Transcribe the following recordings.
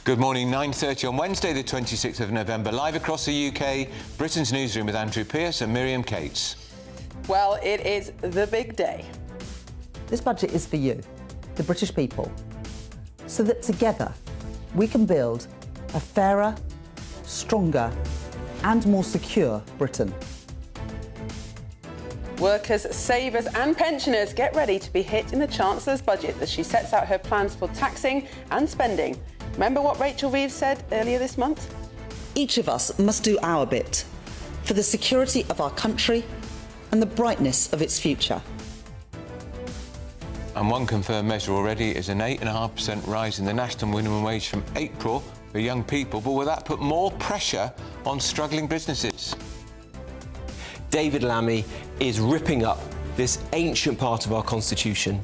Good morning, 9:30 on Wednesday the 26th of November, live across the UK, Britain's Newsroom with Andrew Pearce and Miriam Cates. Well, it is the big day. This budget is for you, the British people, so that together we can build a fairer, stronger and more secure Britain. Workers, savers and pensioners get ready to be hit in the Chancellor's budget as she sets out her plans for taxing and spending. Remember what Rachel Reeves said earlier this month? Each of us must do our bit for the security of our country and the brightness of its future. And one confirmed measure already is an 8.5% rise in the national minimum wage from April for young people. But will that put more pressure on struggling businesses? David Lammy is ripping up this ancient part of our constitution.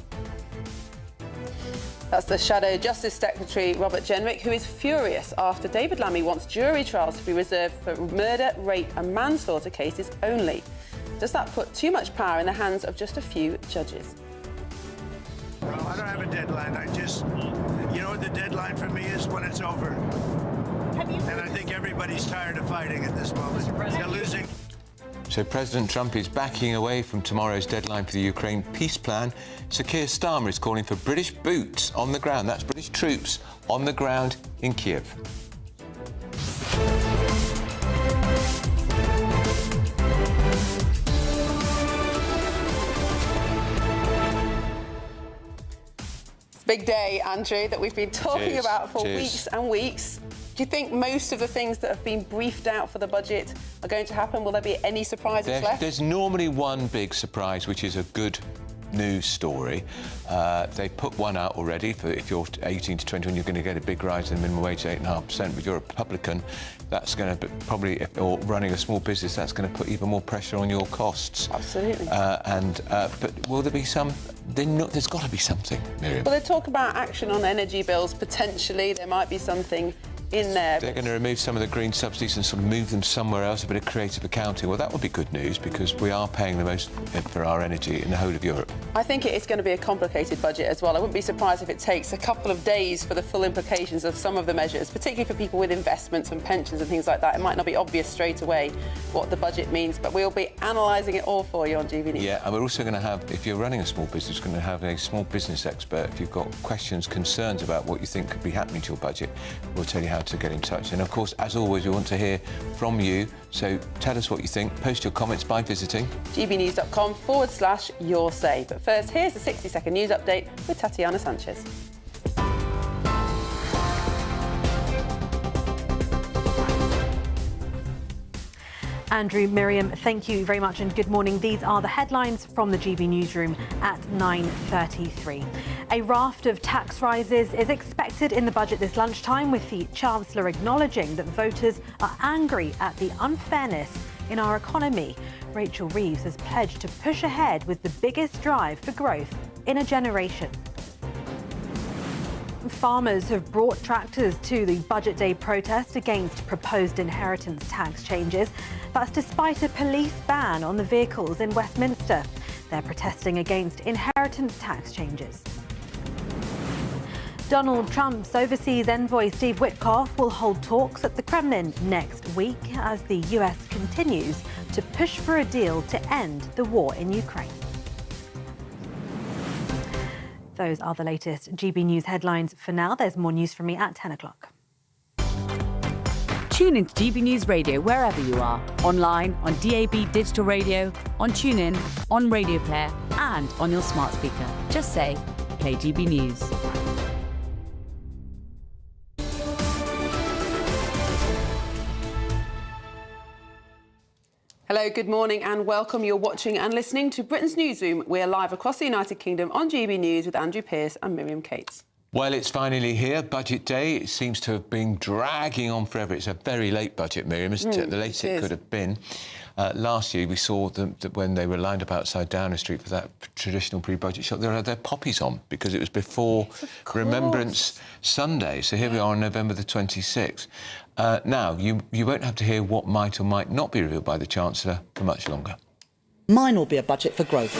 That's the Shadow Justice Secretary, Robert Jenrick, who is furious after David Lammy wants jury trials to be reserved for murder, rape and manslaughter cases only. Does that put too much power in the hands of just a few judges? Well, I don't have a deadline. You know what the deadline for me is? When it's over. And I think everybody's tired of fighting at this moment. They're losing. So President Trump is backing away from tomorrow's deadline for the Ukraine peace plan. Sir Keir Starmer is calling for British boots on the ground. That's British troops on the ground in Kiev. It's a big day, Andrew, that we've been talking about for weeks and weeks. Do you think most of the things that have been briefed out for the budget are going to happen? Will there be any surprises left? There's normally one big surprise, which is a good news story. They put one out already for if you're 18 to 21, you're going to get a big rise in the minimum wage, 8.5%. But you're a Republican, that's going to probably, or running a small business, that's going to put even more pressure on your costs. Absolutely. But will there be some? There's got to be something, Miriam. Well, they talk about action on energy bills. Potentially, there might be something in there. They're going to remove some of the green subsidies and sort of move them somewhere else, a bit of creative accounting. Well, that would be good news because we are paying the most for our energy in the whole of Europe. I think it is going to be a complicated budget as well. I wouldn't be surprised if it takes a couple of days for the full implications of some of the measures, particularly for people with investments and pensions and things like that. It might not be obvious straight away what the budget means, but we'll be analysing it all for you on GBNews. Yeah, and we're also going to have, if you're running a small business, we're going to have a small business expert. If you've got questions, concerns about what you think could be happening to your budget, we'll tell you how to get in touch. And of course, as always, we want to hear from you. So tell us what you think. Post your comments by visiting gbnews.com/your say. But first, here's the 60-second news update with Tatiana Sanchez. Andrew, Miriam, thank you very much and good morning. These are the headlines from the GB Newsroom at 9:33. A raft of tax rises is expected in the budget this lunchtime, with the Chancellor acknowledging that voters are angry at the unfairness in our economy. Rachel Reeves has pledged to push ahead with the biggest drive for growth in a generation. Farmers have brought tractors to the Budget Day protest against proposed inheritance tax changes. That's despite a police ban on the vehicles in Westminster. They're protesting against inheritance tax changes. Donald Trump's overseas envoy Steve Witkoff will hold talks at the Kremlin next week as the US continues to push for a deal to end the war in Ukraine. Those are the latest GB News headlines for now. There's more news from me at 10 o'clock. Tune into GB News Radio wherever you are. Online, on DAB digital radio, on TuneIn, on Radio Player and on your smart speaker. Just say, play GB News. Hello, good morning and welcome. You're watching and listening to Britain's Newsroom. We're live across the United Kingdom on GB News with Andrew Pearce and Miriam Cates. Well, it's finally here, Budget Day. It seems to have been dragging on forever. It's a very late budget, Miriam, isn't it? The latest it could have been. Last year, we saw them when they were lined up outside Downing Street for that traditional pre-budget shot. They had their poppies on because it was before Remembrance Sunday. So here we are on November the 26th. Now, you won't have to hear what might or might not be revealed by the Chancellor for much longer. Mine will be a budget for growth,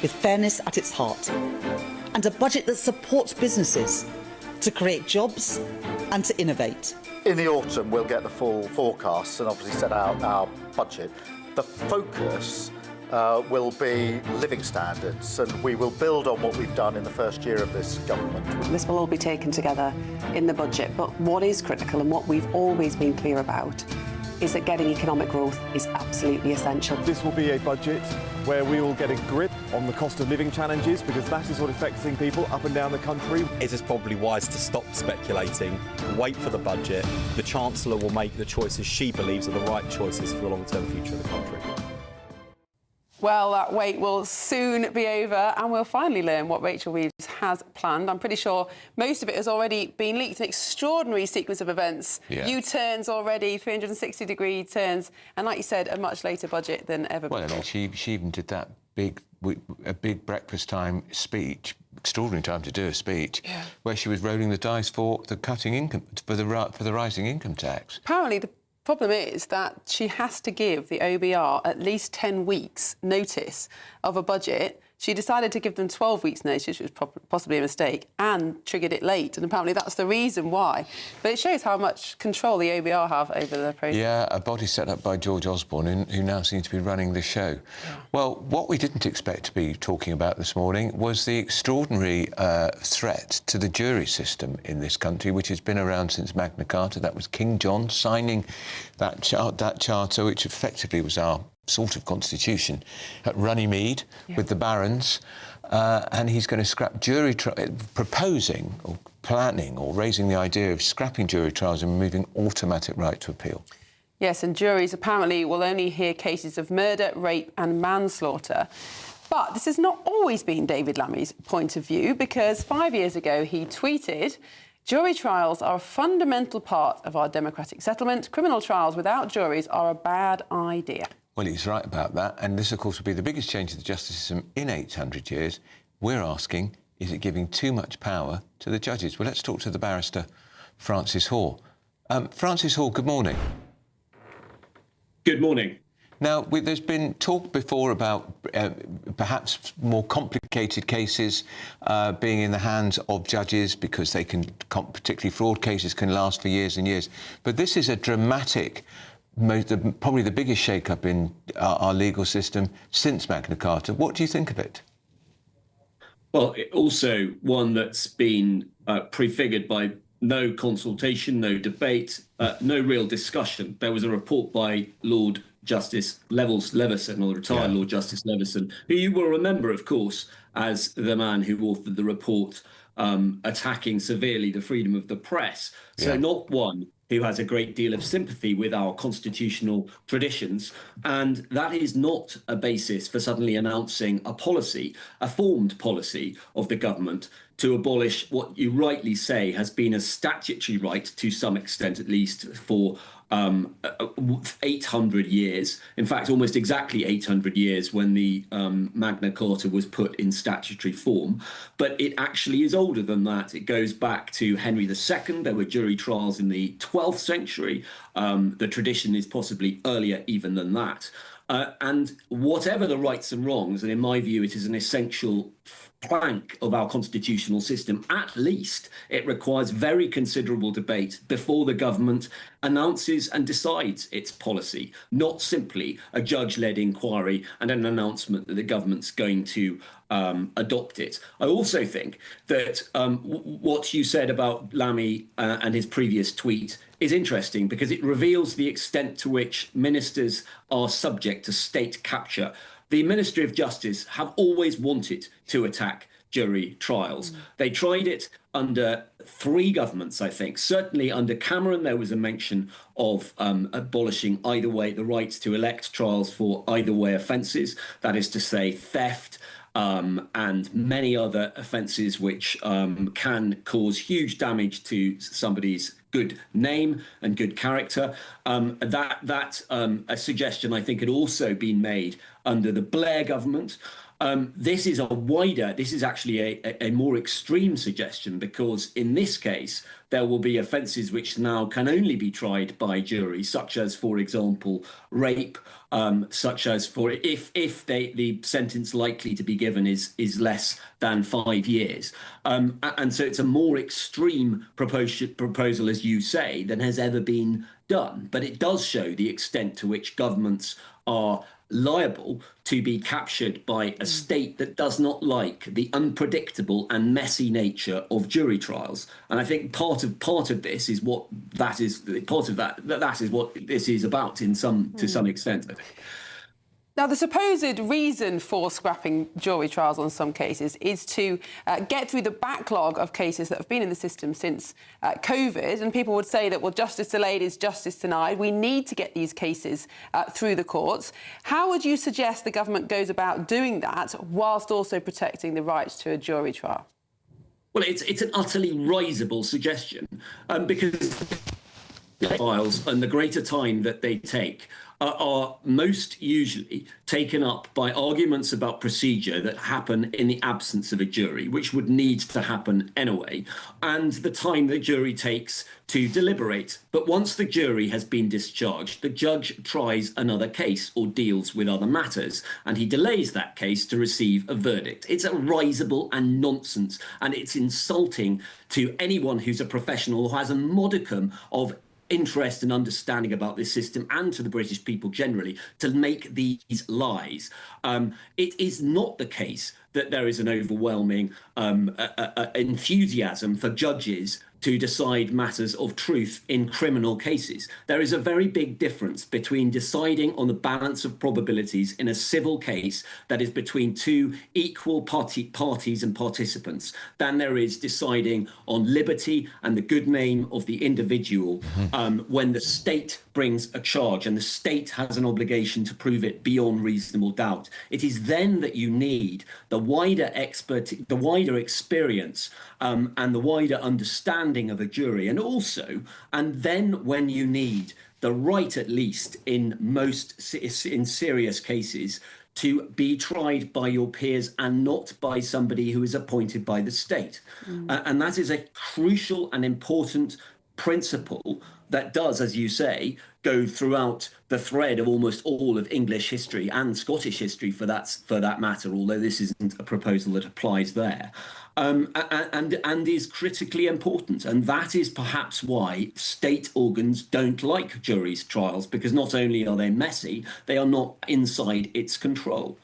with fairness at its heart, and a budget that supports businesses to create jobs and to innovate. In the autumn, we'll get the full forecasts and obviously set out our budget. The focus will be living standards, and we will build on what we've done in the first year of this government. This will all be taken together in the budget, but what is critical and what we've always been clear about is that getting economic growth is absolutely essential. This will be a budget where we will get a grip on the cost of living challenges, because that is what is affecting people up and down the country. It is probably wise to stop speculating, wait for the budget. The Chancellor will make the choices she believes are the right choices for the long-term future of the country. Well, that wait will soon be over and we'll finally learn what Rachel Reeves has planned. I'm pretty sure most of it has already been leaked. An extraordinary sequence of events. Yeah. U-turns already, 360-degree turns, and like you said, a much later budget than ever before. Well, I mean, she even did that a big breakfast time speech, extraordinary time to do a speech, where she was rolling the dice for the cutting income, for the rising income tax. Apparently, the problem is that she has to give the OBR at least 10 weeks notice of a budget. She decided to give them 12 weeks notice, which was possibly a mistake, and triggered it late. And apparently that's the reason why. But it shows how much control the OBR have over the process. Yeah, a body set up by George Osborne, who now seems to be running the show. Yeah. Well, what we didn't expect to be talking about this morning was the extraordinary threat to the jury system in this country, which has been around since Magna Carta. That was King John signing that charter, which effectively was our sort of constitution, at Runnymede with the barons, and he's going to scrap jury proposing or planning or raising the idea of scrapping jury trials and removing automatic right to appeal. Yes, and juries apparently will only hear cases of murder, rape and manslaughter. But this has not always been David Lammy's point of view, because 5 years ago he tweeted, "Jury trials are a fundamental part of our democratic settlement. Criminal trials without juries are a bad idea." Well, he's right about that. And this, of course, will be the biggest change to the justice system in 800 years. We're asking, is it giving too much power to the judges? Well, let's talk to the barrister, Francis Hall. Francis Hall, good morning. Good morning. Now, there's been talk before about perhaps more complicated cases being in the hands of judges because they can, particularly fraud cases, can last for years and years. But this is a dramatic, probably the biggest shake-up in our legal system since Magna Carta. What do you think of it? Well, also one that's been prefigured by no consultation, no debate, no real discussion. There was a report by Lord Justice Leveson, or the retired Lord Justice Leveson, who you will remember, of course, as the man who authored the report attacking severely the freedom of the press. So not one who has a great deal of sympathy with our constitutional traditions. And that is not a basis for suddenly announcing a policy, a formed policy of the government to abolish what you rightly say has been a statutory right, to some extent at least, for 800 years. In fact, almost exactly 800 years when the Magna Carta was put in statutory form. But it actually is older than that. It goes back to Henry II. There were jury trials in the 12th century. The tradition is possibly earlier even than that. And whatever the rights and wrongs, and in my view, it is an essential plank of our constitutional system, at least it requires very considerable debate before the government announces and decides its policy, not simply a judge-led inquiry and an announcement that the government's going to adopt it. I also think that what you said about Lammy and his previous tweet is interesting, because it reveals the extent to which ministers are subject to state capture. The Ministry of Justice have always wanted to attack jury trials. They tried it under 3 governments, I think. Certainly under Cameron, there was a mention of abolishing either way the right to elect trials for either way offences, that is to say theft, and many other offences which can cause huge damage to somebody's good name and good character. A suggestion, I think, had also been made under the Blair government. This is actually a more extreme suggestion, because in this case, there will be offences which now can only be tried by jury, such as, for example, rape, such as if the sentence likely to be given is less than 5 years. And so it's a more extreme proposal, as you say, than has ever been done. But it does show the extent to which governments are liable to be captured by a state that does not like the unpredictable and messy nature of jury trials. And I think part of this is what that is. That is what this is about to some extent, I think. Now, the supposed reason for scrapping jury trials on some cases is to get through the backlog of cases that have been in the system since COVID. And people would say that, well, justice delayed is justice denied. We need to get these cases through the courts. How would you suggest the government goes about doing that whilst also protecting the rights to a jury trial? Well, it's an utterly risible suggestion, because trials and the greater time that they take are most usually taken up by arguments about procedure that happen in the absence of a jury, which would need to happen anyway, and the time the jury takes to deliberate. But once the jury has been discharged, the judge tries another case or deals with other matters, and he delays that case to receive a verdict. It's a risible and nonsense, and it's insulting to anyone who's a professional who has a modicum of interest and understanding about this system, and to the British people generally, to make these lies. It is not the case that there is an overwhelming enthusiasm for judges to decide matters of truth in criminal cases. There is a very big difference between deciding on the balance of probabilities in a civil case that is between two equal parties and participants than there is deciding on liberty and the good name of the individual when the state brings a charge and the state has an obligation to prove it beyond reasonable doubt. It is then that you need the wider experience and the wider understanding of a jury, and then when you need the right, at least in serious cases, to be tried by your peers and not by somebody who is appointed by the state. And that is a crucial and important principle that does, as you say, go throughout the thread of almost all of English history and Scottish history for that matter, although this isn't a proposal that applies there, and is critically important. And that is perhaps why state organs don't like juries' trials, because not only are they messy, they are not inside its control.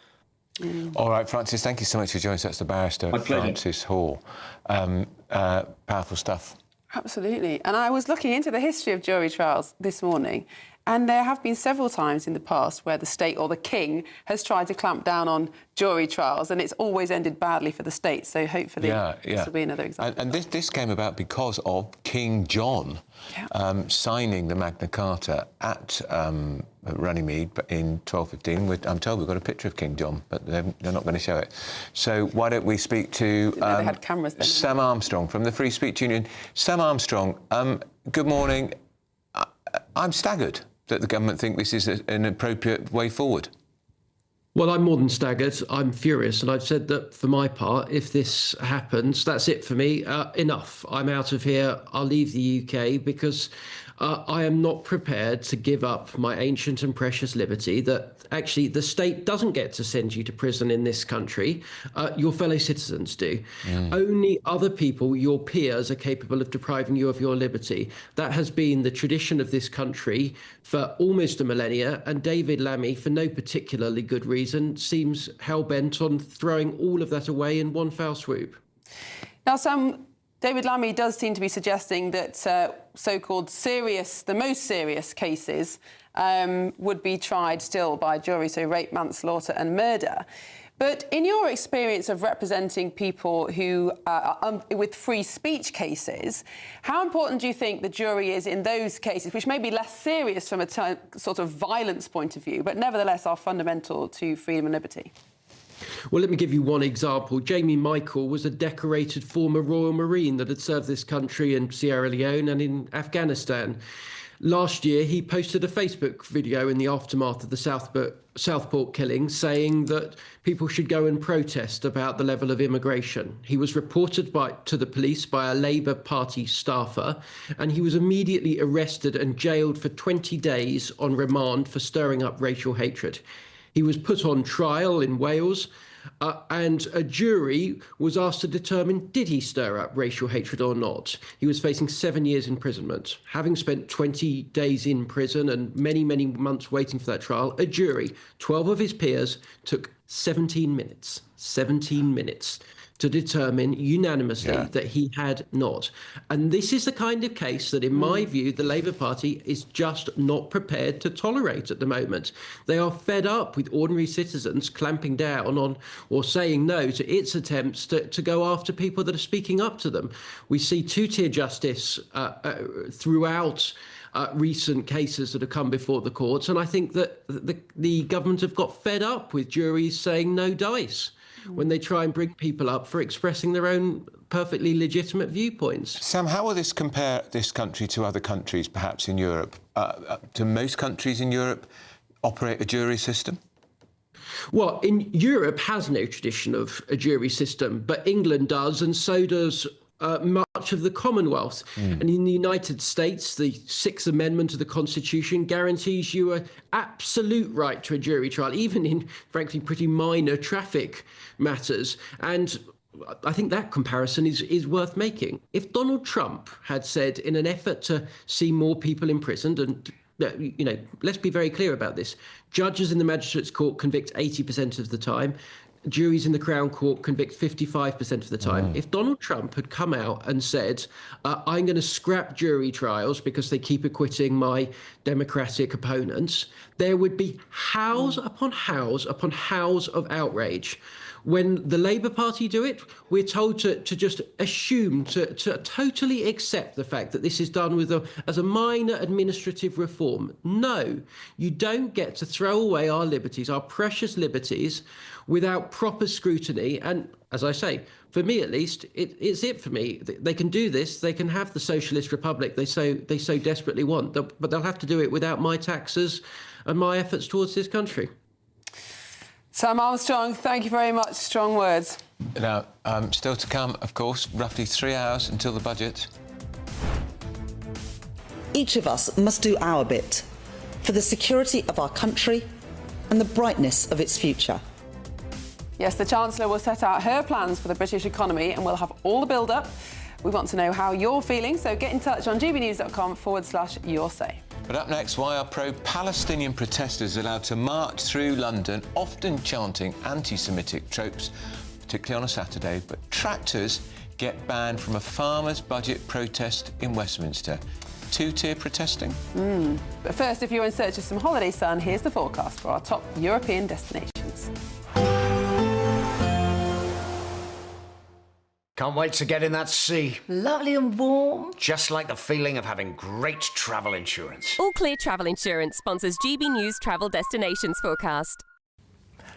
All right, Francis, thank you so much for joining us. That's the barrister, Francis Hall. Powerful stuff. Absolutely. And I was looking into the history of jury trials this morning, and there have been several times in the past where the state or the king has tried to clamp down on jury trials, and it's always ended badly for the state. So hopefully this will be another example. And this came about because of King John signing the Magna Carta at Runnymede in 1215. I'm told we've got a picture of King John, but they're not going to show it. So why don't we speak to they had cameras then. Sam Armstrong from the Free Speech Union. Sam Armstrong, good morning. I'm staggered that the government think this is an appropriate way forward. Well, I'm more than staggered. I'm furious. And I've said that for my part, if this happens, that's it for me. Enough. I'm out of here. I'll leave the UK because I am not prepared to give up my ancient and precious liberty that actually the state doesn't get to send you to prison in this country. Your fellow citizens do. Only other people, your peers, are capable of depriving you of your liberty. That has been the tradition of this country for almost a millennia, and David Lammy, for no particularly good reason, seems hell-bent on throwing all of that away in one foul swoop. Now, Sam, David Lammy does seem to be suggesting that so-called the most serious cases would be tried still by jury, so rape, manslaughter and murder. But in your experience of representing people who are with free speech cases, how important do you think the jury is in those cases, which may be less serious from a sort of violence point of view, but nevertheless are fundamental to freedom and liberty? Well, let me give you one example. Jamie Michael was a decorated former Royal Marine that had served this country in Sierra Leone and in Afghanistan. last year, he posted a Facebook video in the aftermath of the Southport killing saying that people should go and protest about the level of immigration. He was reported to the police by a Labour Party staffer, and he was immediately arrested and jailed for 20 days on remand for stirring up racial hatred. He was put on trial in Wales, and a jury was asked to determine did he stir up racial hatred or not. He was facing 7 years imprisonment. Having spent 20 days in prison and many, many months waiting for that trial, a jury, 12 of his peers, took 17 minutes to determine unanimously that he had not. And this is the kind of case that, in my view, the Labour Party is just not prepared to tolerate at the moment. They are fed up with ordinary citizens clamping down on or saying no to its attempts to go after people that are speaking up to them. We see two-tier justice throughout recent cases that have come before the courts, and I think that the government have got fed up with juries saying no dice when they try and bring people up for expressing their own perfectly legitimate viewpoints. Sam, how will this compare this country to other countries, perhaps in Europe? Do most countries in Europe operate a jury system? Well, in Europe has no tradition of a jury system, but England does, and so does much of the Commonwealth. And in the United States, the Sixth Amendment of the Constitution guarantees you an absolute right to a jury trial, even in, frankly, pretty minor traffic matters. And I think that comparison is worth making. If Donald Trump had said, in an effort to see more people imprisoned, and you know, let's be very clear about this, judges in the Magistrates' Court convict 80% of the time, juries in the Crown Court convict 55% of the time. If Donald Trump had come out and said, I'm going to scrap jury trials because they keep acquitting my Democratic opponents, there would be house upon house upon house of outrage. When the Labour Party do it, we're told to just assume, to totally accept the fact that this is done as a minor administrative reform. No, you don't get to throw away our liberties, our precious liberties, without proper scrutiny. And as I say, for me at least, it's it for me. They can do this. They can have the socialist republic they so desperately want, but they'll have to do it without my taxes and my efforts towards this country. Sam Armstrong, thank you very much. Strong words. Now, still to come, of course, roughly 3 hours until the budget. Each of us must do our bit for the security of our country and the brightness of its future. Yes, the Chancellor will set out her plans for the British economy and we'll have all the build-up. We want to know how you're feeling, so get in touch on gbnews.com/yoursay. But up next, why are pro-Palestinian protesters allowed to march through London, often chanting anti-Semitic tropes, particularly on a Saturday, but tractors get banned from a farmers' budget protest in Westminster? Two-tier protesting? But first, if you're in search of some holiday sun, here's the forecast for our top European destinations. Can't wait to get in that sea. Lovely and warm. Just like the feeling of having great travel insurance. All Clear Travel Insurance sponsors GB News Travel Destinations Forecast.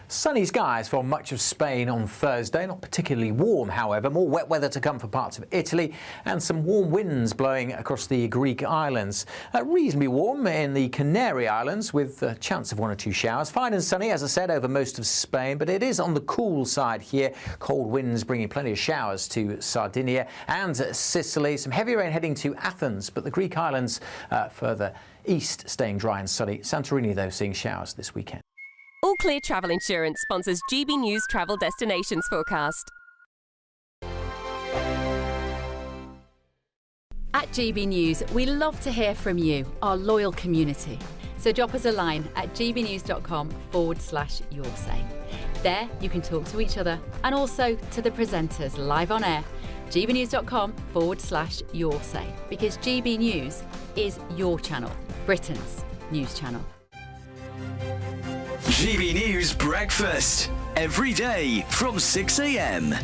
Sunny skies for much of Spain on Thursday, not particularly warm, however. More wet weather to come for parts of Italy and some warm winds blowing across the Greek islands. Reasonably warm in the Canary Islands with a chance of 1 or 2 showers. Fine and sunny, as I said, over most of Spain, but it is on the cool side here. Cold winds bringing plenty of showers to Sardinia and Sicily. Some heavy rain heading to Athens, but the Greek islands further east staying dry and sunny. Santorini, though, seeing showers this weekend. All Clear Travel Insurance sponsors GB News Travel Destinations Forecast. At GB News, we love to hear from you, our loyal community. So drop us a line at gbnews.com/yoursay. There you can talk to each other and also to the presenters live on air. gbnews.com/yoursay, because GB News is your channel, Britain's news channel. GB News Breakfast, every day from 6 a.m.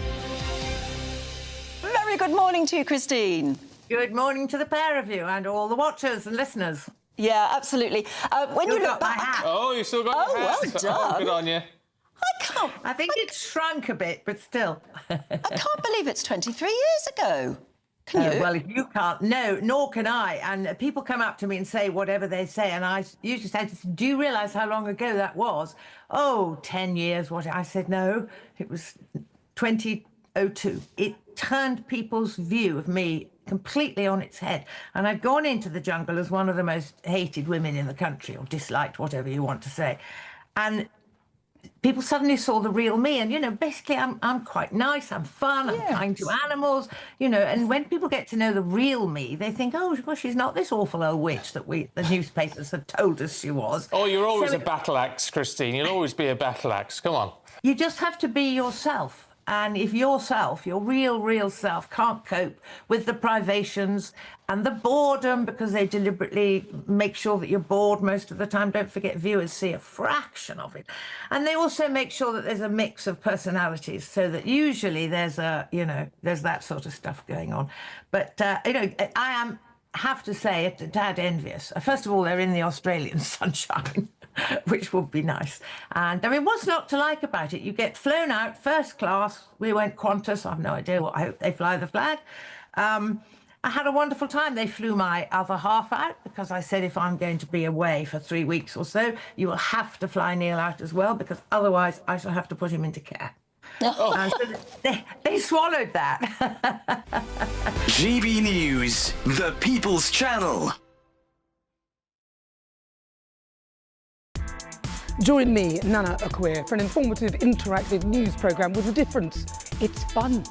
Very good morning to you, Christine. Good morning to the pair of you and all the watchers and listeners. Yeah, absolutely. When you look back... Oh, you still got your hat. Well done. Oh, good on you. I can't... I think it's shrunk a bit, but still. I can't believe it's 23 years ago. Can you? Well, if you can't, no, nor can I. And people come up to me and say whatever they say, and I usually say, do you realise how long ago that was? Oh, 10 years. What? I said, no, it was 2002. It turned people's view of me completely on its head. And I'd gone into the jungle as one of the most hated women in the country, or disliked, whatever you want to say. And people suddenly saw the real me, and, you know, basically I'm quite nice, I'm fun, I'm kind to animals, you know, and when people get to know the real me, they think, oh, well, she's not this awful old witch that the newspapers have told us she was. Oh, you're always a battle axe, Christine. You'll always be a battle axe. Come on. You just have to be yourself. And if yourself, your real self, can't cope with the privations and the boredom, because they deliberately make sure that you're bored most of the time. Don't forget, viewers see a fraction of it. And they also make sure that there's a mix of personalities, so that usually there's there's that sort of stuff going on. But, you know, I have to say, a tad envious. First of all, they're in the Australian sunshine, which would be nice. And I mean, what's not to like about it? You get flown out first class. We went Qantas. I have no idea what. I hope they fly the flag. I had a wonderful time. They flew my other half out, because I said, if I'm going to be away for 3 weeks or so, you will have to fly Neil out as well, because otherwise I shall have to put him into care. And so they swallowed that. GB News, the People's Channel. Join me, Nana Akwe, for an informative, interactive news programme with a difference. It's fun.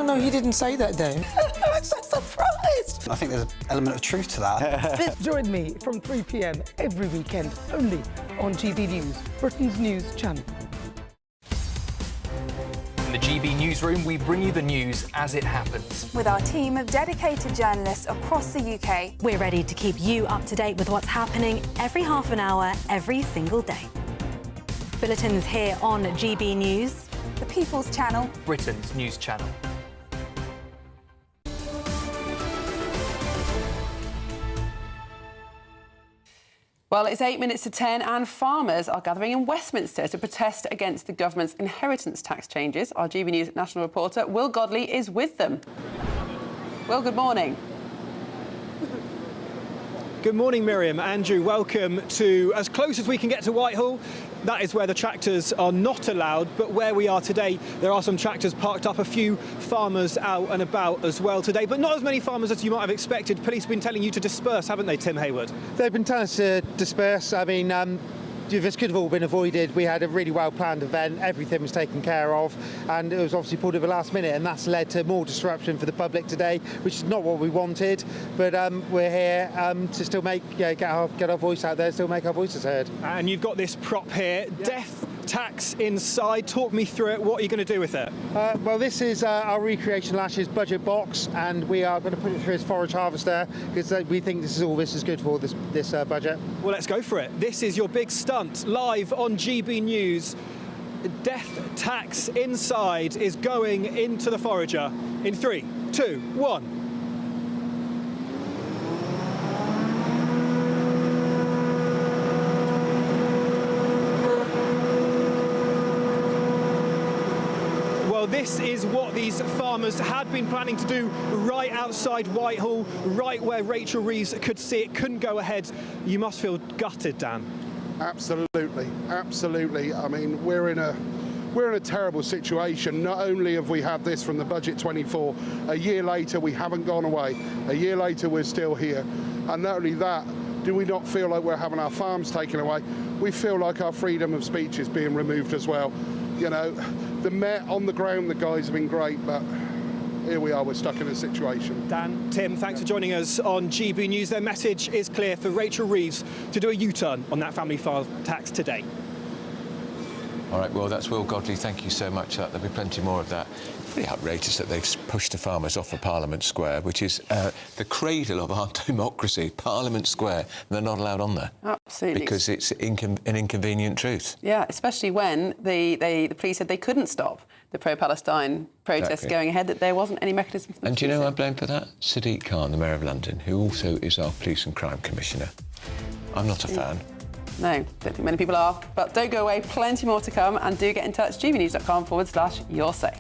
No, he didn't say that, Dave. I'm so surprised. I think there's an element of truth to that. Join me from 3 p.m. every weekend, only on GB News, Britain's news channel. In the GB Newsroom, we bring you the news as it happens. With our team of dedicated journalists across the UK. We're ready to keep you up to date with what's happening every half an hour, every single day. Bulletins here on GB News. The People's Channel. Britain's news channel. Well, it's 8 minutes to 10 and farmers are gathering in Westminster to protest against the government's inheritance tax changes. Our GB News national reporter, Will Godley, is with them. Will, good morning. Good morning, Miriam. Andrew, welcome to as close as we can get to Whitehall. That is where the tractors are not allowed, but where we are today, there are some tractors parked up, a few farmers out and about as well today, but not as many farmers as you might have expected. Police have been telling you to disperse, haven't they, Tim Hayward? They've been telling us to disperse. I mean, this could have all been avoided. We had a really well-planned event, everything was taken care of, and it was obviously pulled at the last minute, and that's led to more disruption for the public today, which is not what we wanted. But we're here to still get our voice out there, still make our voices heard. And you've got this prop here, death tax inside. Talk me through it. What are you going to do with it? Well, this is our Recreation Lashes budget box, and we are going to put it through this forage harvester, because we think this is good for this budget. Well, let's go for it. This is your big stunt live on GB News. Death tax inside is going into the forager in 3, 2, 1. This is what these farmers had been planning to do right outside Whitehall, right where Rachel Reeves could see it, couldn't go ahead. You must feel gutted, Dan. Absolutely, absolutely. I mean, we're in a terrible situation. Not only have we had this from the budget 24, a year later we haven't gone away. A year later we're still here. And not only that, do we not feel like we're having our farms taken away? We feel like our freedom of speech is being removed as well. You know, the Met on the ground, the guys have been great, but here we are, we're stuck in a situation. Dan, Tim, thanks for joining us on GB News. Their message is clear for Rachel Reeves to do a U-turn on that family farm tax today. All right, well, that's Will Godley. Thank you so much. There'll be plenty more of that. Pretty outrageous that they've pushed the farmers off of Parliament Square, which is the cradle of our democracy, Parliament Square, and they're not allowed on there. Absolutely. Because it's an inconvenient truth. Yeah, especially when the police said they couldn't stop the pro-Palestine protests going ahead, that there wasn't any mechanism for them. And do you know who I blame for that? Sadiq Khan, the Mayor of London, who also is our Police and Crime Commissioner. I'm not a fan. No, don't think many people are. But don't go away, plenty more to come, and do get in touch, gbnews.com/your say.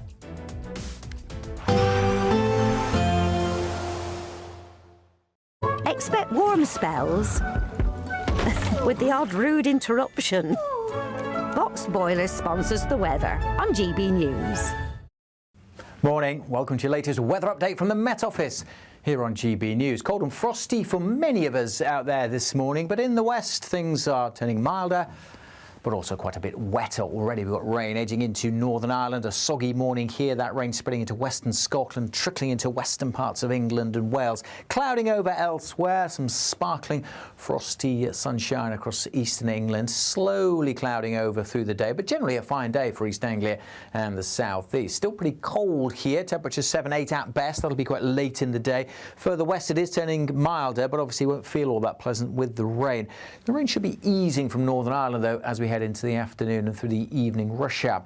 warm spells with the odd rude interruption. Boxed Boilers sponsors the weather on GB News. Morning, welcome to your latest weather update from the Met Office here on GB News. Cold and frosty for many of us out there this morning, but in the west things are turning milder, but also quite a bit wetter already. We've got rain edging into Northern Ireland, a soggy morning here, that rain spreading into western Scotland, trickling into western parts of England and Wales, clouding over elsewhere, some sparkling frosty sunshine across eastern England, slowly clouding over through the day, but generally a fine day for East Anglia and the south east. Still pretty cold here, temperatures 7-8 at best. That'll be quite late in the day. Further west it is turning milder, but obviously won't feel all that pleasant with the rain. The rain should be easing from Northern Ireland though as we head into the afternoon and through the evening rush hour.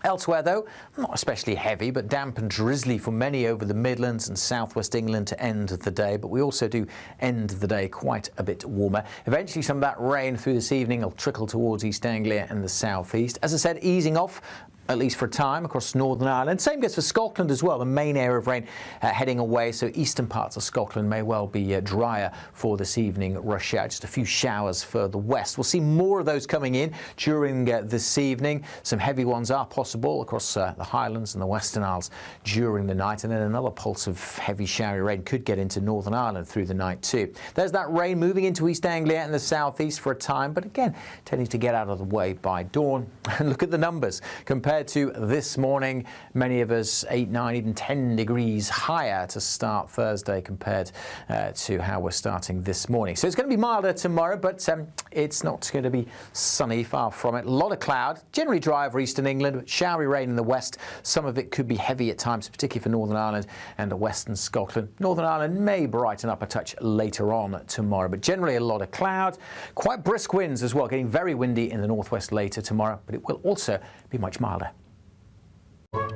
Elsewhere, though, not especially heavy, but damp and drizzly for many over the Midlands and southwest England to end the day. But we also do end the day quite a bit warmer. Eventually, some of that rain through this evening will trickle towards East Anglia and the southeast. As I said, easing off, at least for a time, across Northern Ireland. Same goes for Scotland as well, the main area of rain heading away, so eastern parts of Scotland may well be drier for this evening rush hour. Just a few showers further west. We'll see more of those coming in during this evening. Some heavy ones are possible across the Highlands and the Western Isles during the night, and then another pulse of heavy showery rain could get into Northern Ireland through the night too. There's that rain moving into East Anglia and the southeast for a time, but again tending to get out of the way by dawn. And look at the numbers compared to this morning. Many of us 8, 9, even 10 degrees higher to start Thursday compared to how we're starting this morning. So it's going to be milder tomorrow, but it's not going to be sunny, far from it. A lot of cloud, generally dry over eastern England, but showery rain in the west. Some of it could be heavy at times, particularly for Northern Ireland and western Scotland. Northern Ireland may brighten up a touch later on tomorrow, but generally a lot of cloud. Quite brisk winds as well, getting very windy in the northwest later tomorrow, but it will also be much milder.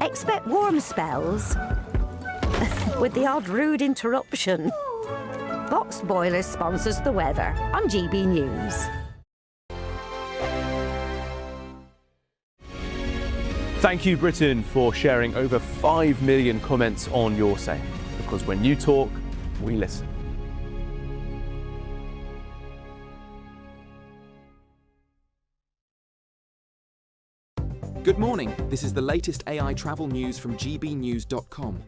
Expect warm spells with the odd rude interruption. Boxed Boilers sponsors the weather on GB News. Thank you, Britain, for sharing over 5 million comments on your say, because when you talk, we listen. Good morning. This is the latest AI travel news from GBNews.com.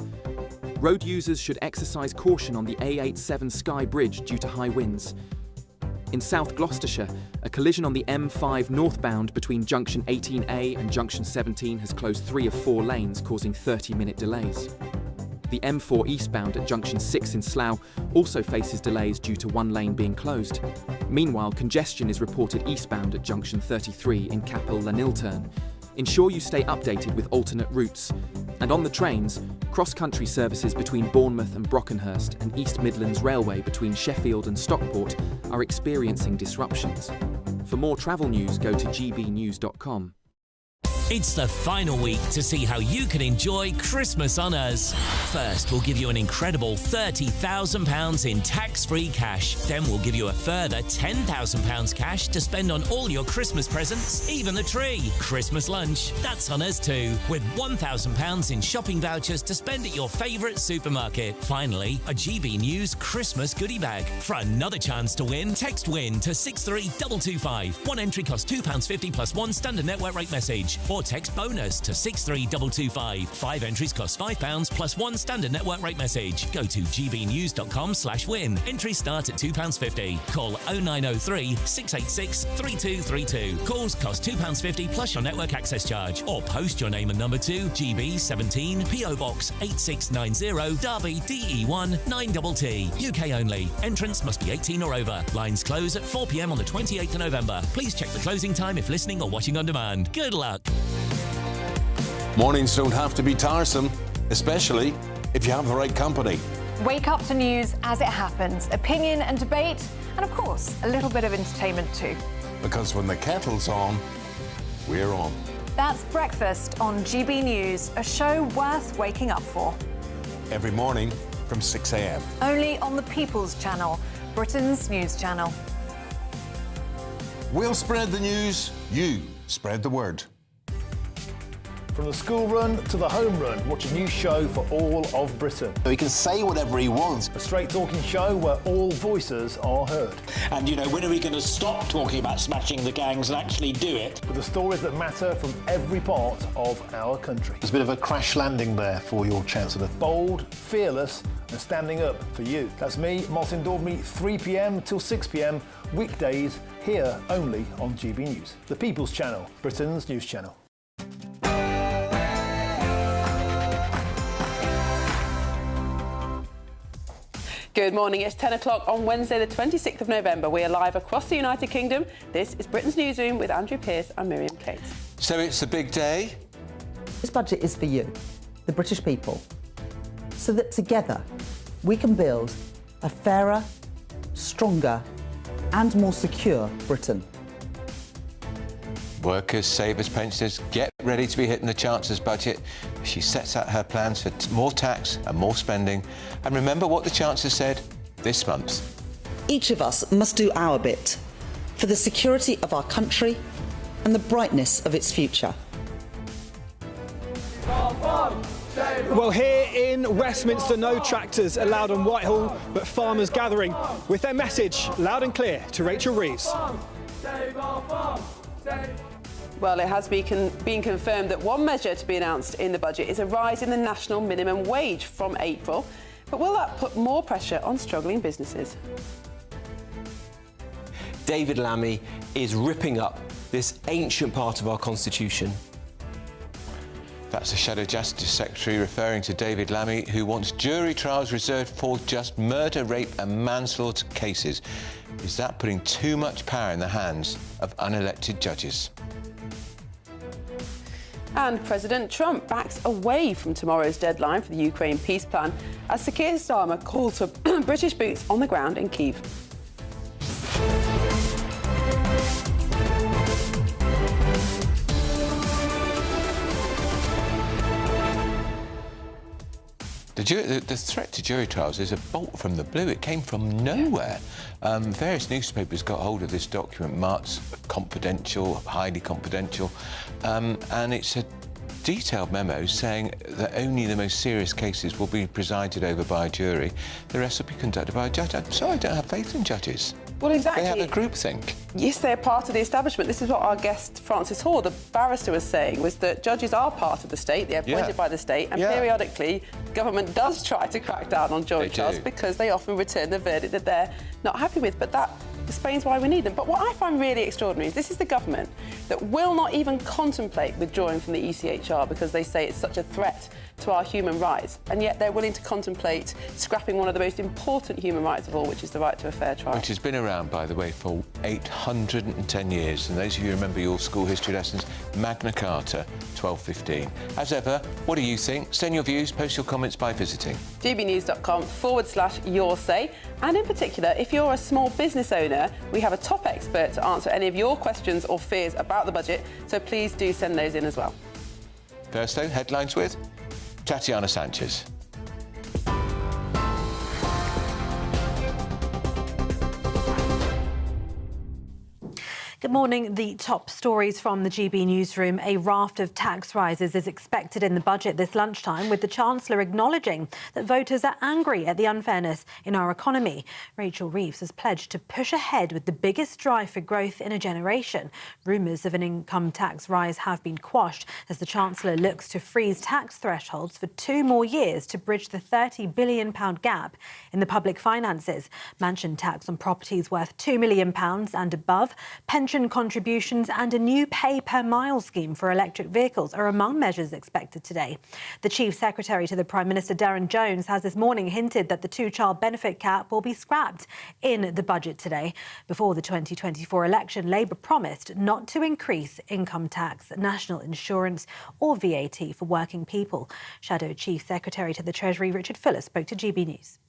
Road users should exercise caution on the A87 Skye Bridge due to high winds. In South Gloucestershire, a collision on the M5 northbound between junction 18A and junction 17 has closed 3 of 4 lanes, causing 30-minute delays. The M4 eastbound at junction 6 in Slough also faces delays due to 1 lane being closed. Meanwhile, congestion is reported eastbound at junction 33 in Capel-Lanilturn. Ensure you stay updated with alternate routes. And on the trains, cross-country services between Bournemouth and Brockenhurst and East Midlands Railway between Sheffield and Stockport are experiencing disruptions. For more travel news, go to gbnews.com. It's the final week to see how you can enjoy Christmas on us. First, we'll give you an incredible £30,000 in tax-free cash. Then we'll give you a further £10,000 cash to spend on all your Christmas presents, even the tree. Christmas lunch, that's on us too, with £1,000 in shopping vouchers to spend at your favourite supermarket. Finally, a GB News Christmas goodie bag. For another chance to win, text WIN to 63225. One entry costs £2.50 plus 1 standard network rate message. Or text BONUS to 63225. 5 entries cost £5 plus 1 standard network rate message. Go to gbnews.com/win. Entries start at £2.50. Call 0903 686 3232. Calls cost £2.50 plus your network access charge. Or post your name and number to GB17 PO Box 8690 Derby DE1 9TT. UK only. Entrance must be 18 or over. Lines close at 4 p.m. on the 28th of November. Please check the closing time if listening or watching on demand. Good luck. Mornings don't have to be tiresome, especially if you have the right company. Wake up to news as it happens, opinion and debate, and of course, a little bit of entertainment too. Because when the kettle's on, we're on. That's Breakfast on GB News, a show worth waking up for. Every morning from 6 a.m. Only on the People's Channel, Britain's news channel. We'll spread the news, you spread the word. From the school run to the home run, watch a new show for all of Britain. He can say whatever he wants. A straight talking show where all voices are heard. And, you know, when are we going to stop talking about smashing the gangs and actually do it? With the stories that matter from every part of our country. There's a bit of a crash landing there for your Chancellor. Bold, fearless and standing up for you. That's me, Martin Daubney, 3 p.m. till 6 p.m, weekdays, here only on GB News. The People's Channel, Britain's news channel. Good morning, it's 10 o'clock on Wednesday the 26th of November. We are live across the United Kingdom. This is Britain's Newsroom with Andrew Pearce and Miriam Cates. So it's a big day. This budget is for you, the British people, so that together we can build a fairer, stronger and more secure Britain. Workers, savers, pensioners, get ready to be hitting the Chancellor's budget. She sets out her plans for more tax and more spending. And remember what the Chancellor said this month. Each of us must do our bit for the security of our country and the brightness of its future. Well, here in Westminster, no tractors allowed on Whitehall, but farmers gathering with their message loud and clear to Rachel Reeves. Well, it has been confirmed that one measure to be announced in the budget is a rise in the national minimum wage from April. But will that put more pressure on struggling businesses? David Lammy is ripping up this ancient part of our constitution. That's the Shadow Justice Secretary referring to David Lammy, who wants jury trials reserved for just murder, rape and manslaughter cases. Is that putting too much power in the hands of unelected judges? And President Trump backs away from tomorrow's deadline for the Ukraine peace plan as Sir Keir Starmer calls for British boots on the ground in Kyiv. The threat to jury trials is a bolt from the blue. It came from nowhere. Various newspapers got hold of this document marked confidential, highly confidential, and it's a detailed memo saying that only the most serious cases will be presided over by a jury. The rest will be conducted by a judge. I'm sorry, I don't have faith in judges. Well, exactly. They have a groupthink. Yes, they're part of the establishment. This is what our guest, Francis Hall, the barrister, was saying, was that judges are part of the state, they're appointed by the state, and periodically government does try to crack down on jury trials because they often return the verdict that they're not happy with. But that explains why we need them. But what I find really extraordinary is this is the government that will not even contemplate withdrawing from the ECHR because they say it's such a threat to our human rights, and yet they're willing to contemplate scrapping one of the most important human rights of all, which is the right to a fair trial. Which has been around, by the way, for 810 years. And those of you who remember your school history lessons, Magna Carta, 1215. As ever, what do you think? Send your views, post your comments by visiting gbnews.com/yoursay. And in particular, if you're a small business owner, we have a top expert to answer any of your questions or fears about the budget, so please do send those in as well. First, though, headlines with Tatiana Sanchez. Good morning. The top stories from the GB Newsroom. A raft of tax rises is expected in the budget this lunchtime, with the Chancellor acknowledging that voters are angry at the unfairness in our economy. Rachel Reeves has pledged to push ahead with the biggest drive for growth in a generation. Rumours of an income tax rise have been quashed as the Chancellor looks to freeze tax thresholds for 2 more years to bridge the £30 billion gap in the public finances. Mansion tax on properties worth £2 million and above, pension contributions and a new pay-per-mile scheme for electric vehicles are among measures expected today. The Chief Secretary to the Prime Minister, Darren Jones, has this morning hinted that the 2-child benefit cap will be scrapped in the budget today. Before the 2024 election, Labour promised not to increase income tax, national insurance or VAT for working people. Shadow Chief Secretary to the Treasury, Richard Fuller, spoke to GB News.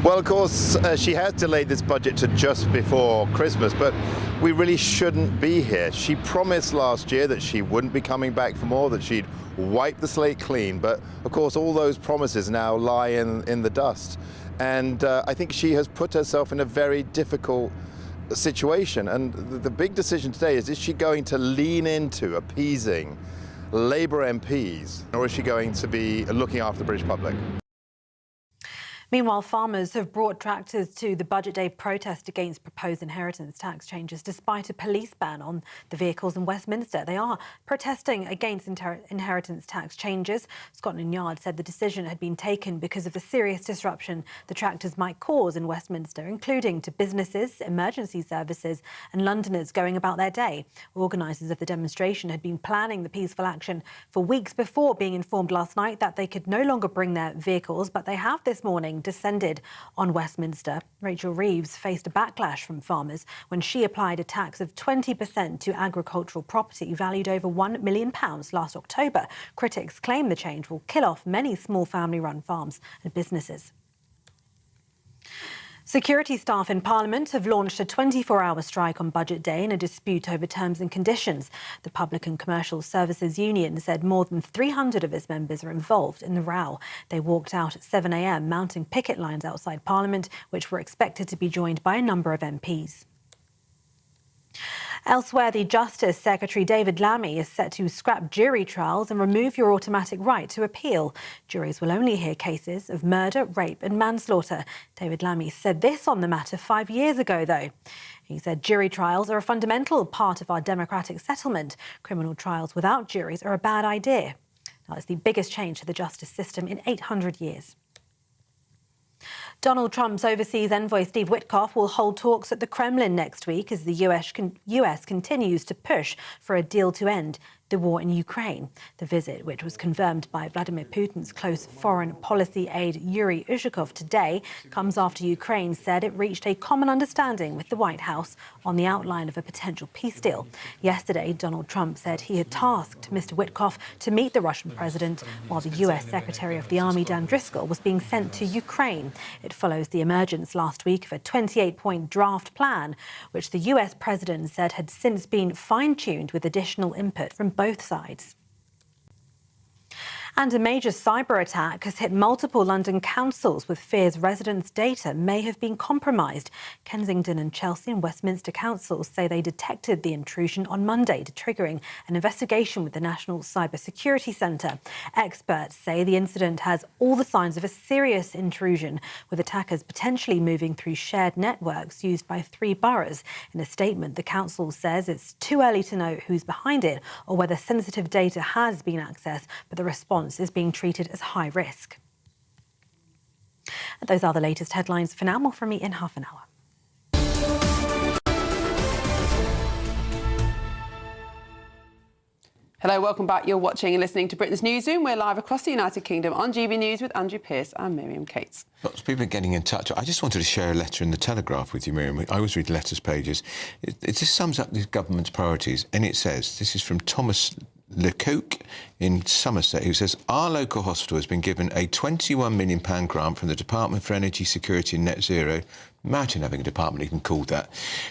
Well, of course, she has delayed this budget to just before Christmas, but we really shouldn't be here. She promised last year that she wouldn't be coming back for more, that she'd wipe the slate clean. But, of course, all those promises now lie in the dust. And I think she has put herself in a very difficult situation. And the big decision today is she going to lean into appeasing Labour MPs, or is she going to be looking after the British public? Meanwhile, farmers have brought tractors to the Budget Day protest against proposed inheritance tax changes, despite a police ban on the vehicles in Westminster. They are protesting against inheritance tax changes. Scotland Yard said the decision had been taken because of the serious disruption the tractors might cause in Westminster, including to businesses, emergency services and Londoners going about their day. Organisers of the demonstration had been planning the peaceful action for weeks before being informed last night that they could no longer bring their vehicles, but they have this morning descended on Westminster. Rachel Reeves faced a backlash from farmers when she applied a tax of 20% to agricultural property valued over £1 million last October. Critics claim the change will kill off many small family-run farms and businesses. Security staff in Parliament have launched a 24-hour strike on Budget Day in a dispute over terms and conditions. The Public and Commercial Services Union said more than 300 of its members are involved in the row. They walked out at 7 a.m, mounting picket lines outside Parliament, which were expected to be joined by a number of MPs. Elsewhere, the Justice Secretary David Lammy is set to scrap jury trials and remove your automatic right to appeal. Juries will only hear cases of murder, rape and manslaughter. David Lammy said this on the matter 5 years ago, though. He said jury trials are a fundamental part of our democratic settlement. Criminal trials without juries are a bad idea. Now, it's the biggest change to the justice system in 800 years. Donald Trump's overseas envoy Steve Witkoff will hold talks at the Kremlin next week as the US continues to push for a deal to end the war in Ukraine. The visit, which was confirmed by Vladimir Putin's close foreign policy aide Yuri Ushakov today, comes after Ukraine said it reached a common understanding with the White House on the outline of a potential peace deal. Yesterday, Donald Trump said he had tasked Mr. Witkoff to meet the Russian president while the US Secretary of the Army Dan Driscoll was being sent to Ukraine. It follows the emergence last week of a 28-point draft plan, which the US president said had since been fine-tuned with additional input from both sides. And a major cyber attack has hit multiple London councils with fears residents' data may have been compromised. Kensington and Chelsea and Westminster councils say they detected the intrusion on Monday, triggering an investigation with the National Cyber Security Centre. Experts say the incident has all the signs of a serious intrusion, with attackers potentially moving through shared networks used by 3 boroughs. In a statement, the council says it's too early to know who's behind it or whether sensitive data has been accessed, but the response is being treated as high risk. And those are the latest headlines. For now, more from me in half an hour. Hello, welcome back. You're watching and listening to Britain's Newsroom. We're live across the United Kingdom on GB News with Andrew Pearce and Miriam Cates. Lots of people are getting in touch. I just wanted to share a letter in the Telegraph with you, Miriam. I always read letters pages. It just sums up the government's priorities, and it says, this is from Thomas Lecoq in Somerset, who says, our local hospital has been given a £21 million grant from the Department for Energy Security and Net Zero. Imagine having a department even called that,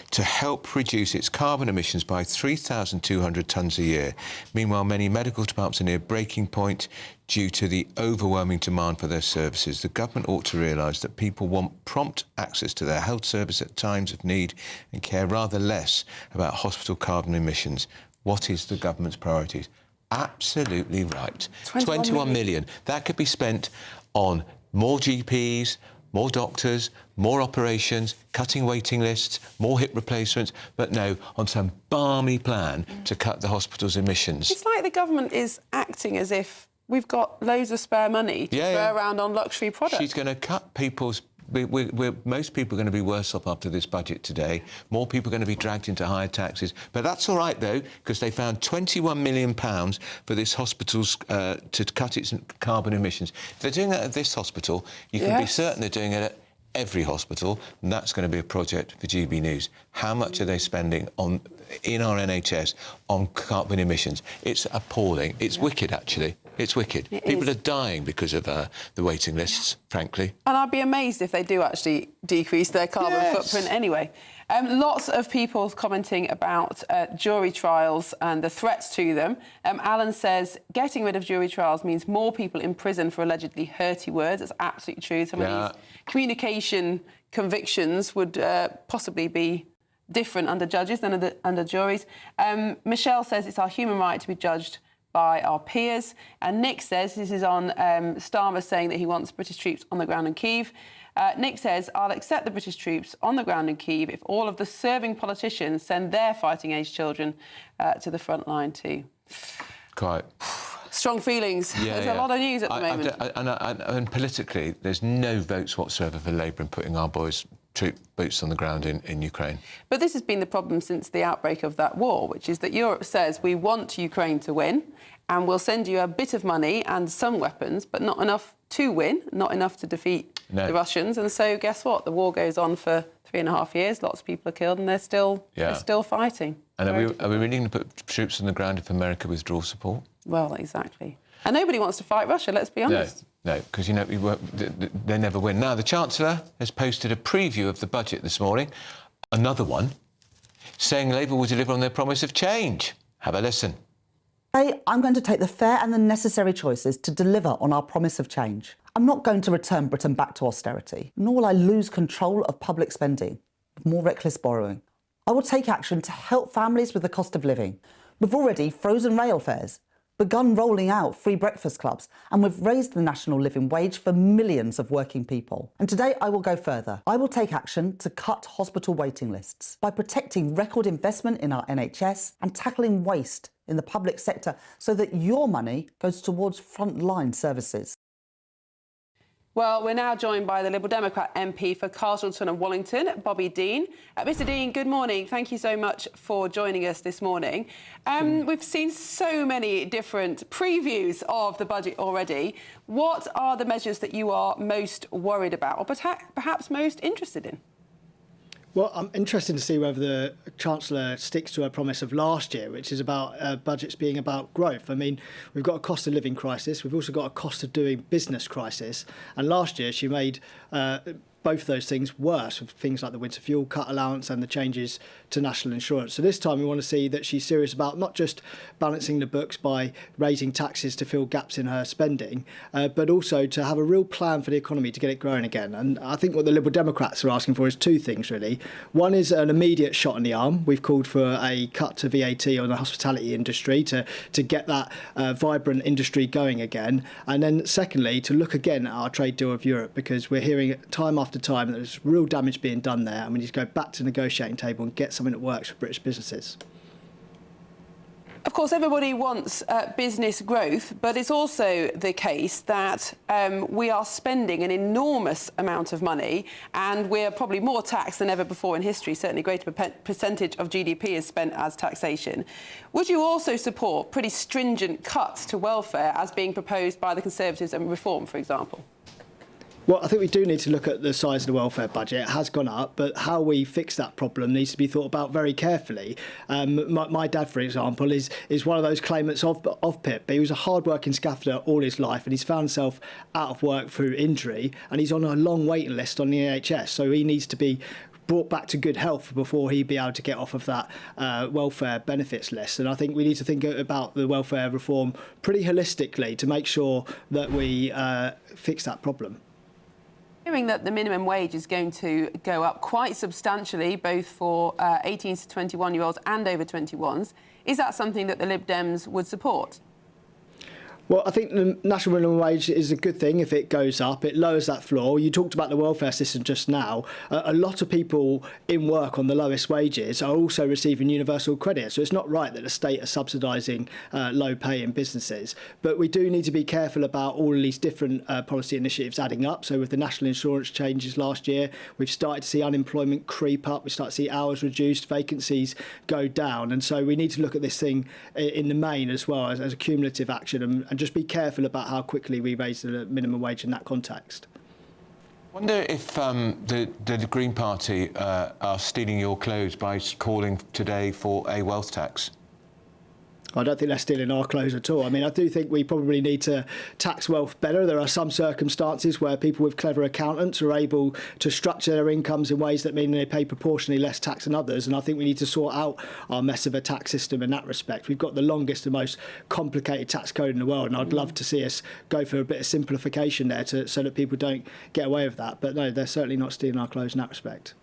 to help reduce its carbon emissions by 3,200 tonnes a year. Meanwhile, many medical departments are near breaking point due to the overwhelming demand for their services. The government ought to realise that people want prompt access to their health service at times of need and care rather less about hospital carbon emissions. What is the government's priorities? Absolutely right. 21 million. That could be spent on more GPs, more doctors, more operations, cutting waiting lists, more hip replacements, but no, on some balmy plan to cut the hospital's emissions. It's like the government is acting as if we've got loads of spare money to throw around on luxury products. She's going to cut people's... most people are going to be worse off after this budget today. More people are going to be dragged into higher taxes. But that's all right, though, because they found £21 million for this hospital's to cut its carbon emissions. If they're doing that at this hospital, you can be certain they're doing it at every hospital, and that's going to be a project for GB News. How much are they spending in our NHS on carbon emissions? It's appalling. It's wicked, actually. It's wicked. People are dying because of the waiting lists, frankly. And I'd be amazed if they do actually decrease their carbon footprint anyway. Lots of people commenting about jury trials and the threats to them. Alan says getting rid of jury trials means more people in prison for allegedly hurty words. That's absolutely true. Some of these communication convictions would possibly be different under judges than under juries. Michelle says it's our human right to be judged by our peers. And Nick says, this is on Starmer saying that he wants British troops on the ground in Kyiv. Nick says, I'll accept the British troops on the ground in Kyiv if all of the serving politicians send their fighting-age children to the front line too. Quite. Strong feelings. Yeah, There's a lot of news at the moment. And politically, there's no votes whatsoever for Labour in putting our troop boots on the ground in Ukraine. But this has been the problem since the outbreak of that war, which is that Europe says we want Ukraine to win and we'll send you a bit of money and some weapons, but not enough to win, not enough to defeat the Russians. And so guess what? The war goes on for 3.5 years. Lots of people are killed and they're still fighting. And are we really going to put troops on the ground if America withdraws support? Well, exactly. And nobody wants to fight Russia, let's be honest. No, because, they never win. Now, the Chancellor has posted a preview of the budget this morning, another one, saying Labour will deliver on their promise of change. Have a listen. Today, I'm going to take the fair and the necessary choices to deliver on our promise of change. I'm not going to return Britain back to austerity, nor will I lose control of public spending, with more reckless borrowing. I will take action to help families with the cost of living. We've already frozen rail fares, begun rolling out free breakfast clubs, and we've raised the national living wage for millions of working people. And today I will go further. I will take action to cut hospital waiting lists by protecting record investment in our NHS and tackling waste in the public sector so that your money goes towards frontline services. Well, we're now joined by the Liberal Democrat MP for Castleton and Wallington, Bobby Dean. Mr Dean, good morning. Thank you so much for joining us this morning. We've seen so many different previews of the budget already. What are the measures that you are most worried about or perhaps most interested in? Well, I'm interested to see whether the Chancellor sticks to her promise of last year, which is about budgets being about growth. I mean, we've got a cost of living crisis. We've also got a cost of doing business crisis. And last year she made both of those things worse, with things like the winter fuel cut allowance and the changes to national insurance. So this time we want to see that she's serious about not just balancing the books by raising taxes to fill gaps in her spending, but also to have a real plan for the economy to get it growing again. And I think what the Liberal Democrats are asking for is two things, really. One is an immediate shot in the arm. We've called for a cut to VAT on the hospitality industry to get that vibrant industry going again. And then secondly, to look again at our trade deal with Europe, because we're hearing time after time that there's real damage being done there, and we need to go back to the negotiating table and get something that works for British businesses. Of course, everybody wants business growth, but it's also the case that we are spending an enormous amount of money, and we're probably more taxed than ever before in history. Certainly a greater percentage of GDP is spent as taxation. Would you also support pretty stringent cuts to welfare as being proposed by the Conservatives and Reform, for example? Well, I think we do need to look at the size of the welfare budget. It has gone up, but how we fix that problem needs to be thought about very carefully. My dad, for example, is one of those claimants of PIP. He was a hard-working scaffolder all his life, and he's found himself out of work through injury, and he's on a long waiting list on the NHS, so he needs to be brought back to good health before he'd be able to get off of that welfare benefits list. And I think we need to think about the welfare reform pretty holistically to make sure that we fix that problem. Hearing that the minimum wage is going to go up quite substantially, both for 18 to 21-year-olds and over 21s, is that something that the Lib Dems would support? Well, I think the national minimum wage is a good thing if it goes up. It lowers that floor. You talked about the welfare system just now. A lot of people in work on the lowest wages are also receiving universal credit. So it's not right that the state are subsidising low pay in businesses. But we do need to be careful about all of these different policy initiatives adding up. So with the national insurance changes last year, we've started to see unemployment creep up. We start to see hours reduced, vacancies go down. And so we need to look at this thing in the main as well as a cumulative action and just be careful about how quickly we raise the minimum wage in that context. I wonder if the Green Party are stealing your clothes by calling today for a wealth tax. I don't think they're stealing our clothes at all. I mean, I do think we probably need to tax wealth better. There are some circumstances where people with clever accountants are able to structure their incomes in ways that mean they pay proportionally less tax than others. And I think we need to sort out our mess of a tax system in that respect. We've got the longest and most complicated tax code in the world, and I'd love to see us go for a bit of simplification there so that people don't get away with that. But no, they're certainly not stealing our clothes in that respect.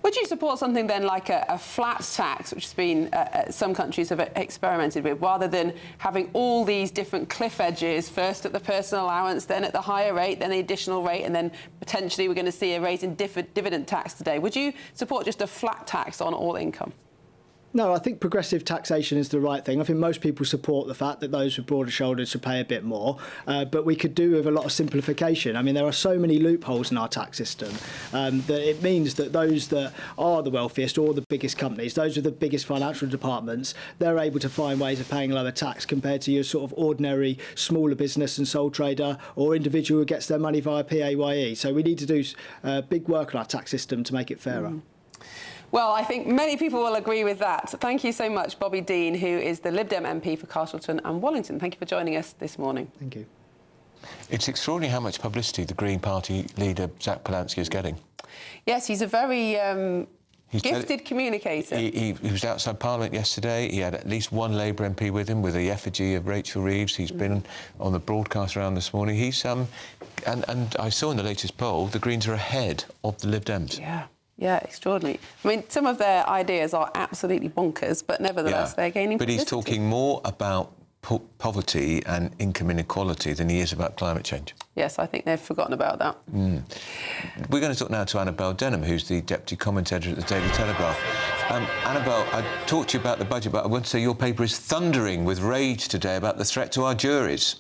Would you support something then like a flat tax, which has been some countries have experimented with, rather than having all these different cliff edges, first at the personal allowance, then at the higher rate, then the additional rate, and then potentially we're going to see a raise in dividend tax today? Would you support just a flat tax on all income? No, I think progressive taxation is the right thing. I think most people support the fact that those with broader shoulders should pay a bit more, but we could do with a lot of simplification. I mean, there are so many loopholes in our tax system that it means that those that are the wealthiest or the biggest companies, those with the biggest financial departments, they're able to find ways of paying lower tax compared to your sort of ordinary smaller business and sole trader or individual who gets their money via PAYE. So we need to do big work on our tax system to make it fairer. Well, I think many people will agree with that. Thank you so much, Bobby Dean, who is the Lib Dem MP for Castleton and Wallington. Thank you for joining us this morning. Thank you. It's extraordinary how much publicity the Green Party leader, Zach Polansky, is getting. Yes, he's a very gifted communicator. He was outside Parliament yesterday. He had at least one Labour MP with him, with the effigy of Rachel Reeves. He's been on the broadcast around this morning. He's and I saw in the latest poll, the Greens are ahead of the Lib Dems. Yeah, extraordinary. I mean, some of their ideas are absolutely bonkers, but nevertheless, they're gaining But he's publicity. talking more about poverty and income inequality than he is about climate change. Yes, I think they've forgotten about that. We're going to talk now to Annabel Denham, who's the deputy commentator at the Daily Telegraph. Annabel, I talked to you about the budget, but I want to say your paper is thundering with rage today about the threat to our juries.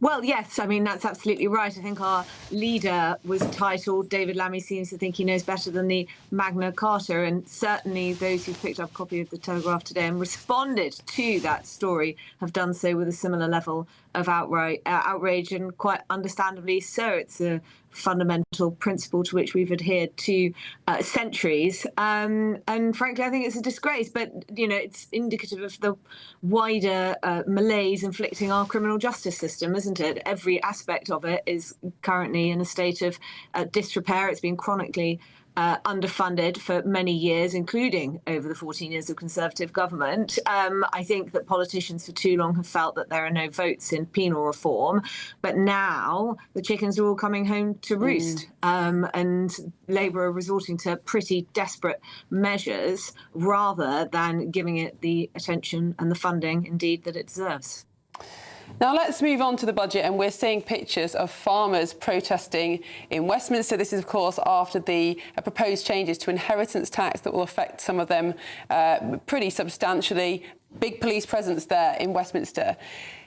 Well, yes, I mean, that's absolutely right. I think our leader was titled, David Lammy seems to think he knows better than the Magna Carta, and certainly those who picked up a copy of the Telegraph today and responded to that story have done so with a similar level of outrage, and quite understandably so. It's a fundamental principle to which we've adhered to centuries. And frankly, I think it's a disgrace. But, you know, it's indicative of the wider malaise inflicting our criminal justice system, isn't it? Every aspect of it is currently in a state of disrepair. It's been chronically underfunded for many years, including over the 14 years of Conservative government. I think that politicians for too long have felt that there are no votes in penal reform, but now the chickens are all coming home to roost, and Labour are resorting to pretty desperate measures rather than giving it the attention and the funding, indeed, that it deserves. Now let's move on to the budget, and we're seeing pictures of farmers protesting in Westminster. This is, of course, after the proposed changes to inheritance tax that will affect some of them pretty substantially. Big police presence there in Westminster.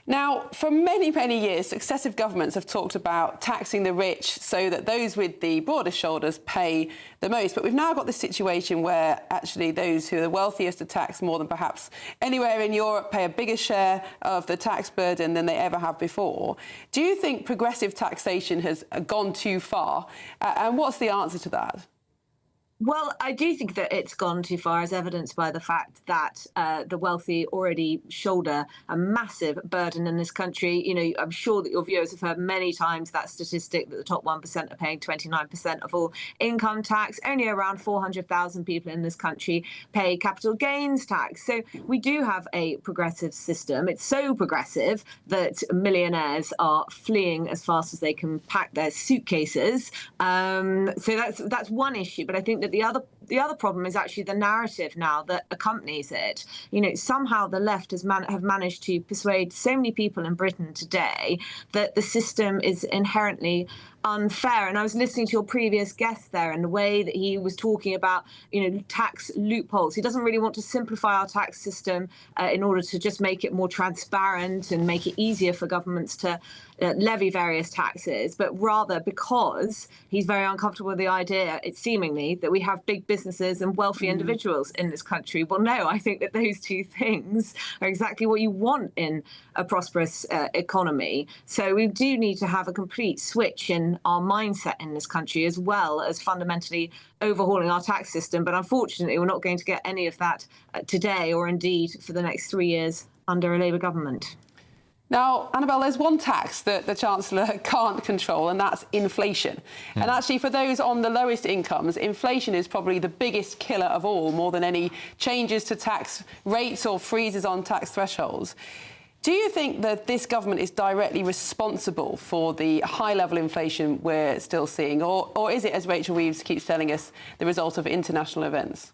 Now, for many, many years, successive governments have talked about taxing the rich so that those with the broader shoulders pay the most. But we've now got this situation where actually those who are the wealthiest are taxed more than perhaps anywhere in Europe, pay a bigger share of the tax burden than they ever have before. Do you think progressive taxation has gone too far? And what's the answer to that? Well, I do think that it's gone too far, as evidenced by the fact that the wealthy already shoulder a massive burden in this country. You know, I'm sure that your viewers have heard many times that statistic that the top 1% are paying 29% of all income tax. Only around 400,000 people in this country pay capital gains tax. So we do have a progressive system. It's so progressive that millionaires are fleeing as fast as they can pack their suitcases. So that's one issue. But I think that the other problem is actually the narrative now that accompanies it. You know, somehow the left have managed to persuade so many people in Britain today that the system is inherently unfair. And I was listening to your previous guest there and the way that he was talking about, you know, tax loopholes. He doesn't really want to simplify our tax system in order to just make it more transparent and make it easier for governments to levy various taxes, but rather because he's very uncomfortable with the idea, it's seemingly, that we have big businesses and wealthy individuals in this country. Well, no, I think that those two things are exactly what you want in a prosperous economy. So we do need to have a complete switch in our mindset in this country, as well as fundamentally overhauling our tax system. But unfortunately, we're not going to get any of that today, or indeed for the next 3 years under a Labour government. Now, Annabel, there's one tax that the Chancellor can't control, and that's inflation. And actually, for those on the lowest incomes, inflation is probably the biggest killer of all, more than any changes to tax rates or freezes on tax thresholds. Do you think that this government is directly responsible for the high-level inflation we're still seeing, or is it, as Rachel Reeves keeps telling us, the result of international events?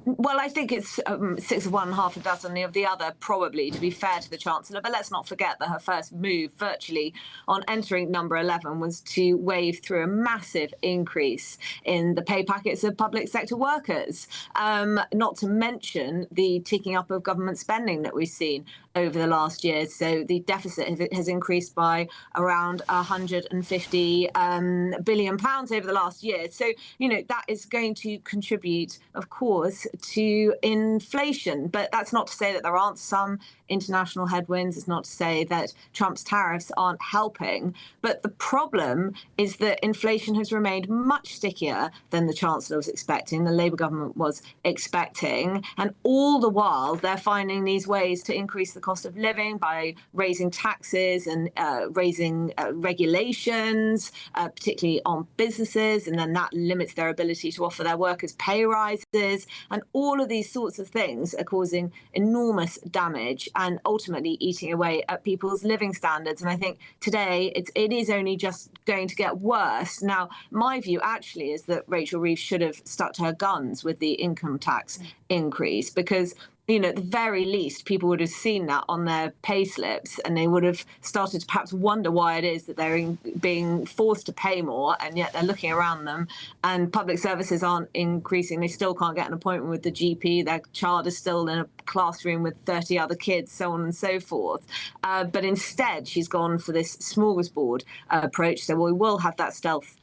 Well, I think it's 6 of one, half a dozen of the other, probably, to be fair to the Chancellor. But let's not forget that her first move, virtually, on entering number 11 was to wave through a massive increase in the pay packets of public sector workers, not to mention the ticking up of government spending that we've seen over the last year. So the deficit has increased by around £150 billion over the last year. So, you know, that is going to contribute, of course, to inflation. But that's not to say that there aren't some international headwinds. It's not to say that Trump's tariffs aren't helping. But the problem is that inflation has remained much stickier than the Chancellor was expecting, the Labour government was expecting. And all the while, they're finding these ways to increase the cost of living by raising taxes and raising regulations, particularly on businesses. And then that limits their ability to offer their workers pay rises. And all of these sorts of things are causing enormous damage and ultimately eating away at people's living standards. And I think today it is only just going to get worse. Now, my view actually is that Rachel Reeves should have stuck to her guns with the income tax increase, because, you know, at the very least, people would have seen that on their pay slips and they would have started to perhaps wonder why it is that they're being forced to pay more, and yet they're looking around them and public services aren't increasing. They still can't get an appointment with the GP. Their child is still in a classroom with 30 other kids, so on and so forth. But instead, she's gone for this smorgasbord approach. So we will have that stealth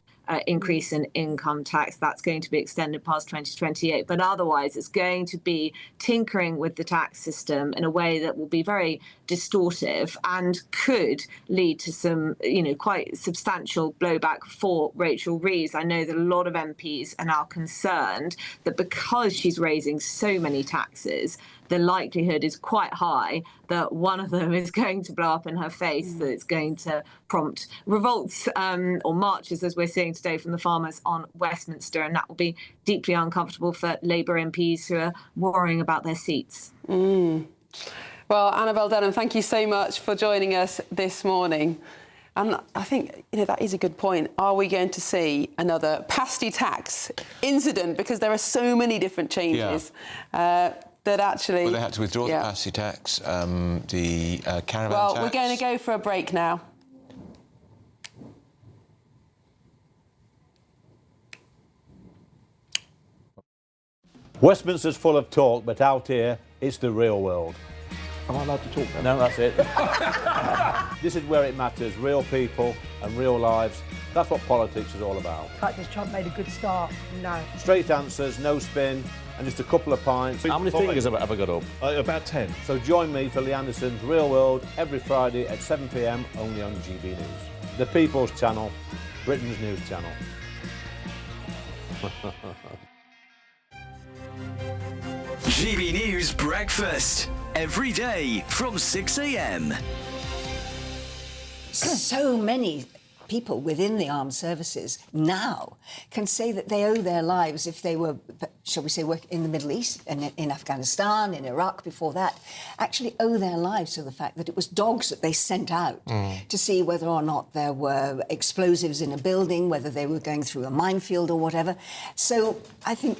increase in income tax. That's going to be extended past 2028. But otherwise, it's going to be tinkering with the tax system in a way that will be very distortive and could lead to some, you know, quite substantial blowback for Rachel Reeves. I know that a lot of MPs are now concerned that because she's raising so many taxes, the likelihood is quite high that one of them is going to blow up in her face, that it's going to prompt revolts or marches, as we're seeing today from the farmers on Westminster, and that will be deeply uncomfortable for Labour MPs who are worrying about their seats. Well, Annabel Denham, thank you so much for joining us this morning. And I think, you know, that is a good point. Are we going to see another pasty tax incident? Because there are so many different changes. That actually... Well, they had to withdraw the pasty tax, the caravan tax. Well, we're going to go for a break now. Westminster's full of talk, but out here, it's the real world. Am I allowed to talk then? No, that's it. This is where it matters, real people and real lives. That's what politics is all about. The fact is Trump made a good start, no. Straight answers, no spin, and just a couple of pints. How many fingers have I got up? About 10. So join me for Lee Anderson's Real World every Friday at 7 p.m. only on GB News. The People's Channel, Britain's news channel. GB News Breakfast, every day from 6 a.m. So many people within the armed services now can say that they owe their lives if they were, shall we say, work in the Middle East and in Afghanistan, in Iraq before that, actually owe their lives to the fact that it was dogs that they sent out to see whether or not there were explosives in a building, whether they were going through a minefield or whatever. So I think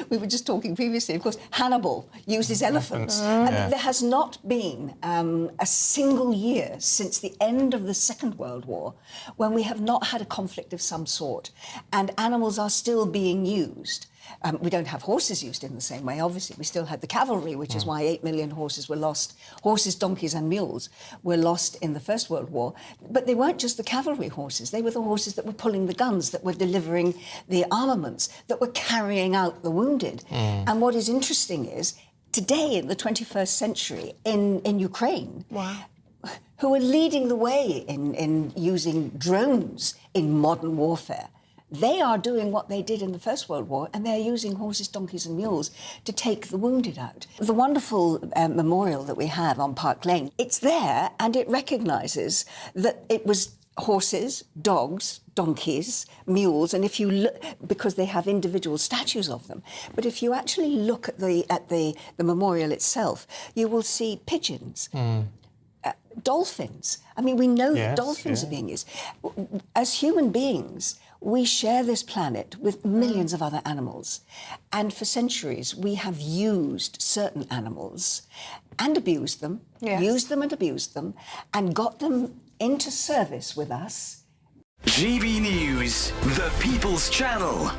we were just talking previously, of course, Hannibal uses elephants. And there has not been a single year since the end of the Second World War when we have not had a conflict of some sort, and animals are still being used. We don't have horses used in the same way, obviously. We still had the cavalry, which is why 8 million horses were lost. Horses, donkeys and mules were lost in the First World War. But they weren't just the cavalry horses. They were the horses that were pulling the guns, that were delivering the armaments, that were carrying out the wounded. And what is interesting is, today in the 21st century, in Ukraine, who are leading the way in using drones in modern warfare, they are doing what they did in the First World War, and they're using horses, donkeys and mules to take the wounded out. The wonderful memorial that we have on Park Lane, it's there and it recognises that it was horses, dogs, donkeys, mules, and if you look, because they have individual statues of them, but if you actually look at the memorial itself, you will see pigeons. Dolphins. I mean, we know that dolphins are being used. As human beings, we share this planet with millions of other animals. And for centuries, we have used certain animals and abused them, used them and abused them, and got them into service with us. GB News, the People's Channel.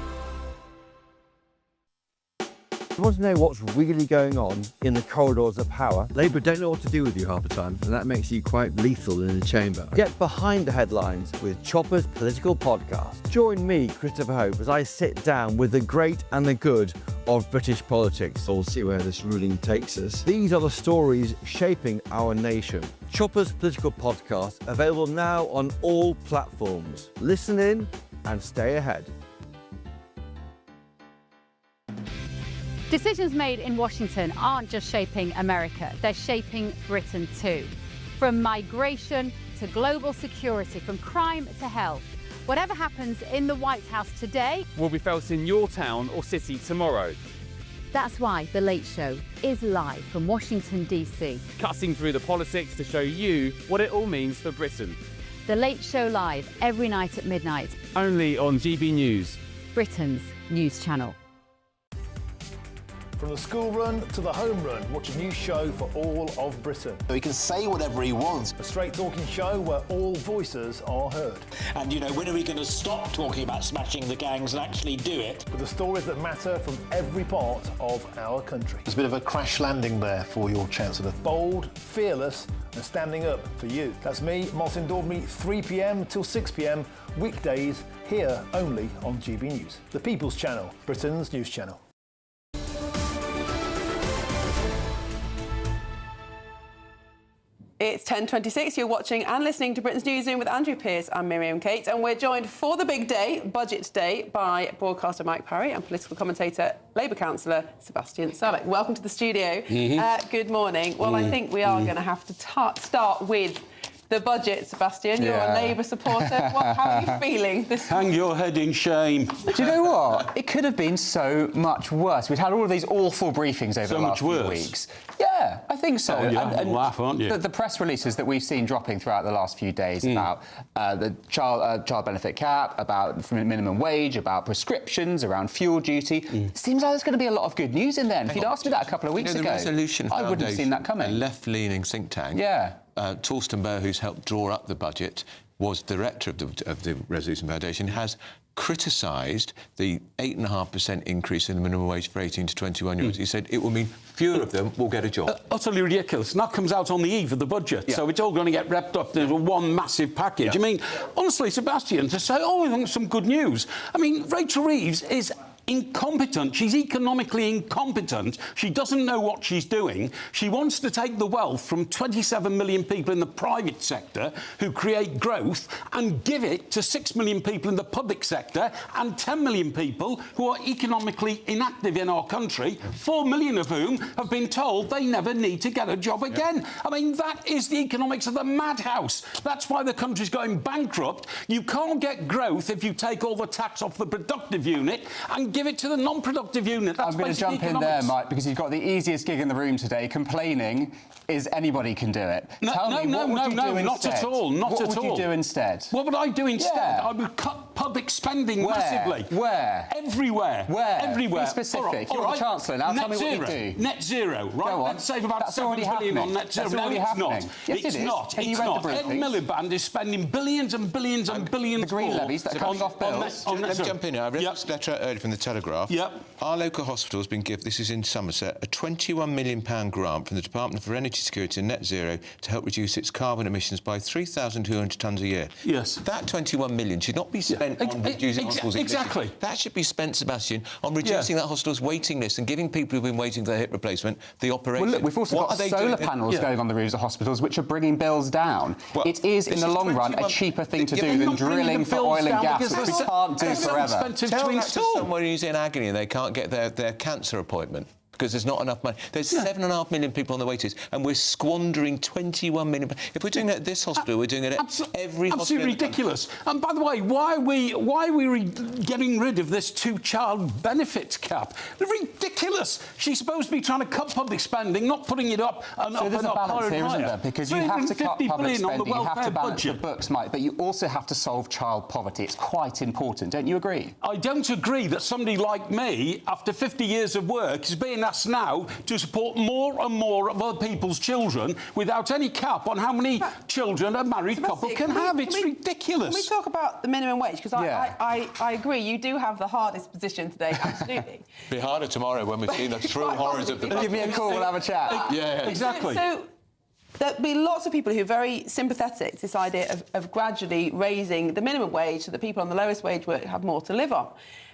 You want to know what's really going on in the corridors of power? Labour don't know what to do with you half the time, and that makes you quite lethal in the chamber. Get behind the headlines with Chopper's political podcast. Join me, Christopher Hope, as I sit down with the great and the good of British politics. We'll see where this ruling takes us. These are the stories shaping our nation. Chopper's political podcast, available now on all platforms. Listen in and stay ahead. Decisions made in Washington aren't just shaping America, they're shaping Britain too. From migration to global security, from crime to health. Whatever happens in the White House today will be felt in your town or city tomorrow. That's why The Late Show is live from Washington, D.C. Cutting through the politics to show you what it all means for Britain. The Late Show live every night at midnight. Only on GB News, Britain's news channel. From the school run to the home run, watch a new show for all of Britain. So he can say whatever he wants. A straight talking show where all voices are heard. And, you know, when are we going to stop talking about smashing the gangs and actually do it? With the stories that matter from every part of our country. There's a bit of a crash landing there for your Chancellor. Bold, fearless and standing up for you. That's me, Martin Daubney, 3 p.m. till 6 p.m. weekdays here only on GB News. The People's Channel, Britain's news channel. It's 10:26. You're watching and listening to Britain's Newsroom with Andrew Pearce and Miriam Kate, and we're joined for the big day, Budget Day, by broadcaster Mike Parry and political commentator, Labour councillor Sebastian Salek. Welcome to the studio. Good morning. Well, I think we are going to have to start with the budget, Sebastian. You're a Labour supporter. How are you feeling this Hang week? your head in shame. Do you know what? It could have been so much worse. We've had all of these awful briefings over the last few weeks. Yeah, I think so. Oh, you're having a laugh, aren't you? The press releases that we've seen dropping throughout the last few days about the child benefit cap, about minimum wage, about prescriptions, around fuel duty. Seems like there's going to be a lot of good news in there. And if you'd asked me that a couple of weeks ago, the Resolution I wouldn't have seen that coming. A left-leaning think tank. Torstenberg, who's helped draw up the budget, was director of the Resolution Foundation, has criticised the 8.5% increase in the minimum wage for 18 to 21-year-olds. He said it will mean fewer of them will get a job. Utterly ridiculous. And that comes out on the eve of the budget. So it's all going to get wrapped up into one massive package. I mean, honestly, Sebastian, to say, oh, we want some good news. I mean, Rachel Reeves is incompetent. She's economically incompetent. She doesn't know what she's doing. She wants to take the wealth from 27 million people in the private sector who create growth and give it to 6 million people in the public sector and 10 million people who are economically inactive in our country, 4 million of whom have been told they never need to get a job again. I mean, that is the economics of the madhouse. That's why the country's going bankrupt. You can't get growth if you take all the tax off the productive unit and give it to the non-productive unit. That's I'm going to jump in there, Mike, because you've got the easiest gig in the room today. Complaining is anybody can do it. Tell me, what would you do not instead? at all. Not at all. What would you do instead? What would I do instead? I would cut public spending massively. Where? Everywhere. Where? Everywhere. Be specific. All You're the Chancellor now. Tell me what you do. Net zero, right? Go on. Let's save about That's 7 already billion happening. on net zero. That's already it's happening. not. Yes, It's it is. not. Have you It's read not. the Ed briefings? Miliband is spending billions and billions and billions The green more. levies that are coming off bills. Let me jump in here. I read this letter earlier from the Telegraph. Our local hospital's been given, this is in Somerset, a £21 million grant from the Department for Energy Security and Net Zero to help reduce its carbon emissions by 3,200 tonnes a year. Yes. That 21 million should not be spent on reducing hospitals' emissions. Exactly. That should be spent, Sebastian, on reducing that hospital's waiting list and giving people who've been waiting for their hip replacement the operation. Well, look, we've also got solar panels going on the roofs of hospitals, which are bringing bills down. Well, it is, in the long run, a cheaper thing to do than drilling for oil and gas, which we can't do forever. Tell that to someone who's in agony and they can't get their cancer appointment. because there's not enough money. There's 7.5 million people on the waiting list, and we're squandering 21 million. If we're doing it at this hospital, we're doing it at every hospital. Absolutely ridiculous. And by the way, why are we getting rid of this two-child benefits cap? They're ridiculous. She's supposed to be trying to cut public spending, not putting it up and so up there's and a up balance here, isn't there? Because you have to cut public spending, you have to balance the books, Mike, but you also have to solve child poverty. It's quite important, don't you agree? I don't agree that somebody like me, after 50 years of work, is being asked now to support more and more of other people's children without any cap on how many children a married couple can have. It's ridiculous. Can we talk about the minimum wage? Because I agree, you do have the hardest position today, absolutely. Be harder tomorrow when we've seen the true horrors of the... Give me a call, we'll have a chat. Yeah, exactly. So there'll be lots of people who are very sympathetic to this idea of gradually raising the minimum wage so that people on the lowest wage work have more to live on.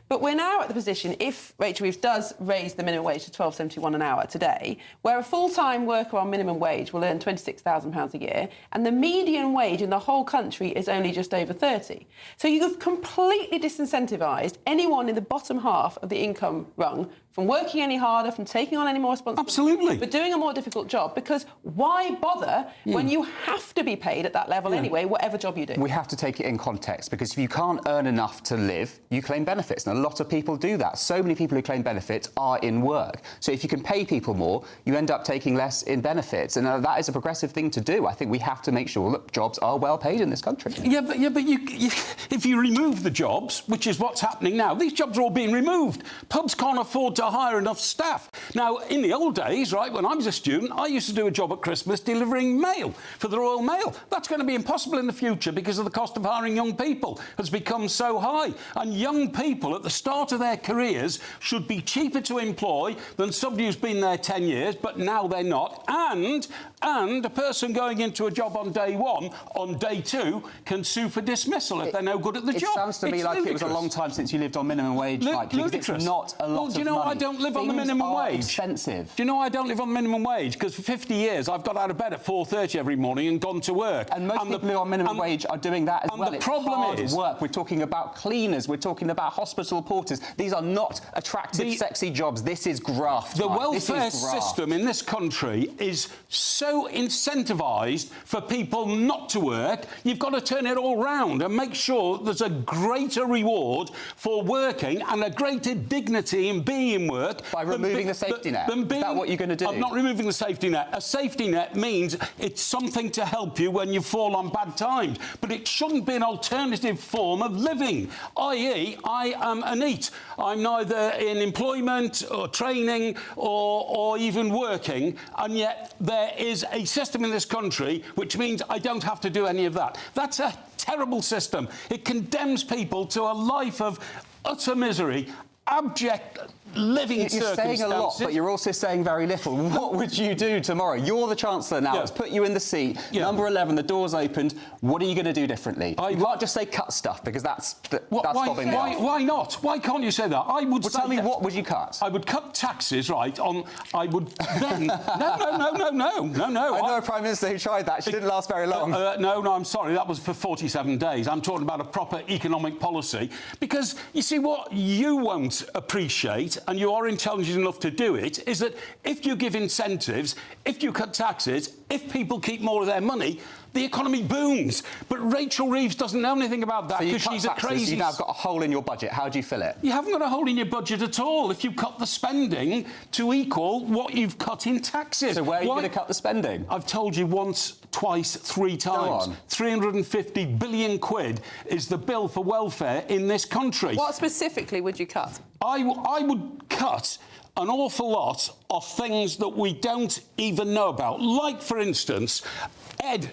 But we're now at the position, if Rachel Reeves does raise the minimum wage to £12.71 an hour today, where a full-time worker on minimum wage will earn £26,000 a year, and the median wage in the whole country is only just over 30. So you've completely disincentivised anyone in the bottom half of the income rung from working any harder, from taking on any more responsibility. Absolutely. But doing a more difficult job, because why bother when you have to be paid at that level anyway, whatever job you do? We have to take it in context, because if you can't earn enough to live, you claim benefits. And a lot of people do that. So many people who claim benefits are in work. So if you can pay people more, you end up taking less in benefits. And that is a progressive thing to do. I think we have to make sure that jobs are well paid in this country. Yeah, but if you remove the jobs, which is what's happening now, these jobs are all being removed. Pubs can't afford to hire enough staff. Now, in the old days, right, when I was a student, I used to do a job at Christmas delivering mail for the Royal Mail. That's going to be impossible in the future because of the cost of hiring young people has become so high. And young people at the start of their careers should be cheaper to employ than somebody who's been there 10 years, but now they're not. And a person going into a job on day one, on day two, can sue for dismissal if they're no good at the job. It sounds to me like it was a long time since you lived on minimum wage, Mike, because it's not a lot of money. Do you know I don't live on the minimum wage? Expensive. Do you know I don't live on minimum wage? Because for 50 years I've got out of bed at 4:30 every morning and gone to work. And most people who are on minimum wage are doing that as well. The problem is work. We're talking about cleaners. We're talking about hospital porters. These are not attractive, sexy jobs. This is graft. The welfare system in this country is so incentivised for people not to work. You've got to turn it all round and make sure there's a greater reward for working and a greater dignity in being in work. By removing the safety net? Is that what you're going to do? I'm not removing the safety net. A safety net means it's something to help you when you fall on bad times. But it shouldn't be an alternative form of living, i.e. I am a NEET. I'm neither in employment or training or even working, and yet there is a system in this country which means I don't have to do any of that. That's a terrible system. It condemns people to a life of utter misery, abject living circumstances. You're saying a lot, but you're also saying very little. What would you do tomorrow? You're the Chancellor now. Let's put you in the seat. Number 11, the door's opened. What are you going to do differently? You can't just say cut stuff, because that's fobbing me off. Why not? Why can't you say that? I would say... Tell me, what would you cut? I would cut taxes, right, on... I would then... No. I know a Prime Minister who tried that. She didn't last very long. No, I'm sorry. That was for 47 days. I'm talking about a proper economic policy. Because, you see, what you won't appreciate, and you are intelligent enough to do it, is that if you give incentives, if you cut taxes, if people keep more of their money, the economy booms. But Rachel Reeves doesn't know anything about that because she's a crazy... You've now got a hole in your budget. How do you fill it? You haven't got a hole in your budget at all if you cut the spending to equal what you've cut in taxes. So where are you going to cut the spending? I've told you once, twice, 3 times. Go on. 350 billion quid is the bill for welfare in this country. What specifically would you cut? I would cut an awful lot of things that we don't even know about. Like, for instance,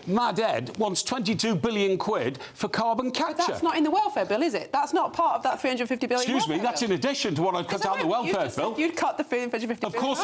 Mad Ed wants 22 billion quid for carbon capture. But that's not in the welfare bill, is it? That's not part of that 350 billion. Excuse me, that's in addition to what I've cut out of the welfare bill. You'd cut the 350 billion. Of course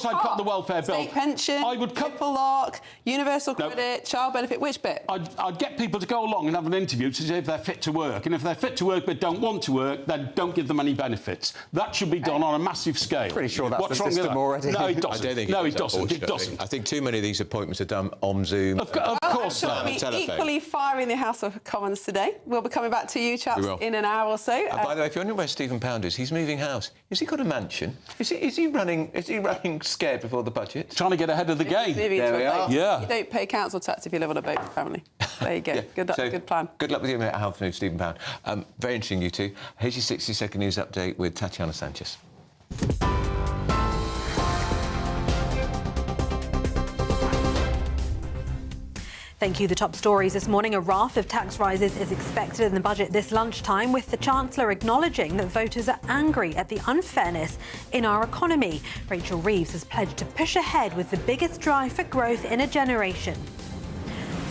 I'd cut the welfare bill. State pension, triple lock, universal credit, child benefit, which bit? I'd get people to go along and have an interview to see if they're fit to work. And if they're fit to work but don't want to work, then don't give them any benefits. That should be done on a massive scale. Pretty sure that's the system already. No, it doesn't. I don't think it doesn't. I think too many of these appointments are done on Zoom to... Of course not. We'll be equally fiery in the House of Commons today. We'll be coming back to you, chaps, in an hour or so. By the way, if you're wondering where Stephen Pound is, he's moving house. Has he got a mansion? Is he running scared before the budget? Trying to get ahead of the game. There we are. Yeah. You don't pay council tax if you live on a boat, apparently. There you go. Yeah. Good plan. Good luck with your house move, Stephen Pound. Very interesting, you two. Here's your 60-second news update with Tatiana Sanchez. Thank you. The top stories this morning. A raft of tax rises is expected in the budget this lunchtime, with the Chancellor acknowledging that voters are angry at the unfairness in our economy. Rachel Reeves has pledged to push ahead with the biggest drive for growth in a generation.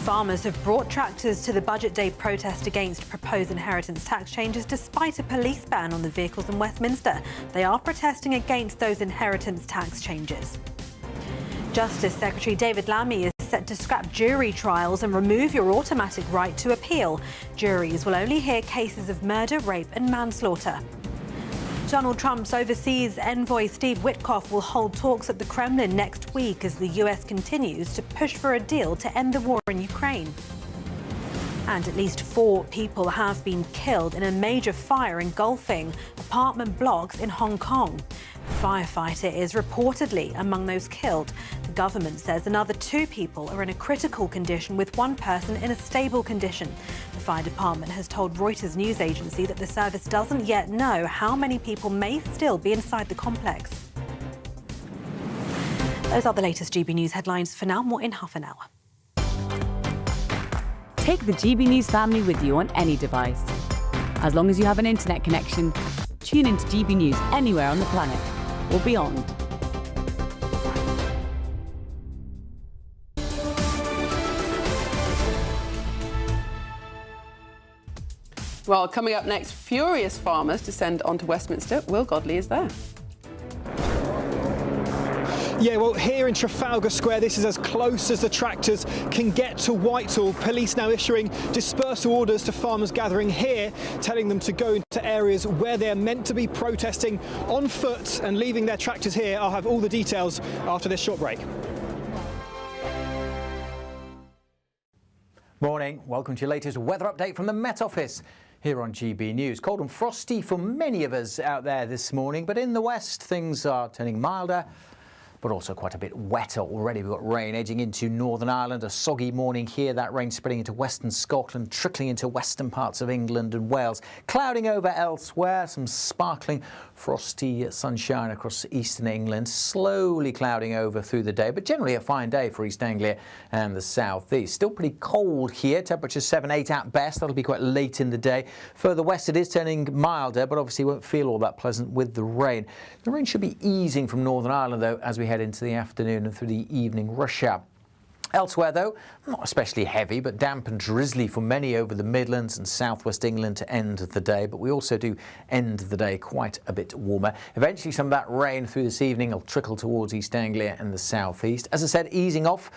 Farmers have brought tractors to the Budget Day protest against proposed inheritance tax changes despite a police ban on the vehicles in Westminster. They are protesting against those inheritance tax changes. Justice Secretary David Lammy is set to scrap jury trials and remove your automatic right to appeal. Juries will only hear cases of murder, rape and manslaughter. Donald Trump's overseas envoy Steve Witkoff will hold talks at the Kremlin next week as the US continues to push for a deal to end the war in Ukraine. And at least 4 people have been killed in a major fire engulfing apartment blocks in Hong Kong. A firefighter is reportedly among those killed. The government says another 2 people are in a critical condition, with 1 person in a stable condition. The fire department has told Reuters news agency that the service doesn't yet know how many people may still be inside the complex. Those are the latest GB News headlines. For now, more in half an hour. Take the GB News family with you on any device. As long as you have an internet connection, tune into GB News anywhere on the planet or beyond. Well, coming up next, furious farmers descend onto Westminster. Will Godley is there. Yeah, well, here in Trafalgar Square, this is as close as the tractors can get to Whitehall. Police now issuing dispersal orders to farmers gathering here, telling them to go into areas where they're meant to be protesting on foot and leaving their tractors here. I'll have all the details after this short break. Morning, welcome to your latest weather update from the Met Office here on GB News. Cold and frosty for many of us out there this morning, but in the west things are turning milder, but also quite a bit wetter already. We've got rain edging into Northern Ireland, a soggy morning here, that rain spreading into western Scotland, trickling into western parts of England and Wales, clouding over elsewhere, some sparkling frosty sunshine across eastern England, slowly clouding over through the day, but generally a fine day for East Anglia and the south east. Still pretty cold here, temperatures 7-8 at best. That'll be quite late in the day. Further west it is turning milder, but obviously won't feel all that pleasant with the rain. The rain should be easing from Northern Ireland though as we head into the afternoon and through the evening rush hour. Elsewhere, though, not especially heavy, but damp and drizzly for many over the Midlands and southwest England to end the day. But we also do end the day quite a bit warmer. Eventually, some of that rain through this evening will trickle towards East Anglia and the southeast. As I said, easing off,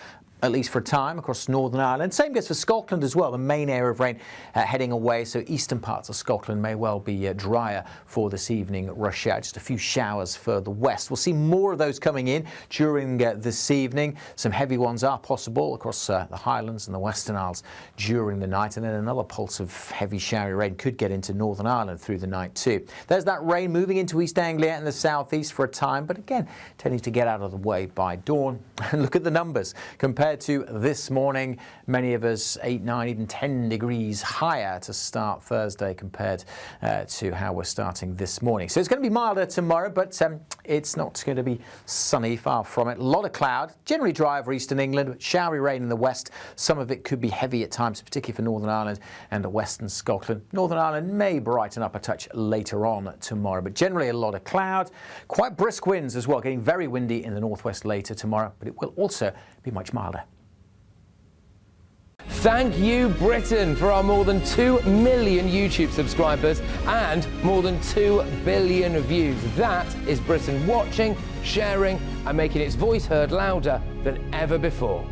at least for a time, across Northern Ireland. Same goes for Scotland as well, the main area of rain heading away, so eastern parts of Scotland may well be drier for this evening rush hour. Just a few showers further west. We'll see more of those coming in during this evening. Some heavy ones are possible across the Highlands and the Western Isles during the night, and then another pulse of heavy showery rain could get into Northern Ireland through the night too. There's that rain moving into East Anglia and the southeast for a time, but again, tending to get out of the way by dawn. And look at the numbers. Compared to this morning, many of us 8, 9, even 10 degrees higher to start Thursday compared to how we're starting this morning. So it's going to be milder tomorrow, but it's not going to be sunny, far from it. A lot of cloud, generally dry over eastern England, but showery rain in the west. Some of it could be heavy at times, particularly for Northern Ireland and western Scotland. Northern Ireland may brighten up a touch later on tomorrow, but generally a lot of cloud. Quite brisk winds as well, getting very windy in the northwest later tomorrow, but it will also be much milder. Thank you, Britain, for our more than 2 million YouTube subscribers and more than 2 billion views. That is Britain watching, sharing and making its voice heard louder than ever before.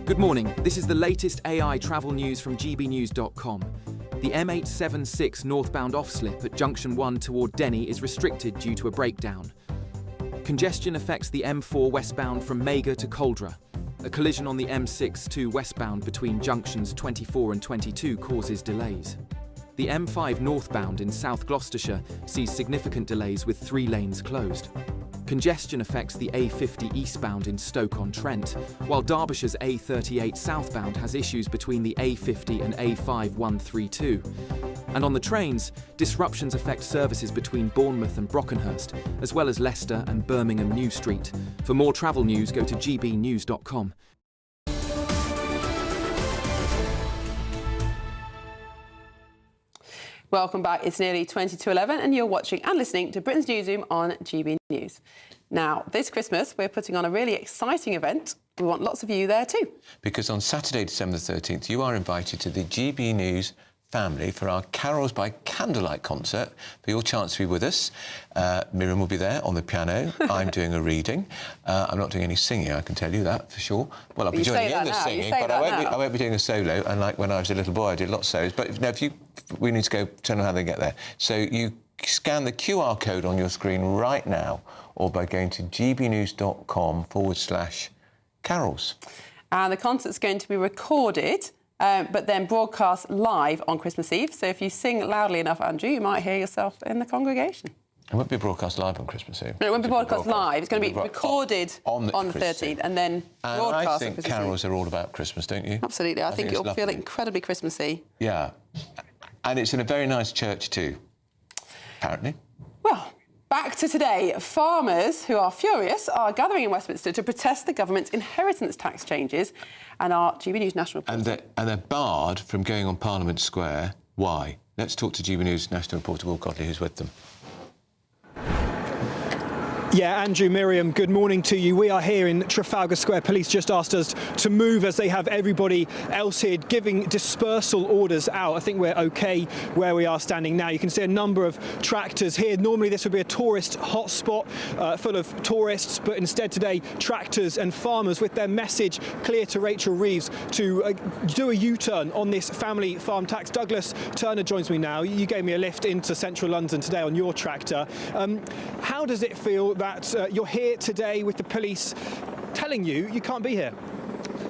Good morning. This is the latest AI travel news from GBnews.com. The M876 northbound off-slip at Junction 1 toward Denny is restricted due to a breakdown. Congestion affects the M4 westbound from Mega to Coldra. A collision on the M62 westbound between junctions 24 and 22 causes delays. The M5 northbound in South Gloucestershire sees significant delays with 3 lanes closed. Congestion affects the A50 eastbound in Stoke-on-Trent, while Derbyshire's A38 southbound has issues between the A50 and A5 132. And on the trains, disruptions affect services between Bournemouth and Brockenhurst, as well as Leicester and Birmingham New Street. For more travel news, go to gbnews.com. Welcome back. It's nearly 20 to 11 and you're watching and listening to Britain's Newsroom on GB News. Now, this Christmas, we're putting on a really exciting event. We want lots of you there too. Because on Saturday, December the 13th, you are invited to the GB News family for our Carols by Candlelight concert, for your chance to be with us. Miriam will be there on the piano. I'm doing a reading. I'm not doing any singing, I can tell you that for sure. Well, I'll be joining in the singing, but I won't be doing a solo. Unlike when I was a little boy, I did lots of solos. But no, we need to go tell them how they get there. So you scan the QR code on your screen right now, or by going to gbnews.com/carols. And the concert's going to be recorded, but then broadcast live on Christmas Eve. So if you sing loudly enough, Andrew, you might hear yourself in the congregation. It won't be broadcast live on Christmas Eve. No, it won't be broadcast live. It's going to be recorded on the 13th and then broadcast I on think Christmas carols Eve. are all about Christmas, don't you? Absolutely. I think it's you'll feel lovely. incredibly Christmassy. Yeah. And it's in a very nice church too, apparently. Well, back to today. Farmers who are furious are gathering in Westminster to protest the government's inheritance tax changes, and our GB News national reporter. And they're barred from going on Parliament Square. Why? Let's talk to GB News national reporter Will Godley, who's with them. Yeah, Andrew, Miriam, good morning to you. We are here in Trafalgar Square. Police just asked us to move as they have everybody else here giving dispersal orders out. I think we're OK where we are standing now. You can see a number of tractors here. Normally this would be a tourist hotspot full of tourists, but instead today tractors and farmers with their message clear to Rachel Reeves to do a U-turn on this family farm tax. Douglas Turner joins me now. You gave me a lift into central London today on your tractor. How does it feel that you're here today with the police telling you can't be here?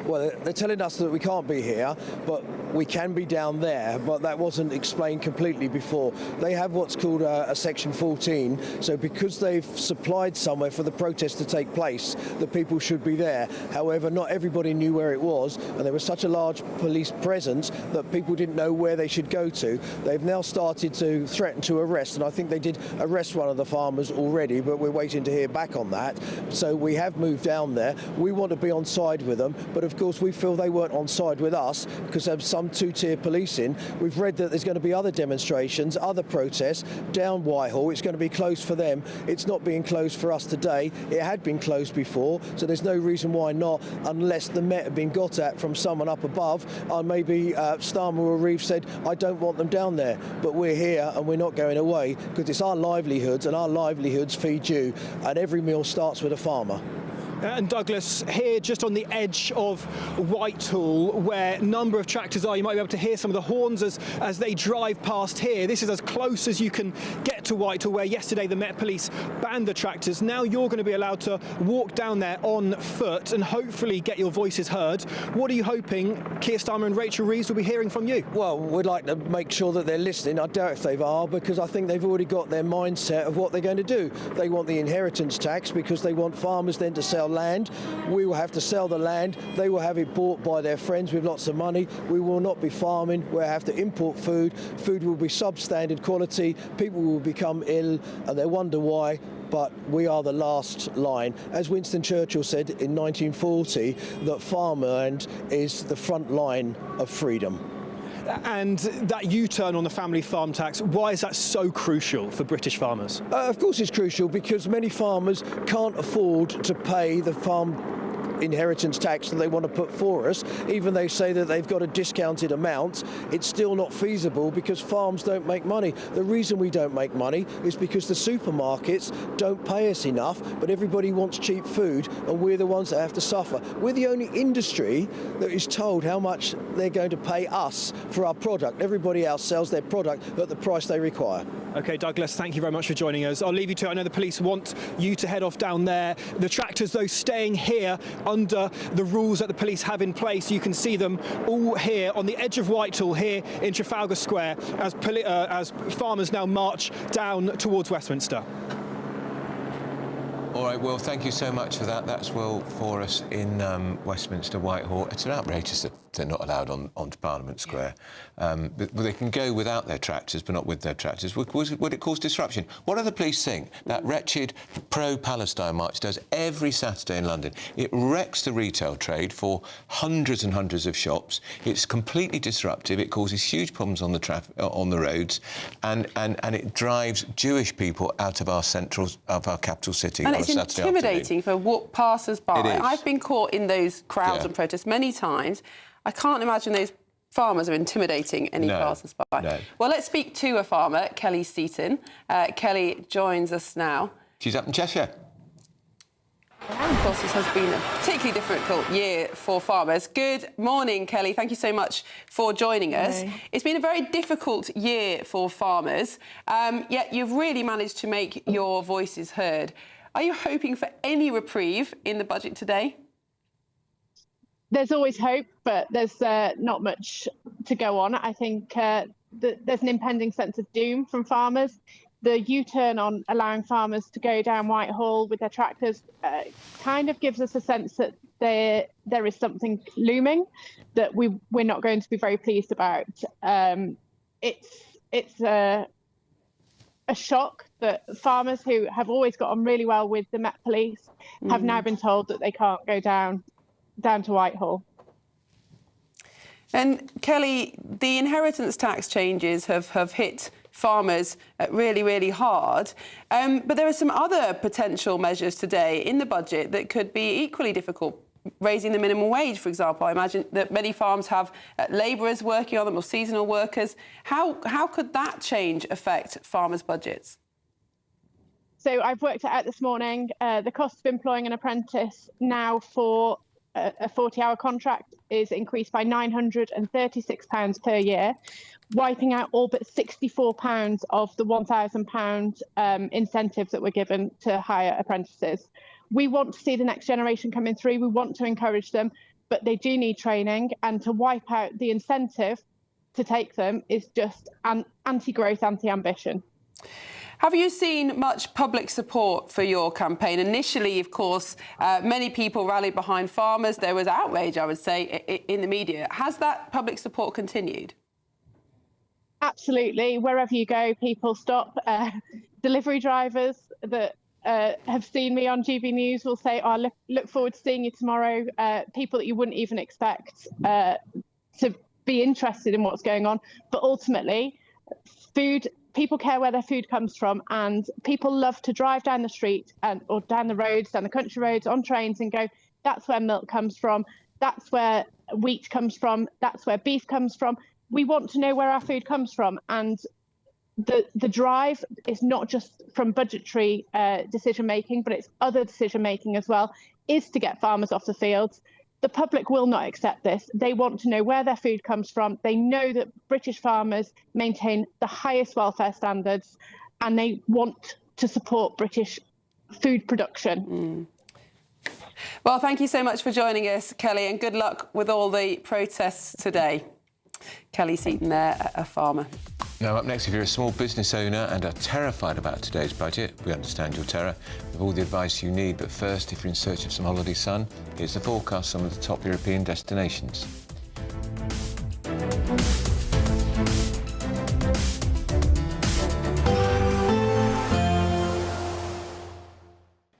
Well, they're telling us that we can't be here, but we can be down there, but that wasn't explained completely before. They have what's called a Section 14, so because they've supplied somewhere for the protest to take place, the people should be there. However, not everybody knew where it was, and there was such a large police presence that people didn't know where they should go to. They've now started to threaten to arrest, and I think they did arrest one of the farmers already, but we're waiting to hear back on that. So we have moved down there. We want to be on side with them, but of course we feel they weren't on side with us because there's some two-tier policing. We've read that there's going to be other demonstrations, other protests down Whitehall. It's going to be closed for them. It's not being closed for us today. It had been closed before, so there's no reason why not, unless the Met had been got at from someone up above, and maybe Starmer or Reeves said, I don't want them down there, but we're here and we're not going away because it's our livelihoods, and our livelihoods feed you, and every meal starts with a farmer. And Douglas, here just on the edge of Whitehall, where a number of tractors are, you might be able to hear some of the horns as they drive past here. This is as close as you can get to Whitehall, where yesterday the Met Police banned the tractors. Now you're going to be allowed to walk down there on foot and hopefully get your voices heard. What are you hoping Keir Starmer and Rachel Reeves will be hearing from you? Well, we'd like to make sure that they're listening. I doubt if they are, because I think they've already got their mindset of what they're going to do. They want the inheritance tax because they want farmers then to sell land. We will have to sell the land. They will have it bought by their friends with lots of money. We will not be farming. We'll have to import food. Food will be substandard quality. People will become ill and they wonder why. But we are the last line. As Winston Churchill said in 1940, that farmland is the front line of freedom. And that U-turn on the family farm tax, why is that so crucial for British farmers? Of course it's crucial because many farmers can't afford to pay the farm inheritance tax that they want to put for us. Even they say that they've got a discounted amount, it's still not feasible because farms don't make money. The reason we don't make money is because the supermarkets don't pay us enough, but everybody wants cheap food and we're the ones that have to suffer. We're the only industry that is told how much they're going to pay us for our product. Everybody else sells their product at the price they require. OK, Douglas, thank you very much for joining us. I'll leave you to it. I know the police want you to head off down there. The tractors, though, staying here under the rules that the police have in place. You can see them all here on the edge of Whitehall, here in Trafalgar Square, as farmers now march down towards Westminster. All right, well, thank you so much for that. That's well for us in Westminster, Whitehall. It's outrageous that they're not allowed onto Parliament Square. But they can go without their tractors, but not with their tractors. Would it cause disruption? What do the police think that wretched pro-Palestine march does every Saturday in London? It wrecks the retail trade for hundreds and hundreds of shops. It's completely disruptive. It causes huge problems on the roads, and it drives Jewish people out of our capital city. And it's intimidating for passers-by. I've been caught in those crowds and protests many times. I can't imagine those farmers are intimidating any passers-by. No. Well, let's speak to a farmer, Kelly Seaton. Kelly joins us now. She's up in Cheshire. And of course, this has been a particularly difficult year for farmers. Good morning, Kelly. Thank you so much for joining us. Hello. It's been a very difficult year for farmers, yet you've really managed to make your voices heard. Are you hoping for any reprieve in the budget today? There's always hope, but there's not much to go on. I think there's an impending sense of doom from farmers. The U-turn on allowing farmers to go down Whitehall with their tractors kind of gives us a sense that there is something looming that we're not going to be very pleased about. It's a shock that farmers who have always got on really well with the Met Police have now been told that they can't go down to Whitehall. And Kelly, the inheritance tax changes have hit farmers really, really hard. But there are some other potential measures today in the budget that could be equally difficult. Raising the minimum wage, for example. I imagine that many farms have labourers working on them or seasonal workers. How could that change affect farmers' budgets? So I've worked it out this morning. The cost of employing an apprentice now for a 40-hour contract is increased by £936 per year, wiping out all but £64 of the £1,000 incentive that we're given to hire apprentices. We want to see the next generation coming through. We want to encourage them, but they do need training. And to wipe out the incentive to take them is just anti-growth, anti-ambition. Have you seen much public support for your campaign? Initially, of course, many people rallied behind farmers. There was outrage, I would say, in the media. Has that public support continued? Absolutely. Wherever you go, people stop. Delivery drivers that have seen me on GB News will say, "Oh, look forward to seeing you tomorrow." People that you wouldn't even expect to be interested in what's going on. But ultimately, people care where their food comes from, and people love to drive down the street or down the roads, down the country roads, on trains and go, that's where milk comes from, that's where wheat comes from, that's where beef comes from. We want to know where our food comes from, and the drive is not just from budgetary decision making, but it's other decision making as well, is to get farmers off the fields. The public will not accept this. They want to know where their food comes from. They know that British farmers maintain the highest welfare standards, and they want to support British food production. Well, thank you so much for joining us, Kelly, and good luck with all the protests today. Kelly Seaton there, a farmer. Now, up next, if you're a small business owner and are terrified about today's budget, we understand your terror. We have all the advice you need, but first, if you're in search of some holiday sun, here's the forecast, some of the top European destinations.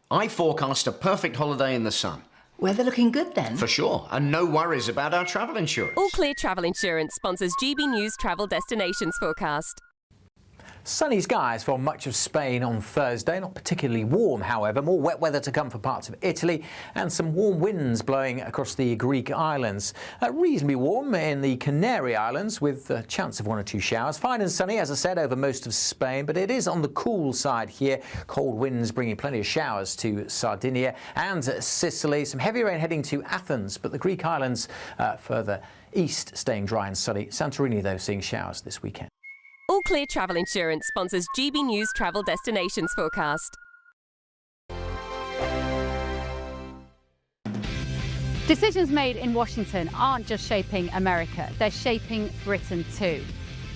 I forecast a perfect holiday in the sun. Weather looking good then? For sure, and no worries about our travel insurance. All Clear Travel Insurance sponsors GB News Travel Destinations Forecast. Sunny skies for much of Spain on Thursday, not particularly warm, however. More wet weather to come for parts of Italy and some warm winds blowing across the Greek islands. Reasonably warm in the Canary Islands with a chance of 1 or 2 showers. Fine and sunny, as I said, over most of Spain, but it is on the cool side here. Cold winds bringing plenty of showers to Sardinia and Sicily. Some heavy rain heading to Athens, but the Greek islands further east staying dry and sunny. Santorini, though, seeing showers this weekend. All Clear Travel Insurance sponsors GB News Travel Destinations Forecast. Decisions made in Washington aren't just shaping America, they're shaping Britain too.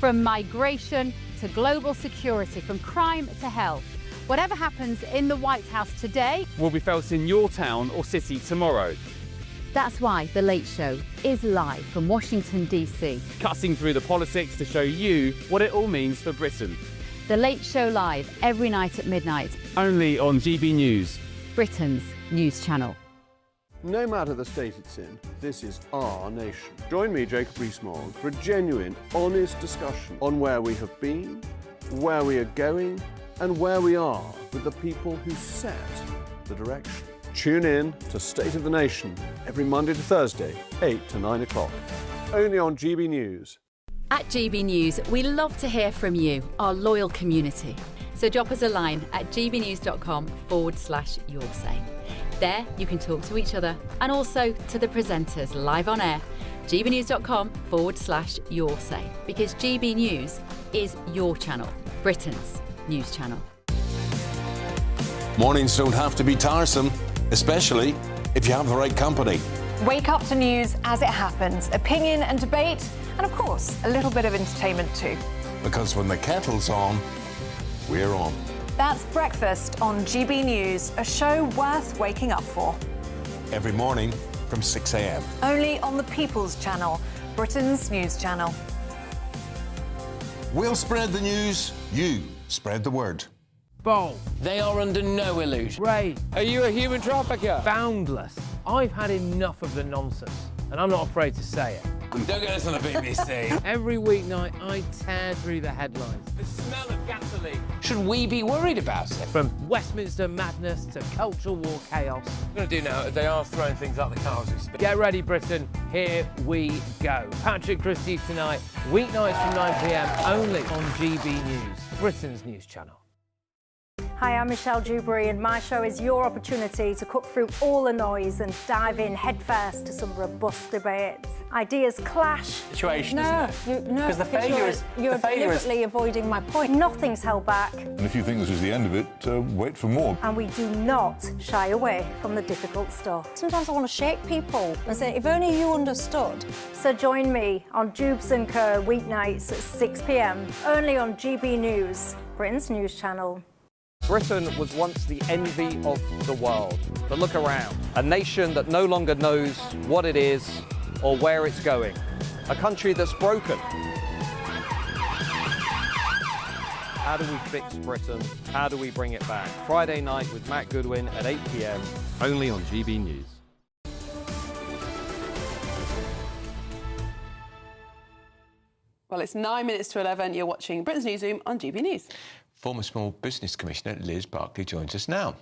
From migration to global security, from crime to health. Whatever happens in the White House today will be felt in your town or city tomorrow. That's why The Late Show is live from Washington, DC. Cutting through the politics to show you what it all means for Britain. The Late Show live every night at midnight. Only on GB News, Britain's news channel. No matter the state it's in, this is our nation. Join me, Jacob Rees-Mogg, for a genuine, honest discussion on where we have been, where we are going, and where we are with the people who set the direction. Tune in to State of the Nation every Monday to Thursday, 8 to 9 o'clock. Only on GB News. At GB News, we love to hear from you, our loyal community. So drop us a line at gbnews.com/yoursay. There you can talk to each other and also to the presenters live on air. gbnews.com/yoursay, because GB News is your channel, Britain's news channel. Mornings don't have to be tiresome, especially if you have the right company. Wake up to news as it happens, opinion and debate, and of course, a little bit of entertainment too. Because when the kettle's on, we're on. That's Breakfast on GB News, a show worth waking up for. Every morning from 6 a.m. Only on the People's Channel, Britain's news channel. We'll spread the news, you spread the word. Bold. They are under no illusion. Ray, are you a human trafficker? Boundless. I've had enough of the nonsense, and I'm not afraid to say it. Don't get us on the BBC. Every weeknight, I tear through the headlines. The smell of gasoline. Should we be worried about it? From Westminster madness to cultural war chaos. I'm going to do now, they are throwing things out the car as we speak. Get ready, Britain. Here we go. Patrick Christie's tonight, weeknights from 9 p.m, only on GB News, Britain's news channel. Hi, I'm Michelle Dewberry, and my show is your opportunity to cut through all the noise and dive in headfirst to some robust debates. Ideas clash. Situation, no, isn't it? No, because the failure is you're deliberately avoiding my point. Nothing's held back. And if you think this is the end of it, wait for more. And we do not shy away from the difficult stuff. Sometimes I want to shake people and say, if only you understood. So join me on Jubes & Co weeknights at 6 p.m, only on GB News, Britain's news channel. Britain was once the envy of the world. But look around. A nation that no longer knows what it is or where it's going. A country that's broken. How do we fix Britain? How do we bring it back? Friday night with Matt Goodwin at 8 p.m, only on GB News. Well, it's 9 minutes to 11. You're watching Britain's Newsroom on GB News. Former Small Business Commissioner Liz Barkley joins us now.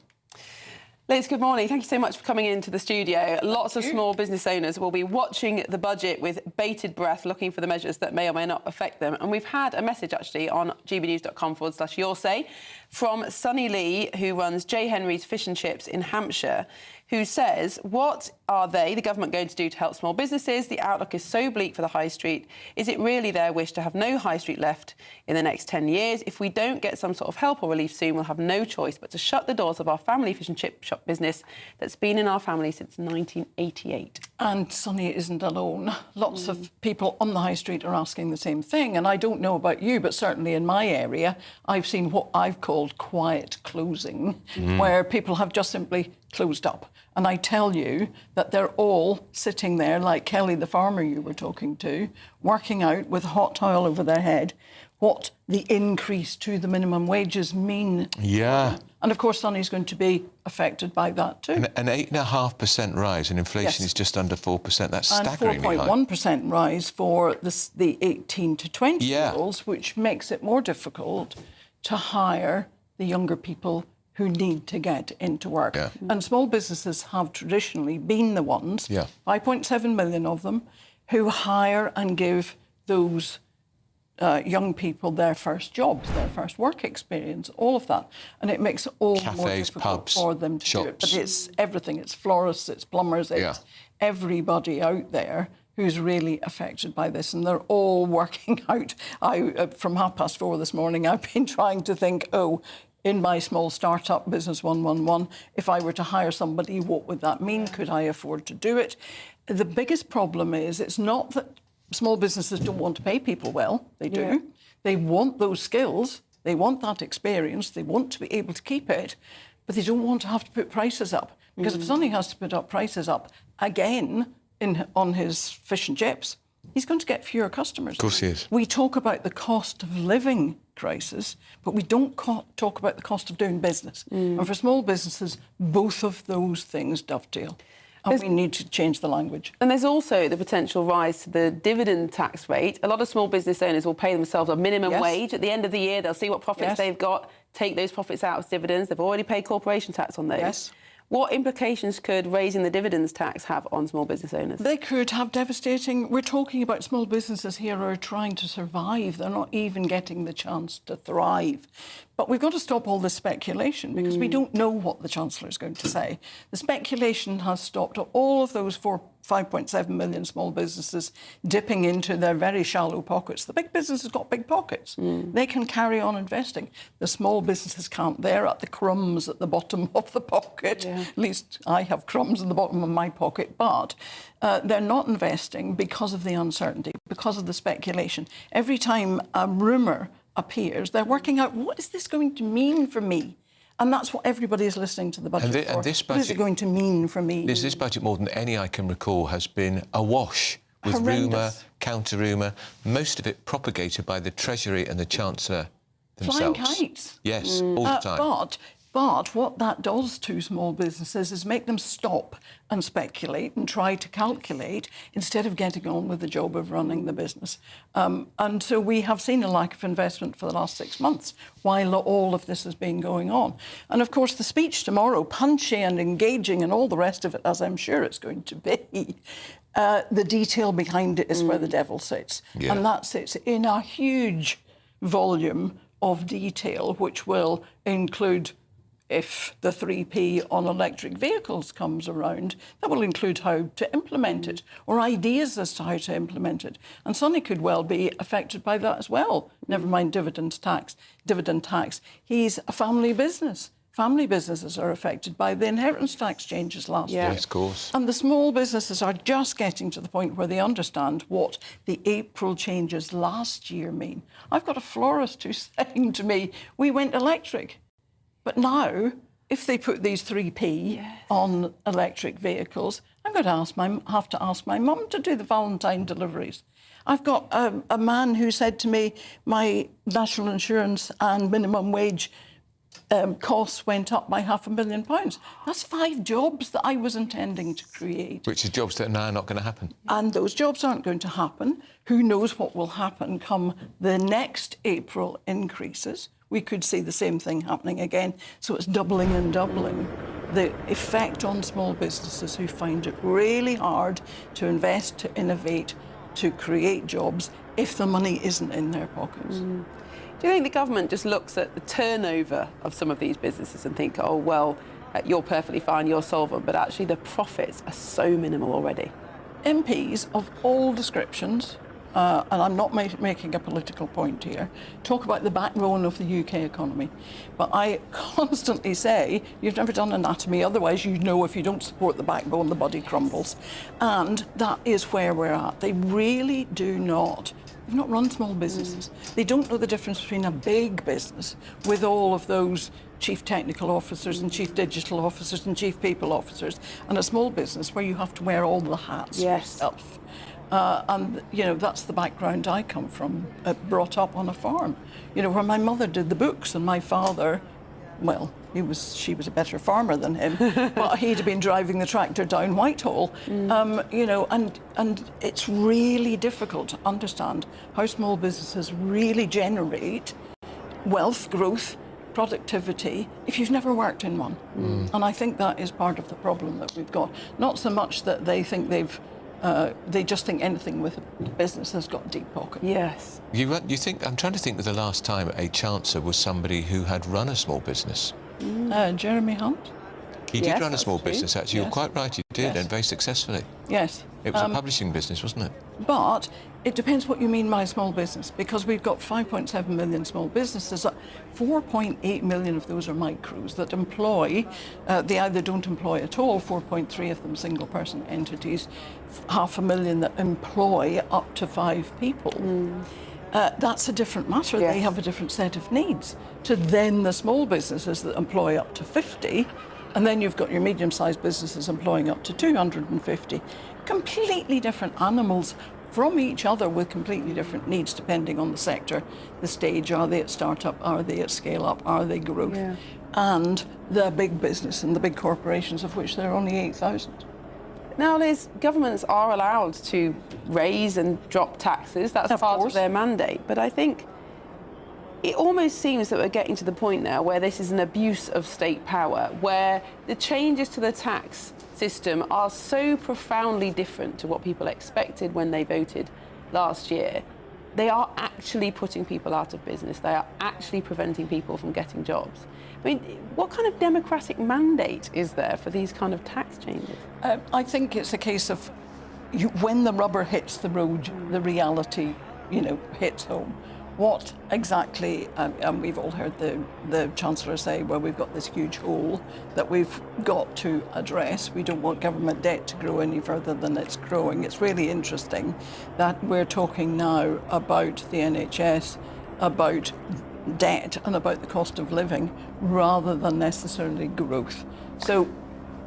Liz, good morning. Thank you so much for coming into the studio. Lots of small business owners will be watching the budget with bated breath, looking for the measures that may or may not affect them. And we've had a message, actually, on gbnews.com/yoursay from Sunny Lee, who runs J. Henry's Fish and Chips in Hampshire, who says, what are they, the government, going to do to help small businesses? The outlook is so bleak for the high street. Is it really their wish to have no high street left in the next 10 years? If we don't get some sort of help or relief soon, we'll have no choice but to shut the doors of our family fish and chip shop business that's been in our family since 1988. And Sunny isn't alone. Lots of people on the high street are asking the same thing. And I don't know about you, but certainly in my area, I've seen what I've called quiet closing, where people have just simply closed up. And I tell you that they're all sitting there like Kelly, the farmer you were talking to, working out with a hot towel over their head what the increase to the minimum wages mean. Yeah. And of course, Sonny's going to be affected by that too. An 8.5% rise, and inflation is just under 4%. That's staggeringly high. And 4.1% rise for the 18 to 20-year-olds, which makes it more difficult to hire the younger people who need to get into work. Yeah. And small businesses have traditionally been the ones, 5.7 million of them, who hire and give those young people their first jobs, their first work experience, all of that. And it makes it all more difficult pubs, for them to do it. shops. But it's everything. It's florists, it's plumbers, it's everybody out there who's really affected by this. And they're all working out. From 4:30 this morning, I've been trying to think, in my small startup, Business 111, if I were to hire somebody, what would that mean? Could I afford to do it? The biggest problem is it's not that small businesses don't want to pay people well. They do. Yeah. They want those skills. They want that experience. They want to be able to keep it, but they don't want to have to put prices up. Because if Sonny has to put up prices up again on his fish and chips, he's going to get fewer customers. Of course he is. We talk about the cost of living crisis, but we don't talk about the cost of doing business. And for small businesses, both of those things dovetail. And we need to change the language. And there's also the potential rise to the dividend tax rate. A lot of small business owners will pay themselves a minimum wage. At the end of the year, they'll see what profits they've got, take those profits out as dividends. They've already paid corporation tax on those. Yes. What implications could raising the dividends tax have on small business owners? They could have devastating... We're talking about small businesses here who are trying to survive. They're not even getting the chance to thrive. But we've got to stop all this speculation because we don't know what the Chancellor is going to say. The speculation has stopped all of those 5.7 million small businesses dipping into their very shallow pockets. The big businesses got big pockets. They can carry on investing. The small businesses can't. They're at the crumbs at the bottom of the pocket. At least I have crumbs in the bottom of my pocket. But they're not investing because of the uncertainty, because of the speculation. Every time a rumour appears, they're working out, what is this going to mean for me? And that's what everybody is listening to the budget for. And this budget, what is it going to mean for me? This budget, more than any I can recall, has been awash with rumour, counter-rumour, most of it propagated by the Treasury and the Chancellor themselves. Flying kites. Yes, all the time. But what that does to small businesses is make them stop and speculate and try to calculate instead of getting on with the job of running the business. And so we have seen a lack of investment for the last 6 months while all of this has been going on. And of course, the speech tomorrow, punchy and engaging and all the rest of it, as I'm sure it's going to be, the detail behind it is where the devil sits. Yeah. And that sits in a huge volume of detail, which will include, if the 3P on electric vehicles comes around, that will include how to implement it or ideas as to how to implement it. And Sonny could well be affected by that as well. Never mind dividend tax. He's a family business. Family businesses are affected by the inheritance tax changes last year. Yes, of course. And the small businesses are just getting to the point where they understand what the April changes last year mean. I've got a florist who's saying to me, we went electric. But now, if they put these 3P on electric vehicles, I'm going to have to ask my mum to do the Valentine deliveries. I've got a man who said to me, my national insurance and minimum wage costs went up by £500,000. That's 5 jobs that I was intending to create. Which is jobs that are now not going to happen. And those jobs aren't going to happen. Who knows what will happen come the next April increases. We could see the same thing happening again. So it's doubling and doubling the effect on small businesses who find it really hard to invest, to innovate, to create jobs if the money isn't in their pockets. Do you think the government just looks at the turnover of some of these businesses and think, oh, well, you're perfectly fine, you're solvent, but actually the profits are so minimal already? MPs of all descriptions, and I'm not making a political point here, talk about the backbone of the UK economy. But I constantly say, you've never done anatomy, otherwise you know if you don't support the backbone, the body crumbles. And that is where we're at. They really do not They've not run small businesses. They don't know the difference between a big business with all of those chief technical officers and chief digital officers and chief people officers, and a small business where you have to wear all the hats yourself. And, you know, that's the background I come from, brought up on a farm, you know, where my mother did the books and my father, well, she was a better farmer than him, but he'd been driving the tractor down Whitehall, you know, and it's really difficult to understand how small businesses really generate wealth, growth, productivity if you've never worked in one. And I think that is part of the problem that we've got. Not so much that they think they just think anything with a business has got deep pockets. Yes. You think, I'm trying to think of the last time a Chancellor was somebody who had run a small business. Jeremy Hunt. He did run a small business, actually. Yes. You're quite right, he did, and very successfully. Yes. It was a publishing business, wasn't it? But it depends what you mean by small business, because we've got 5.7 million small businesses. 4.8 million of those are micros that employ, they either don't employ at all, 4.3 of them single-person entities, 500,000 that employ up to 5 people. That's a different matter. They have a different set of needs to then the small businesses that employ up to 50, and then you've got your medium-sized businesses employing up to 250. Completely different animals from each other with completely different needs depending on the sector, the stage. Are they at startup? Are they at scale up? Are they growth? And the big business and the big corporations, of which there are only 8,000. Now, Liz, governments are allowed to raise and drop taxes. That's part of their mandate. But I think it almost seems that we're getting to the point now where this is an abuse of state power, where the changes to the tax system are so profoundly different to what people expected when they voted last year. They are actually putting people out of business. They are actually preventing people from getting jobs. I mean, what kind of democratic mandate is there for these kind of tax changes? I think it's a case of when the rubber hits the road, the reality, you know, hits home. What exactly, and we've all heard the Chancellor say, well, we've got this huge hole that we've got to address. We don't want government debt to grow any further than it's growing. It's really interesting that we're talking now about the NHS, about debt and about the cost of living rather than necessarily growth. So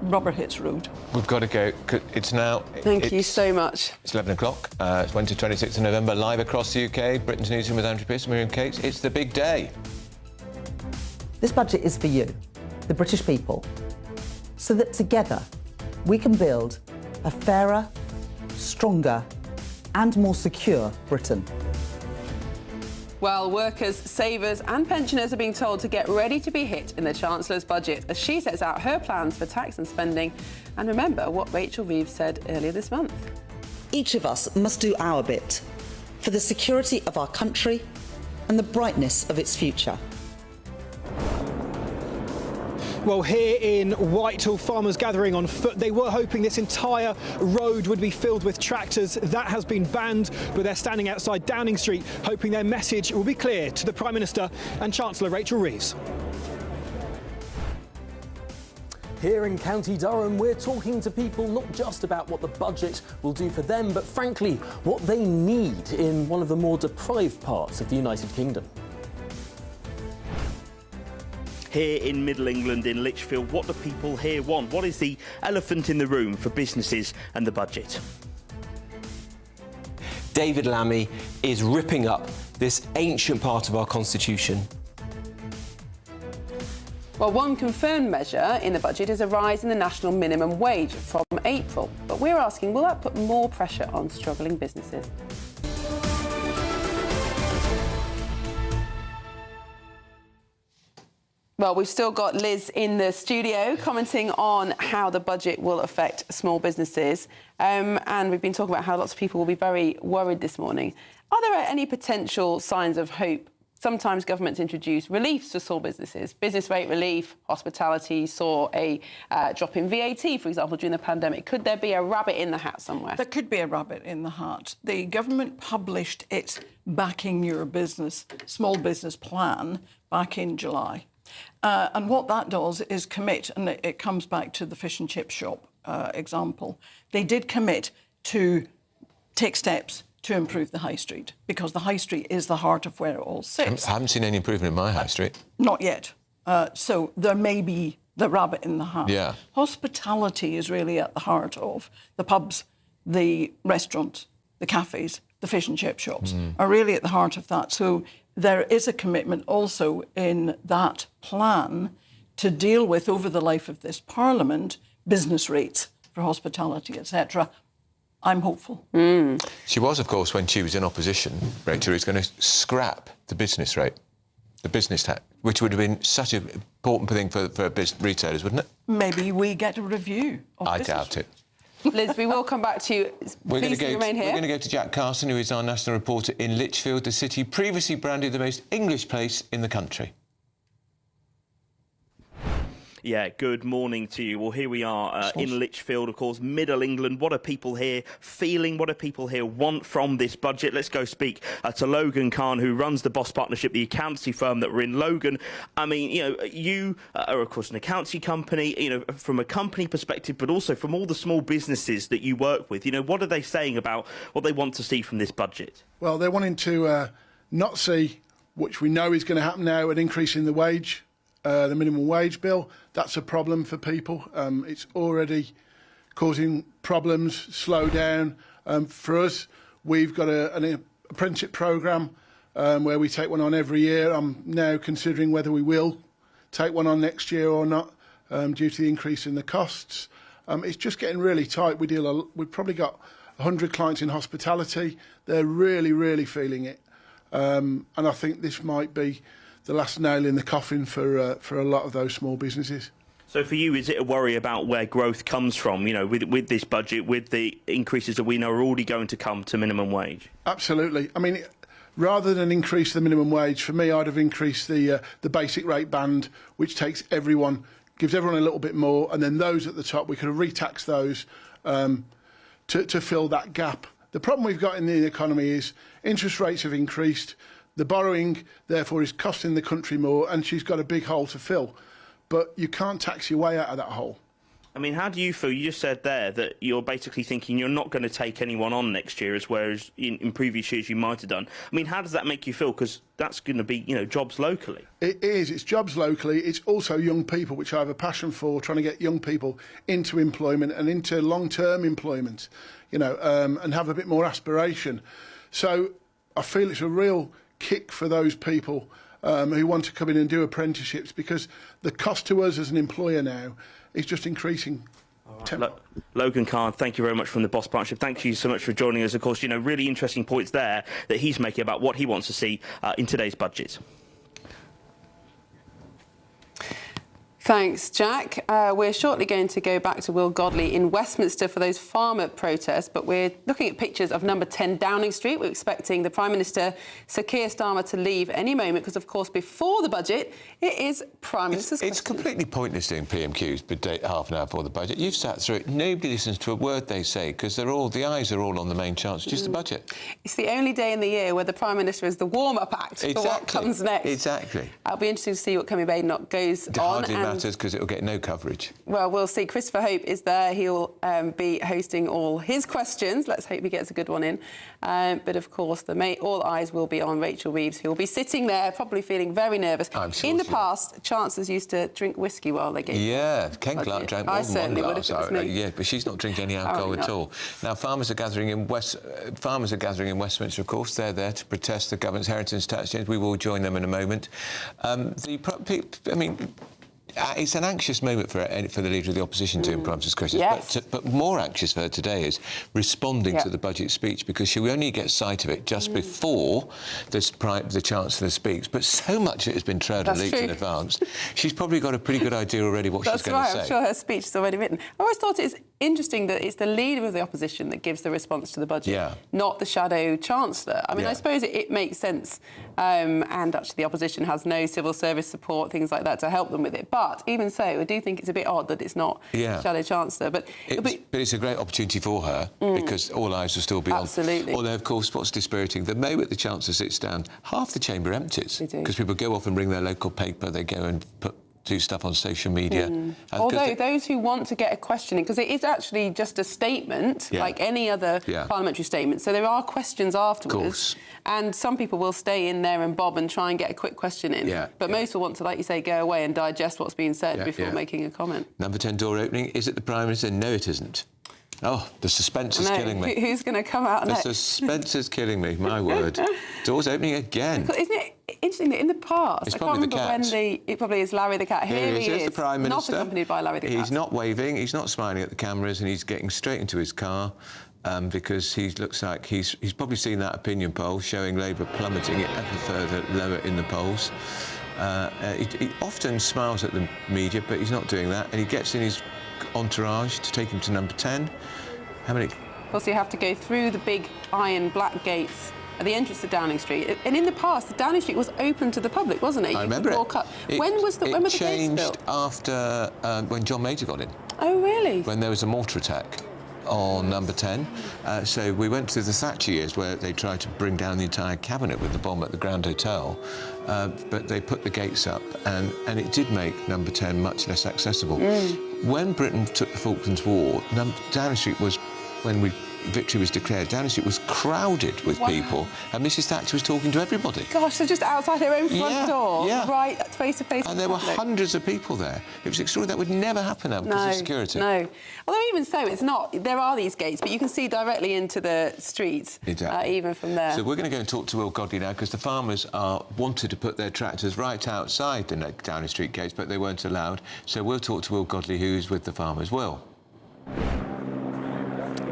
rubber hits road. We've got to go. It's now... Thank you so much. It's 11 o'clock. It's Wednesday, 26th of November, live across the UK. Britain's Newsroom with Andrew Pearce, Miriam Cates. It's the big day. This budget is for you, the British people, so that together we can build a fairer, stronger and more secure Britain. Well, workers, savers and pensioners are being told to get ready to be hit in the Chancellor's budget as she sets out her plans for tax and spending. And remember what Rachel Reeves said earlier this month. Each of us must do our bit for the security of our country and the brightness of its future. Well, here in Whitehall, farmers gathering on foot. They were hoping this entire road would be filled with tractors. That has been banned, but they're standing outside Downing Street, hoping their message will be clear to the Prime Minister and Chancellor Rachel Reeves. Here in County Durham, we're talking to people not just about what the budget will do for them, but frankly, what they need in one of the more deprived parts of the United Kingdom. Here in Middle England, in Lichfield, what do people here want? What is the elephant in the room for businesses and the budget? David Lammy is ripping up this ancient part of our constitution. Well, one confirmed measure in the budget is a rise in the national minimum wage from April. But we're asking, will that put more pressure on struggling businesses? Well, we've still got Liz in the studio commenting on how the budget will affect small businesses. And we've been talking about how lots of people will be very worried this morning. Are there any potential signs of hope? Sometimes governments introduce reliefs for small businesses. Business rate relief, hospitality saw a drop in VAT, for example, during the pandemic. Could there be a rabbit in the hat somewhere? There could be a rabbit in the hat. The government published its Backing Your Business, Small Business Plan back in July. And what that does is commit, and it comes back to the fish and chip shop example. They did commit to take steps to improve the high street, because the high street is the heart of where it all sits. I haven't seen any improvement in my high street. Not yet. So there may be the rabbit in the hat. Yeah. Hospitality is really at the heart of the pubs, the restaurants, the cafes, the fish and chip shops are really at the heart of that. So there is a commitment also in that plan to deal with, over the life of this Parliament, business rates for hospitality, etc. I'm hopeful. She was, of course, when she was in opposition, Rachel, is going to scrap the business rate, the business tax, which would have been such an important thing for retailers, wouldn't it? Maybe we get a review of I business. doubt it. Liz, we will come back to you. Please remain here. We're going to go to Jack Carson, who is our national reporter in Lichfield, the city previously branded the most English place in the country. Yeah, good morning to you. Well, here we are in Lichfield, of course, Middle England. What are people here feeling? What do people here want from this budget? Let's go speak to Logan Khan, who runs the Boss Partnership, the accountancy firm that we're in. Logan, I mean, you are, of course, an accountancy company, from a company perspective, but also from all the small businesses that you work with. What are they saying about what they want to see from this budget? Well, they're wanting to not see, which we know is going to happen now, an increase in the wage. The minimum wage bill, that's a problem for people. It's already causing problems, slow down. For us, we've got an apprenticeship programme where we take one on every year. I'm now considering whether we will take one on next year or not due to the increase in the costs. It's just getting really tight. We've probably got 100 clients in hospitality. They're really, really feeling it. And I think this might be the last nail in the coffin for a lot of those small businesses. So for you, is it a worry about where growth comes from, with this budget, with the increases that we know are already going to come to minimum wage? Absolutely. I mean, rather than increase the minimum wage, for me, I'd have increased the basic rate band, which takes everyone, gives everyone a little bit more, and then those at the top, we could have retaxed those to fill that gap. The problem we've got in the economy is interest rates have increased. The borrowing, therefore, is costing the country more, and she's got a big hole to fill. But you can't tax your way out of that hole. I mean, how do you feel? You just said there that you're basically thinking you're not going to take anyone on next year, whereas in previous years you might have done. I mean, how does that make you feel? Because that's going to be, jobs locally. It is. It's jobs locally. It's also young people, which I have a passion for, trying to get young people into employment and into long-term employment, and have a bit more aspiration. So I feel it's a real kick for those people who want to come in and do apprenticeships, because the cost to us as an employer now is just increasing. Logan Khan, thank you very much from the Boss Partnership. Thank you so much for joining us. Of course, really interesting points there that he's making about what he wants to see in today's budget. Thanks, Jack. We're shortly going to go back to Will Godley in Westminster for those farmer protests, but we're looking at pictures of number 10 Downing Street. We're expecting the Prime Minister, Sir Keir Starmer, to leave any moment because, of course, before the budget, it is Prime Minister's It's completely pointless doing PMQs half an hour before the budget. You've sat through it. Nobody listens to a word they say because the eyes are all on the main chance, which is the budget. It's the only day in the year where the Prime Minister is the warm-up act for what comes next. Exactly. It'll be interesting to see what Kemi Badenoch goes on. Because it'll get no coverage. Well, we'll see. Christopher Hope is there. He'll be hosting all his questions. Let's hope he gets a good one in. But, of course, all eyes will be on Rachel Reeves, who will be sitting there probably feeling very nervous. I'm sure in the past, chancellors used to drink whiskey while they gave... Yeah, Ken Clark drank more than one glass. Yeah, but she's not drinking any alcohol at all. Now, farmers are gathering in Westminster, of course. They're there to protest the government's heritage tax change. We will join them in a moment. It's an anxious moment for the Leader of the Opposition to Prime Minister's questions. Yes. But more anxious for her today is responding to the budget speech, because she only gets sight of it just before the Chancellor speaks. But so much of it has been trailed and leaked in advance. She's probably got a pretty good idea already what she's going to say. I'm sure her speech is already written. I always thought it's interesting that it's the Leader of the Opposition that gives the response to the budget, not the shadow Chancellor. I mean, I suppose it makes sense. And actually, the Opposition has no civil service support, things like that, to help them with it. But even so, I do think it's a bit odd that it's not Shadow Chancellor. But it's a great opportunity for her because all eyes will still be on. Absolutely. Although, of course, what's dispiriting, the moment the Chancellor sits down, half the chamber empties because people go off and bring their local paper, they go and put do stuff on social media. Although those who want to get a question in, because it is actually just a statement, like any other parliamentary statement, so there are questions afterwards, and some people will stay in there and bob and try and get a quick question in, but most will want to, like you say, go away and digest what's being said before making a comment. Number 10 door opening, is it the Prime Minister? No, it isn't. Oh, the suspense is killing me. Who's going to come out next? The suspense is killing me, my word. Doors opening again. Isn't it interesting that in the past, It's I can't probably the remember cat. it probably is Larry the cat. Here he is, the Prime Minister. not accompanied by Larry the cat. He's not waving, he's not smiling at the cameras, and he's getting straight into his car because he looks like he's probably seen that opinion poll showing Labour plummeting it ever further lower in the polls. He often smiles at the media, but he's not doing that, and he gets in his entourage to take him to number 10. How many? Also, you have to go through the big iron black gates at the entrance to Downing Street. And in the past, the Downing Street was open to the public, wasn't it? I remember it. When were the gates changed built? after when John Major got in. Oh, really? When there was a mortar attack on number 10. So we went to the Thatcher years where they tried to bring down the entire cabinet with the bomb at the Grand Hotel, but they put the gates up, and it did make number 10 much less accessible. When Britain took the Falklands War, Downing Street was, when victory was declared, Downing Street was crowded with people, and Mrs Thatcher was talking to everybody. Gosh, so just outside her own front door, right face to face. And there were hundreds of people there. It was extraordinary. That would never happen now because of security. No. Although even so, it's not. There are these gates, but you can see directly into the streets, even from there. So we're going to go and talk to Will Godley now, because the farmers wanted to put their tractors right outside the Downing Street gates, but they weren't allowed. So we'll talk to Will Godley, who's with the farmers. Will.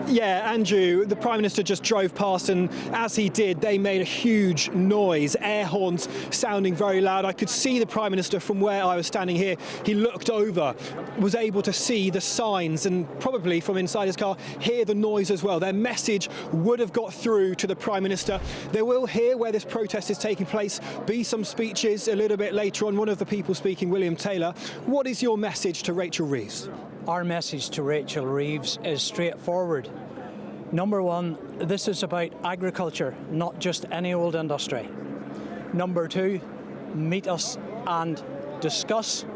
Yeah, Andrew, the Prime Minister just drove past, and as he did, they made a huge noise, air horns sounding very loud. I could see the Prime Minister from where I was standing here. He looked over, was able to see the signs, and probably from inside his car, hear the noise as well. Their message would have got through to the Prime Minister. There will, here where this protest is taking place, be some speeches a little bit later on. One of the people speaking, William Taylor. What is your message to Rachel Reeves? Our message to Rachel Reeves is straightforward. Number one, this is about agriculture, not just any old industry. Number two, meet us and discuss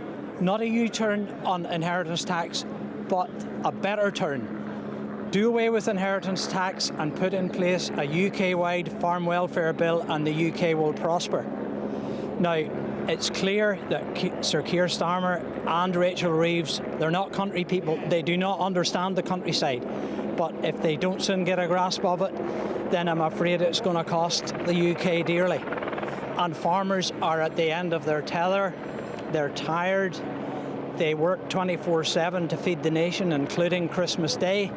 not a U-turn on inheritance tax, but a better turn. Do away with inheritance tax and put in place a UK-wide farm welfare bill, and the UK will prosper. Now, it's clear that Sir Keir Starmer and Rachel Reeves, they're not country people. They do not understand the countryside. But if they don't soon get a grasp of it, then I'm afraid it's going to cost the UK dearly. And farmers are at the end of their tether. They're tired. They work 24/7 to feed the nation, including Christmas Day.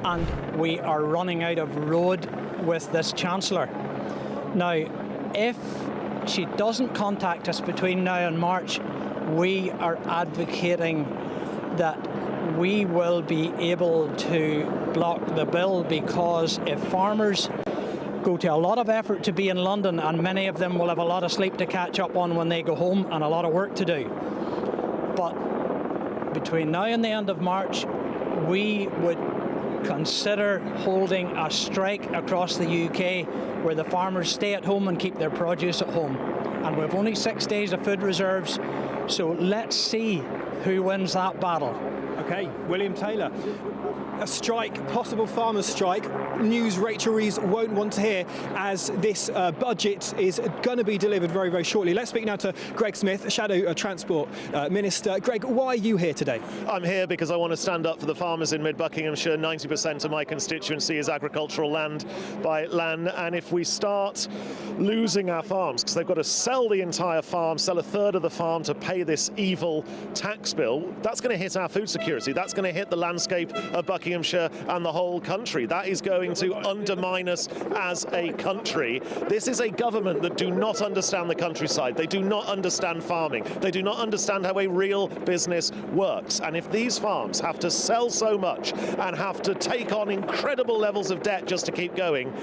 And we are running out of road with this Chancellor. Now, if she doesn't contact us between now and March, we are advocating that we will be able to block the bill, because if farmers go to a lot of effort to be in London, and many of them will have a lot of sleep to catch up on when they go home and a lot of work to do. But between now and the end of March, we would consider holding a strike across the UK where the farmers stay at home and keep their produce at home. And we've only 6 days of food reserves, so let's see who wins that battle. OK, William Taylor. A strike, possible farmers' strike, news Rachel Reeves won't want to hear, as this budget is going to be delivered very, very shortly. Let's speak now to Greg Smith, Shadow Transport Minister. Greg, why are you here today? I'm here because I want to stand up for the farmers in mid-Buckinghamshire. 90% of my constituency is agricultural land by land, and if we start losing our farms, because they've got to sell the entire farm, sell a third of the farm to pay this evil tax bill, that's going to hit our food security. That's going to hit the landscape of Buckinghamshire and the whole country. That is going to undermine us as a country. This is a government that do not understand the countryside. They do not understand farming. They do not understand how a real business works. And if these farms have to sell so much and have to take on incredible levels of debt just to keep going,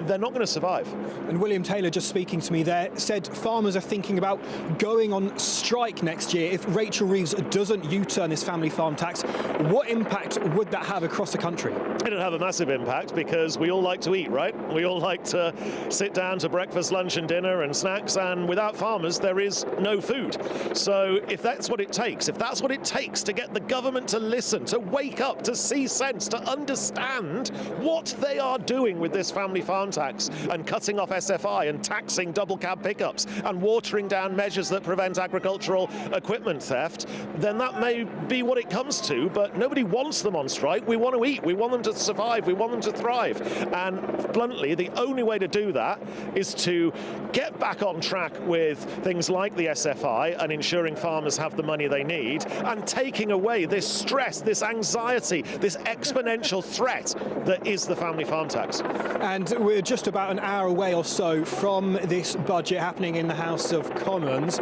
they're not going to survive. And William Taylor, just speaking to me there, said farmers are thinking about going on strike next year if Rachel Reeves doesn't U-turn this family farm tax. What impact would that have across across the country? It'll have a massive impact because we all like to eat, right? We all like to sit down to breakfast, lunch and dinner and snacks, and without farmers there is no food. So if that's what it takes, to get the government to listen, to wake up, to see sense, to understand what they are doing with this family farm tax and cutting off SFI and taxing double cab pickups and watering down measures that prevent agricultural equipment theft, then that may be what it comes to, but nobody wants them on strike. We want to eat, we want them to survive, we want them to thrive. And bluntly, the only way to do that is to get back on track with things like the SFI and ensuring farmers have the money they need, and taking away this stress, this anxiety, this exponential threat that is the family farm tax. And we're just about an hour away or so from this budget happening in the House of Commons.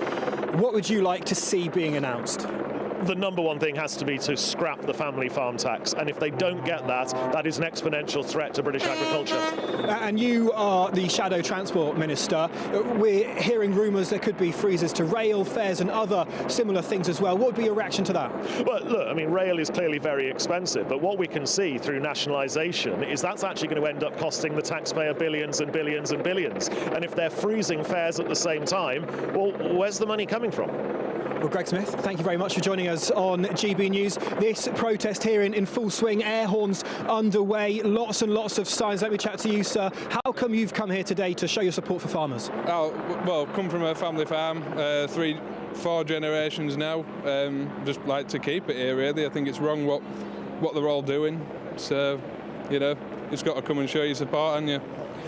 What would you like to see being announced? The number one thing has to be to scrap the family farm tax, and if they don't get that, that is an exponential threat to British agriculture. And you are the Shadow Transport Minister. We're hearing rumours there could be freezes to rail fares and other similar things as well. What would be your reaction to that? Well, look, I mean, rail is clearly very expensive, but what we can see through nationalisation is that's actually going to end up costing the taxpayer billions and billions and billions. And if they're freezing fares at the same time, well, where's the money coming from? Well, Greg Smith, thank you very much for joining us on GB News. This protest here in full swing, air horns underway, lots and lots of signs. Let me chat to you, sir. How come you've come here today to show your support for farmers? Oh, well, come from a family farm, 3-4 generations now. Just like to keep it here, really. I think it's wrong what they're all doing. So, you know, you've got to come and show your support, haven't you?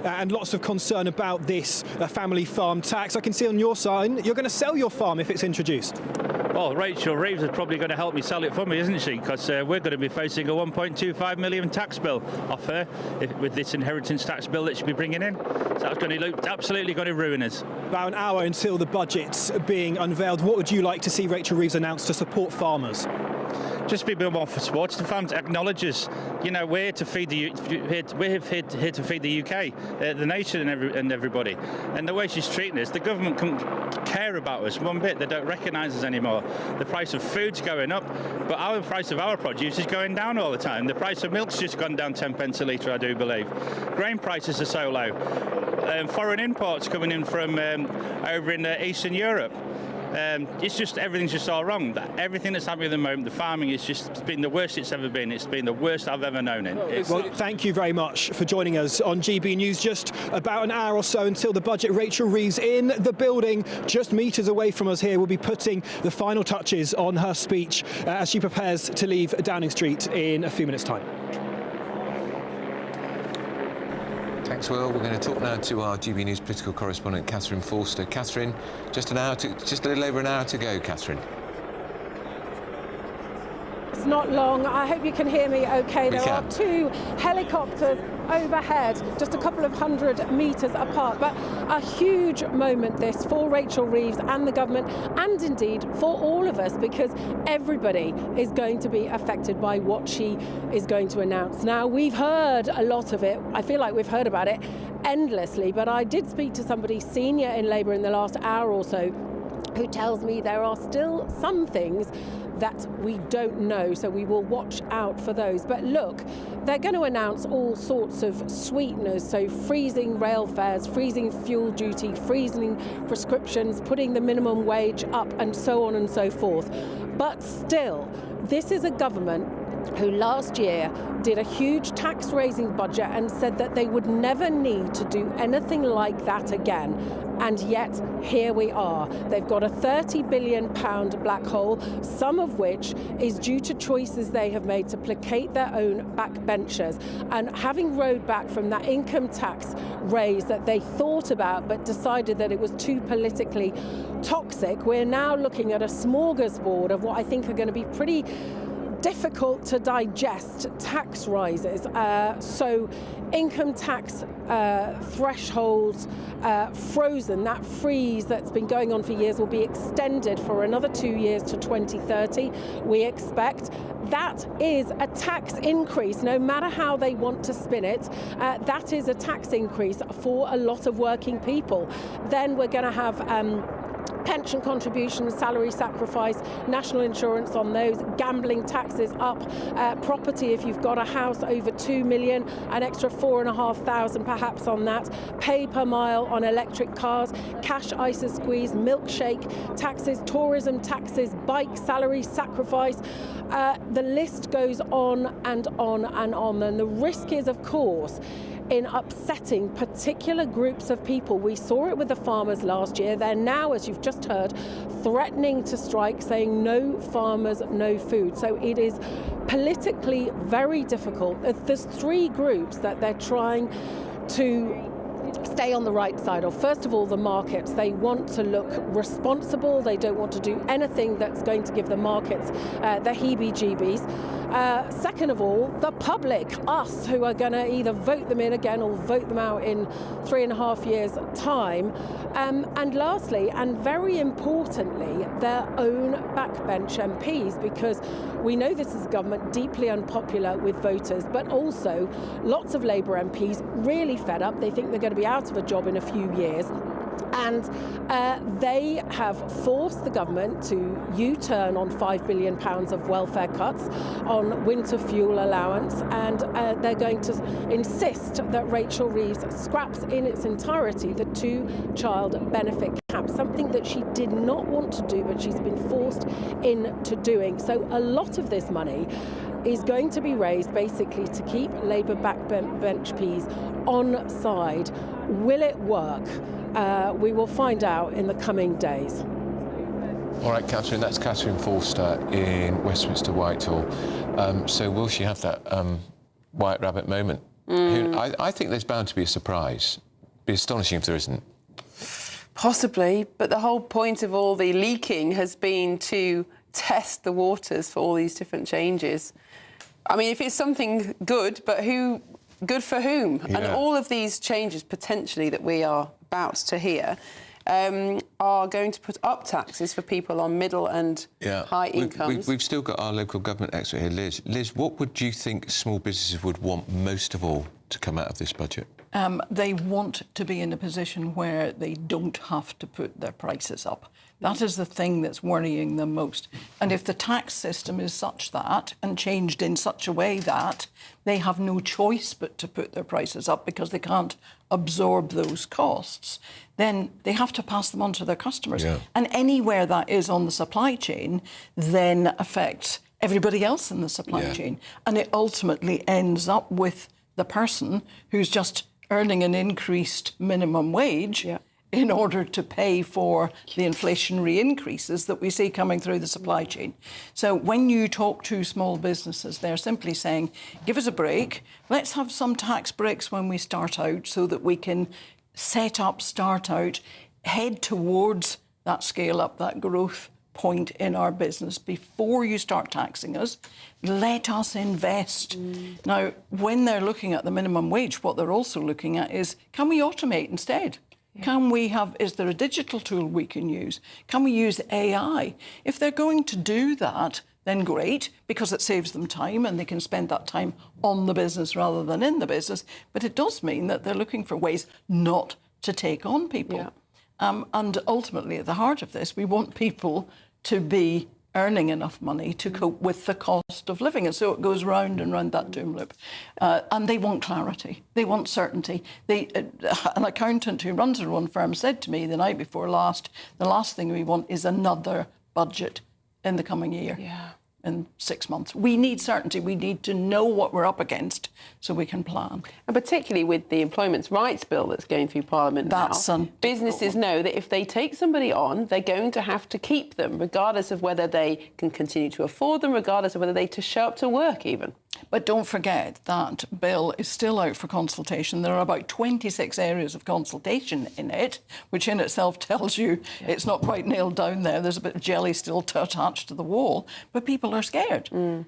And lots of concern about this family farm tax. I can see on your sign you're going to sell your farm if it's introduced. Well, Rachel Reeves is probably going to help me sell it for me, isn't she? Because we're going to be facing a 1.25 million tax bill off her with this inheritance tax bill that she'll be bringing in. So that's going to absolutely going to ruin us. About an hour until the budget's being unveiled. What would you like to see Rachel Reeves announce to support farmers? Just be more for sports. The farm acknowledges, you know, we're here to feed the UK, the nation and everybody. And the way she's treating us, the government couldn't care about us one bit. They don't recognise us anymore. The price of food's going up, but the price of our produce is going down all the time. The price of milk's just gone down 10 pence a litre, I do believe. Grain prices are so low. Foreign imports coming in from over in Eastern Europe. It's just, everything's just all wrong. Everything that's happening at the moment, the farming, it's been the worst it's ever been. It's been the worst I've ever known it. Well, thank you very much for joining us on GB News. Just about an hour or so until the budget. Rachel Reeves in the building, just metres away from us here, will be putting the final touches on her speech as she prepares to leave Downing Street in a few minutes' time. Thanks, Will. We're going to talk now to our GB News political correspondent, Catherine Forster. Catherine, just a little over an hour to go, Catherine. It's not long. I hope you can hear me okay. There are 2 helicopters overhead, just a couple of 100 metres apart. But a huge moment this for Rachel Reeves and the government, and indeed for all of us, because everybody is going to be affected by what she is going to announce. Now, we've heard a lot of it. I feel like we've heard about it endlessly, but I did speak to somebody senior in Labour in the last hour or so who tells me there are still some things that we don't know, so we will watch out for those. But look, they're going to announce all sorts of sweeteners, so freezing rail fares, freezing fuel duty, freezing prescriptions, putting the minimum wage up, and so on and so forth. But still, this is a government who last year did a huge tax-raising budget and said that they would never need to do anything like that again. And yet, here we are. They've got a £30 billion black hole, some of which is due to choices they have made to placate their own backbenchers. And having rode back from that income tax raise that they thought about but decided that it was too politically toxic, we're now looking at a smorgasbord of what I think are going to be pretty difficult to digest tax rises. So income tax thresholds frozen. That freeze that's been going on for years will be extended for another 2 years to 2030, we expect. That is a tax increase, no matter how they want to spin it. That is a tax increase for a lot of working people. Then we're going to have pension contributions, salary sacrifice, national insurance on those, gambling taxes up, property if you've got a house over 2 million, an extra 4,500 perhaps on that, pay per mile on electric cars, cash ISA squeeze, milkshake taxes, tourism taxes, bike salary sacrifice. The list goes on and on and on. And the risk is, of course, in upsetting particular groups of people. We saw it with the farmers last year. They're now, as you've just heard, threatening to strike, saying no farmers, no food. So it is politically very difficult. There's three groups that they're trying to stay on the right side of. First of all, the markets. They want to look responsible. They don't want to do anything that's going to give the markets the heebie-jeebies. Second of all, the public, us, who are going to either vote them in again or vote them out in 3.5 years' time. And lastly, and very importantly, their own backbench MPs, because we know this is a government deeply unpopular with voters, but also lots of Labour MPs really fed up. They think they're going to be out of a job in a few years. And they have forced the government to U-turn on £5 billion of welfare cuts, on winter fuel allowance, and they're going to insist that Rachel Reeves scraps in its entirety the 2-child benefit cap, something that she did not want to do, but she's been forced into doing. So a lot of this money is going to be raised basically to keep Labour backbench MPs on side. Will it work? We will find out in the coming days. All right, Catherine, that's Catherine Forster in Westminster Whitehall. So will she have that white rabbit moment? I think there's bound to be a surprise. It'd be astonishing if there isn't. Possibly, but the whole point of all the leaking has been to test the waters for all these different changes. I mean, if it's something good, but good for whom? Yeah. And all of these changes, potentially, that we are about to hear, are going to put up taxes for people on middle and high incomes. We've still got our local government expert here, Liz. Liz, what would you think small businesses would want most of all to come out of this budget? They want to be in a position where they don't have to put their prices up. That is the thing that's worrying them most. And if the tax system is such that, and changed in such a way that they have no choice but to put their prices up because they can't absorb those costs, then they have to pass them on to their customers. Yeah. And anywhere that is on the supply chain then affects everybody else in the supply chain. And it ultimately ends up with the person who's just earning an increased minimum wage in order to pay for the inflationary increases that we see coming through the supply chain. So when you talk to small businesses, they're simply saying, give us a break, let's have some tax breaks when we start out so that we can start out, head towards that scale up, that growth point in our business before you start taxing us. Let us invest. Now, when they're looking at the minimum wage, what they're also looking at is, can we automate instead? Can we have, is there a digital tool we can use? Can we use AI? If they're going to do that, then great, because it saves them time and they can spend that time on the business rather than in the business. But it does mean that they're looking for ways not to take on people. And ultimately, at the heart of this, we want people to be earning enough money to cope with the cost of living. And so it goes round and round that doom loop. And they want clarity. They want certainty. An accountant who runs her own firm said to me the night before last, the last thing we want is another budget in the coming year. In 6 months. We need certainty. We need to know what we're up against so we can plan. And particularly with the Employment Rights Bill that's going through Parliament now, businesses know that if they take somebody on, they're going to have to keep them, regardless of whether they can continue to afford them, regardless of whether they to show up to work even. But don't forget that bill is still out for consultation. There are about 26 areas of consultation in it, which in itself tells you it's not quite nailed down there. There's a bit of jelly still attached to the wall, but people are scared. And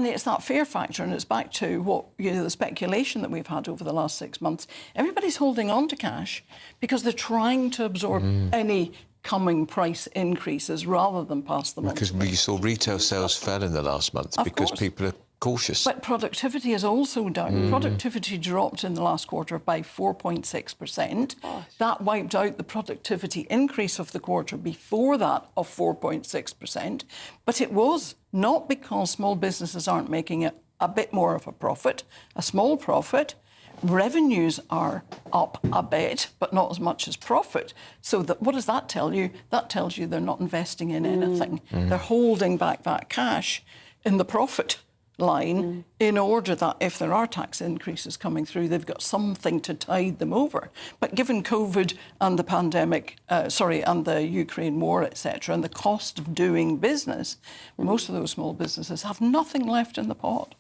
it's that fear factor, and it's back to what the speculation that we've had over the last 6 months. Everybody's holding on to cash because they're trying to absorb any coming price increases rather than pass them on. Because we saw retail sales fell in the last month because people are cautious. But productivity is also down. Productivity dropped in the last quarter by 4.6%. That wiped out the productivity increase of the quarter before that of 4.6%. But it was not because small businesses aren't making a bit more of a profit, a small profit. Revenues are up a bit, but not as much as profit. So what does that tell you? That tells you they're not investing in anything. They're holding back that cash in the profit line in order that if there are tax increases coming through, they've got something to tide them over. But given COVID and the pandemic, and the Ukraine war, etc., and the cost of doing business, most of those small businesses have nothing left in the pot.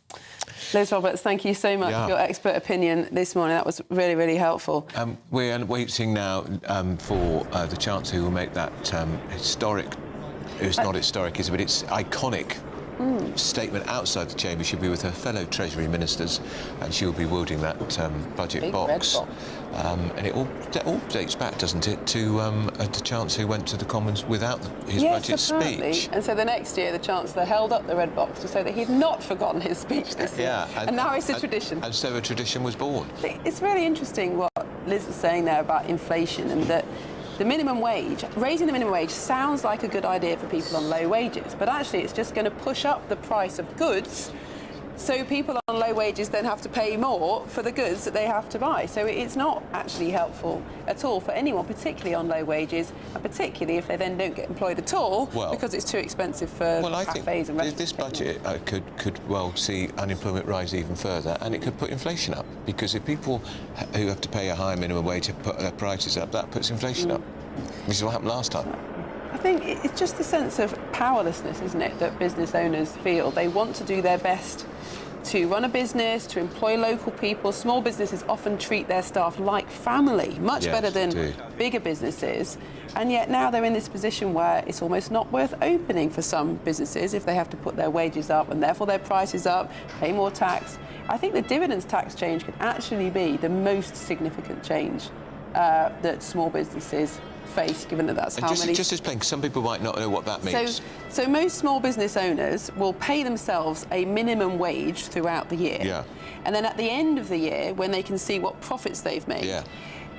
Liz Roberts, thank you so much for your expert opinion this morning. That was really, really helpful. We're waiting now for the Chancellor who will make that historic, it's not historic, is it, but it's iconic statement outside the chamber. She'll be with her fellow Treasury ministers and she'll be wielding that budget Big box. red box. And it all dates back, doesn't it, to the Chancellor who went to the Commons without his budget speech. And so the next year, the Chancellor held up the red box to say that he'd not forgotten his speech this year. And now it's a tradition. And so a tradition was born. It's really interesting what Liz was saying there about inflation and that the minimum wage, raising the minimum wage sounds like a good idea for people on low wages, but actually it's just going to push up the price of goods. So people on low wages then have to pay more for the goods that they have to buy. So it's not actually helpful at all for anyone, particularly on low wages, and particularly if they then don't get employed at all because it's too expensive for cafes and restaurants. This budget could well see unemployment rise even further, and it could put inflation up, because if people who have to pay a higher minimum wage have put their prices up, that puts inflation up. This is what happened last time. I think it's just the sense of powerlessness, isn't it, that business owners feel. They want to do their best to run a business, to employ local people. Small businesses often treat their staff like family, much better than bigger businesses. And yet now they're in this position where it's almost not worth opening for some businesses if they have to put their wages up and therefore their prices up, pay more tax. I think the dividends tax change could actually be the most significant change that small businesses face, given that that's how many... Just explain, some people might not know what that means. So most small business owners will pay themselves a minimum wage throughout the year. And then at the end of the year, when they can see what profits they've made,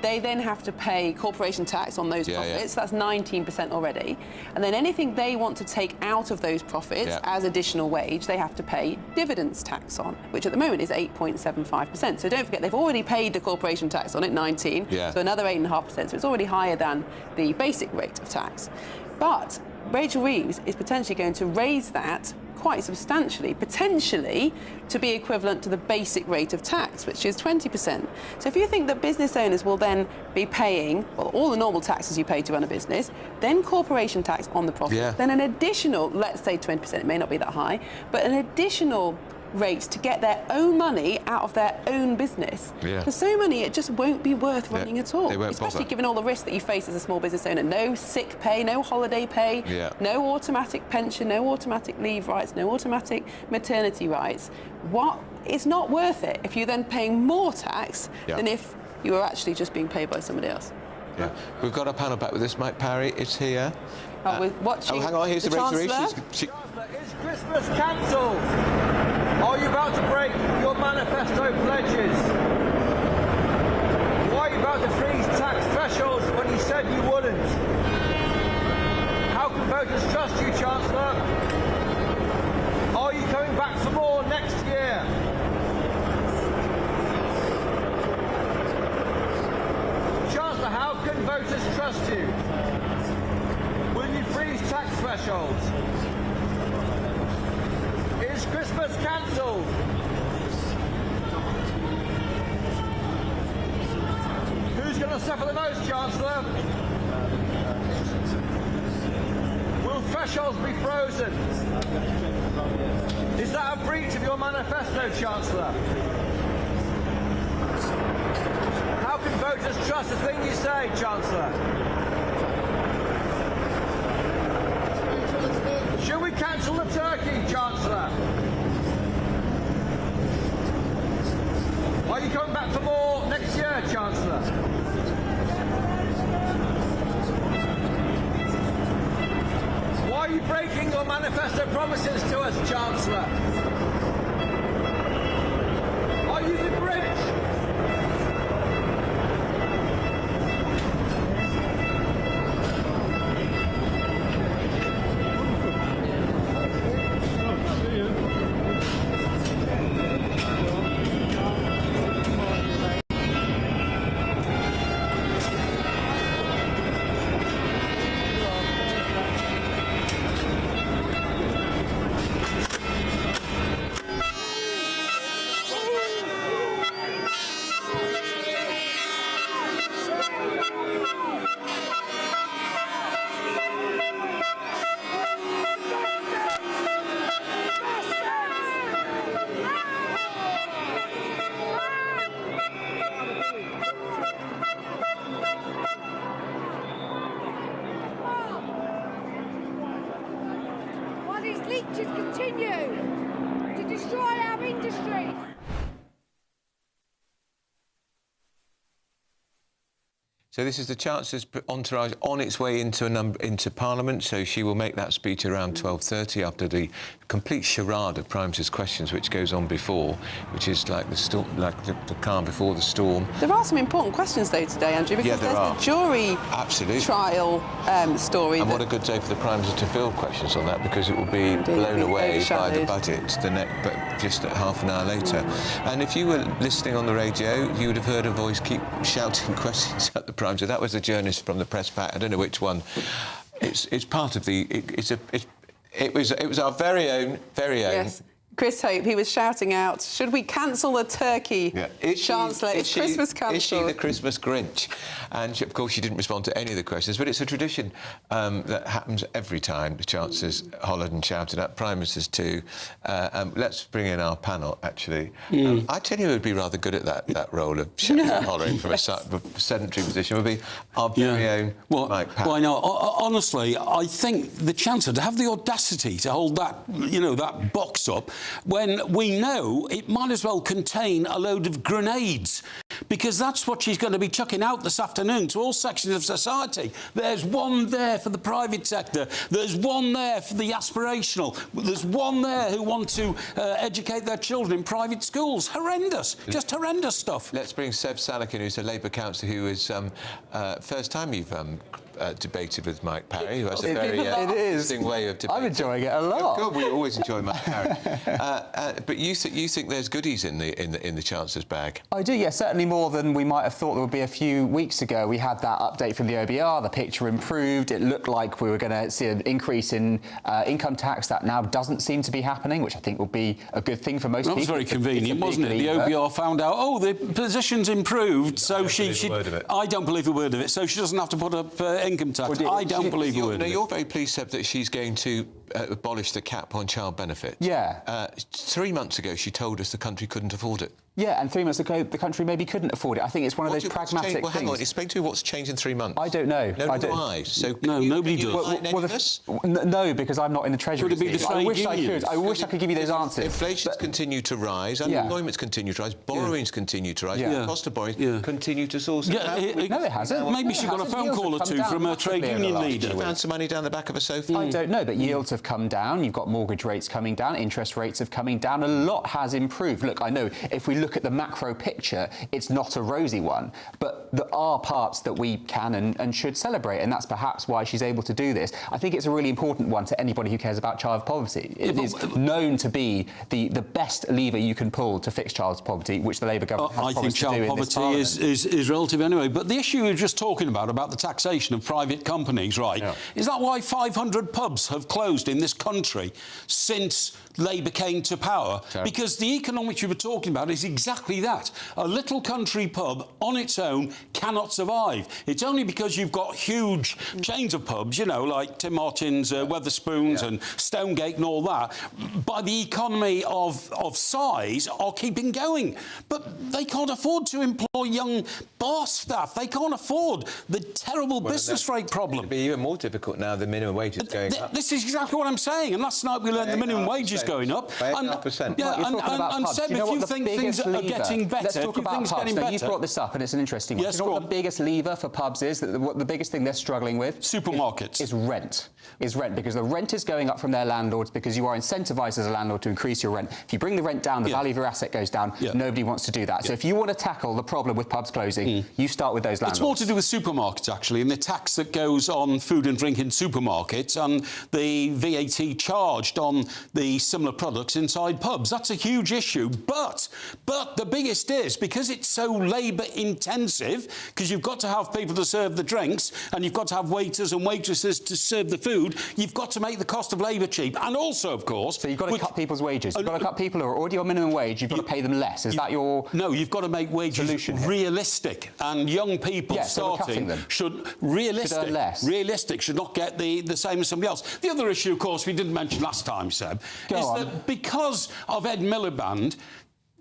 they then have to pay corporation tax on those profits. That's 19% already. And then anything they want to take out of those profits as additional wage, they have to pay dividends tax on, which at the moment is 8.75%. So don't forget, they've already paid the corporation tax on it, 19, so another 8.5%. So it's already higher than the basic rate of tax. But Rachel Reeves is potentially going to raise that quite substantially, potentially to be equivalent to the basic rate of tax, which is 20%. So if you think that business owners will then be paying all the normal taxes you pay to run a business, then corporation tax on the profit, then an additional, let's say 20%, it may not be that high, but an additional rate to get their own money out of their own business. For so many, it just won't be worth running at all, especially given all the risks that you face as a small business owner. No sick pay, no holiday pay, no automatic pension, no automatic leave rights, no automatic maternity rights. It's not worth it if you're then paying more tax than if you were actually just being paid by somebody else. We've got our panel back with us. Mike Parry is here. We're watching. Hang on, here's the Chancellor. Is Christmas cancelled? Are you about to break your manifesto pledges? Why are you about to freeze tax thresholds when you said you wouldn't? How can voters trust you, Chancellor? Are you coming back for more next year? Chancellor, how can voters trust you? Will you freeze tax thresholds? Is Christmas cancelled? Who's going to suffer the most, Chancellor? Will thresholds be frozen? Is that a breach of your manifesto, Chancellor? How can voters trust the thing you say, Chancellor? Should we cancel the turkey, Chancellor? Are you coming back for more next year, Chancellor? Why are you breaking your manifesto promises to us, Chancellor? So this is the Chancellor's entourage on its way into Parliament. So she will make that speech around 12:30 after the complete charade of Prime Minister's questions, which goes on before, which is like the storm, like the calm before the storm. There are some important questions though today, Andrew, because there's the jury trial story. And what a good day for the Prime Minister to field questions on that, because it will be blown away by the budget but just half an hour later. And if you were listening on the radio, you would have heard a voice keep shouting questions at the Prime Minister. That was the journalist from the press pack. I don't know which one. It's part of the. It was our very own. Yes. Chris Hope, he was shouting out, should we cancel the turkey, Chancellor? It's Christmas cancelled. Is she the Christmas Grinch? And of course, she didn't respond to any of the questions, but it's a tradition that happens every time the Chancellor's hollered and shouted at, Prime Ministers too. Let's bring in our panel, actually. I tell you who would be rather good at that role of shouting and hollering from a sedentary position would be our very own Mike Pat. Well, I know. Honestly, I think the Chancellor, to have the audacity to hold that, that box up, when we know it might as well contain a load of grenades, because that's what she's going to be chucking out this afternoon to all sections of society. There's one there for the private sector, there's one there for the aspirational, there's one there who want to educate their children in private schools. Horrendous, just horrendous stuff. Let's bring Seb Salakin, who's a Labour councillor who is first time you've debated with Mike Parry, who has a very interesting way of debating. I'm enjoying it a lot. Oh, God, we always enjoy Mike Parry. But you think there's goodies in the Chancellor's bag? I do, yes, certainly more than we might have thought there would be a few weeks ago. We had that update from the OBR, the picture improved, it looked like we were going to see an increase in income tax. That now doesn't seem to be happening, which I think will be a good thing for most people. That was very convenient, wasn't it? The OBR found out, the position's improved, so I don't believe a word of it, so she doesn't have to put up income tax. I don't believe a word of it. You're very pleased, Seb, that she's going to abolish the cap on child benefits. Yeah. 3 months ago, she told us the country couldn't afford it. Yeah, and 3 months ago, the country maybe couldn't afford it. I think it's one of those pragmatic things. Well, hang on, explain to me what's changed in 3 months. I don't know. No, do I. So no, nobody does. No, because I'm not in the Treasury. Would it be the I wish I unions? could. I wish I could give you those answers. Inflation's continued to rise, unemployment's continued to rise, borrowing's continued to rise, the cost of borrowing continued to soar. No, it hasn't. Maybe she got a phone call or two from a trade union leader. She found some money down the back of a sofa. I don't know, but yields have come down. You've got mortgage rates coming down, interest rates have coming down. A lot has improved. Look, I know if we look at the macro picture, it's not a rosy one, but there are parts that we can and should celebrate, and that's perhaps why she's able to do this. I think it's a really important one to anybody who cares about child poverty. It is known to be the best lever you can pull to fix child poverty, which the Labour government has promised to do in this Parliament. I think child poverty is relative anyway, but the issue we were just talking about the taxation of private companies, right, is that why 500 pubs have closed in this country since Labour came to power? Because the economics you were talking about is exactly that. A little country pub on its own cannot survive. It's only because you've got huge chains of pubs, like Tim Martin's, Wetherspoons and Stonegate and all that, by the economy of size, are keeping going. But they can't afford to employ young bar staff. They can't afford the terrible business rate problem. It'll be even more difficult now the minimum wage is going up. This is exactly what I'm saying. And last night we learned the minimum wage is going up. By 8.5%. And Seb, if you think things are getting better, let's talk about pubs. Now, you've brought this up, and it's an interesting one. Yes, you know what the biggest lever for pubs is? What the biggest thing they're struggling with? Supermarkets. Is rent. Because the rent is going up from their landlords, because you are incentivised as a landlord to increase your rent. If you bring the rent down, the value of your asset goes down. Nobody wants to do that. So if you want to tackle the problem with pubs closing, you start with those landlords. It's more to do with supermarkets, actually, and the tax that goes on food and drink in supermarkets and the VAT charged on the similar products inside pubs. That's a huge issue. But the biggest is, because it's so labour intensive, because you've got to have people to serve the drinks and you've got to have waiters and waitresses to serve the food, you've got to make the cost of labour cheap. And also, of course... So you've got to cut people's wages. You've got to cut people who are already on minimum wage, you've got to pay them less. Is that your No, you've got to make wages realistic. And young people starting should should not get the same as somebody else. The other issue, of course, we didn't mention last time, Seb, that because of Ed Miliband,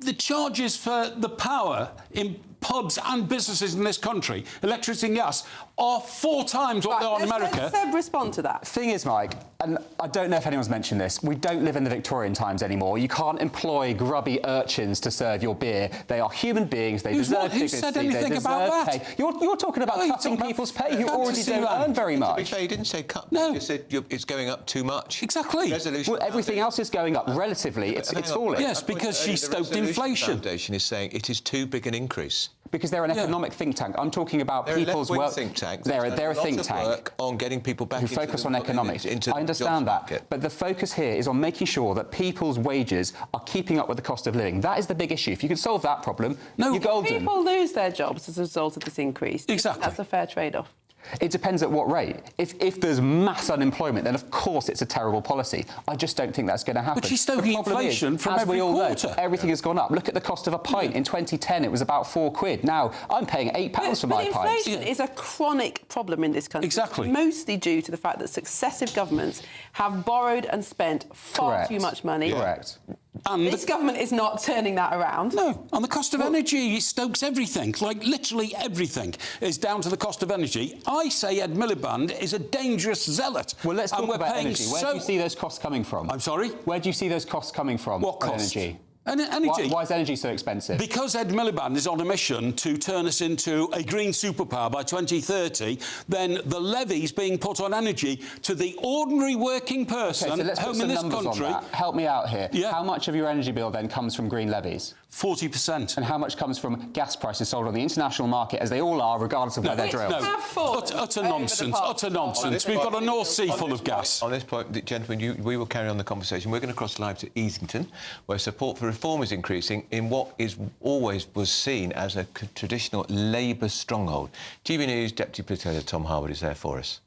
the charges for the power in pubs and businesses in this country, electricity and gas, are 4 times what they are in America. Let's respond to that. Thing is, Mike, and I don't know if anyone's mentioned this, we don't live in the Victorian times anymore. You can't employ grubby urchins to serve your beer. They are human beings. They deserve dignity. Who said anything about that? Pay. You're talking about cutting people's pay who already don't earn very much. To be fair, you didn't say cut. No. You said it's going up too much. Exactly. Well, everything else is going up relatively. It's falling. Yes, because she stoked inflation. The Foundation is saying it is too big an increase. Because they're an economic think tank. I'm talking about people's work. Think tank. They're a think tank work on getting people back who focus on economics. I understand that, but the focus here is on making sure that people's wages are keeping up with the cost of living. That is the big issue. If you can solve that problem, you're golden. People lose their jobs as a result of this increase. Exactly. That's a fair trade-off. It depends at what rate. If there's mass unemployment, then of course it's a terrible policy. I just don't think that's going to happen. But she's stoking inflation from every quarter. Everything has gone up. Look at the cost of a pint. In 2010, it was about £4. Now, I'm paying £8 for my pint. Inflation is a chronic problem in this country. Exactly. Mostly due to the fact that successive governments have borrowed and spent far too much money. Correct. And this government is not turning that around. No, and the cost of energy stokes everything. Like, literally everything is down to the cost of energy. I say Ed Miliband is a dangerous zealot. Well, let's talk about energy. Where do you see those costs coming from? I'm sorry? Where do you see those costs coming from? What costs? Energy. Energy. Why is energy so expensive? Because Ed Miliband is on a mission to turn us into a green superpower by 2030, then the levies being put on energy to the ordinary working person so let's home put in some this numbers country. on that. Help me out here. Yeah. How much of your energy bill then comes from green levies? 40%. And how much comes from gas prices sold on the international market, as they all are, regardless of where they're drilled? Utter nonsense. Utter nonsense. We've got a North Sea full of gas. On this point, gentlemen, we will carry on the conversation. We're going to cross live to Easington, where support for reform is increasing in what always was seen as a traditional Labour stronghold. GBNews Deputy Political Tom Harwood is there for us.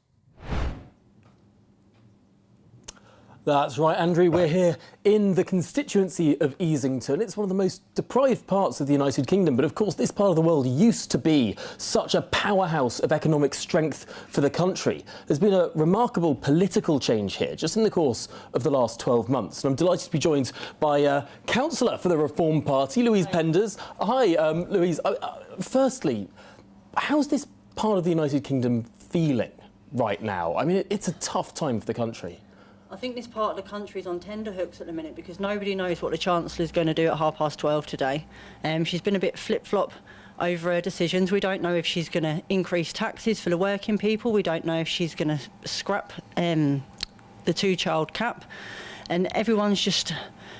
That's right, Andrew. We're here in the constituency of Easington. It's one of the most deprived parts of the United Kingdom, but of course this part of the world used to be such a powerhouse of economic strength for the country. There's been a remarkable political change here just in the course of the last 12 months. And I'm delighted to be joined by a councillor for the Reform Party, Louise Penders. Hi, Louise. Firstly, how's this part of the United Kingdom feeling right now? I mean, it's a tough time for the country. I think this part of the country is on tenterhooks at the minute because nobody knows what the Chancellor's going to do at 12:30 today. She's been a bit flip-flop over her decisions. We don't know if she's going to increase taxes for the working people. We don't know if she's going to scrap the 2-child cap. And everyone's just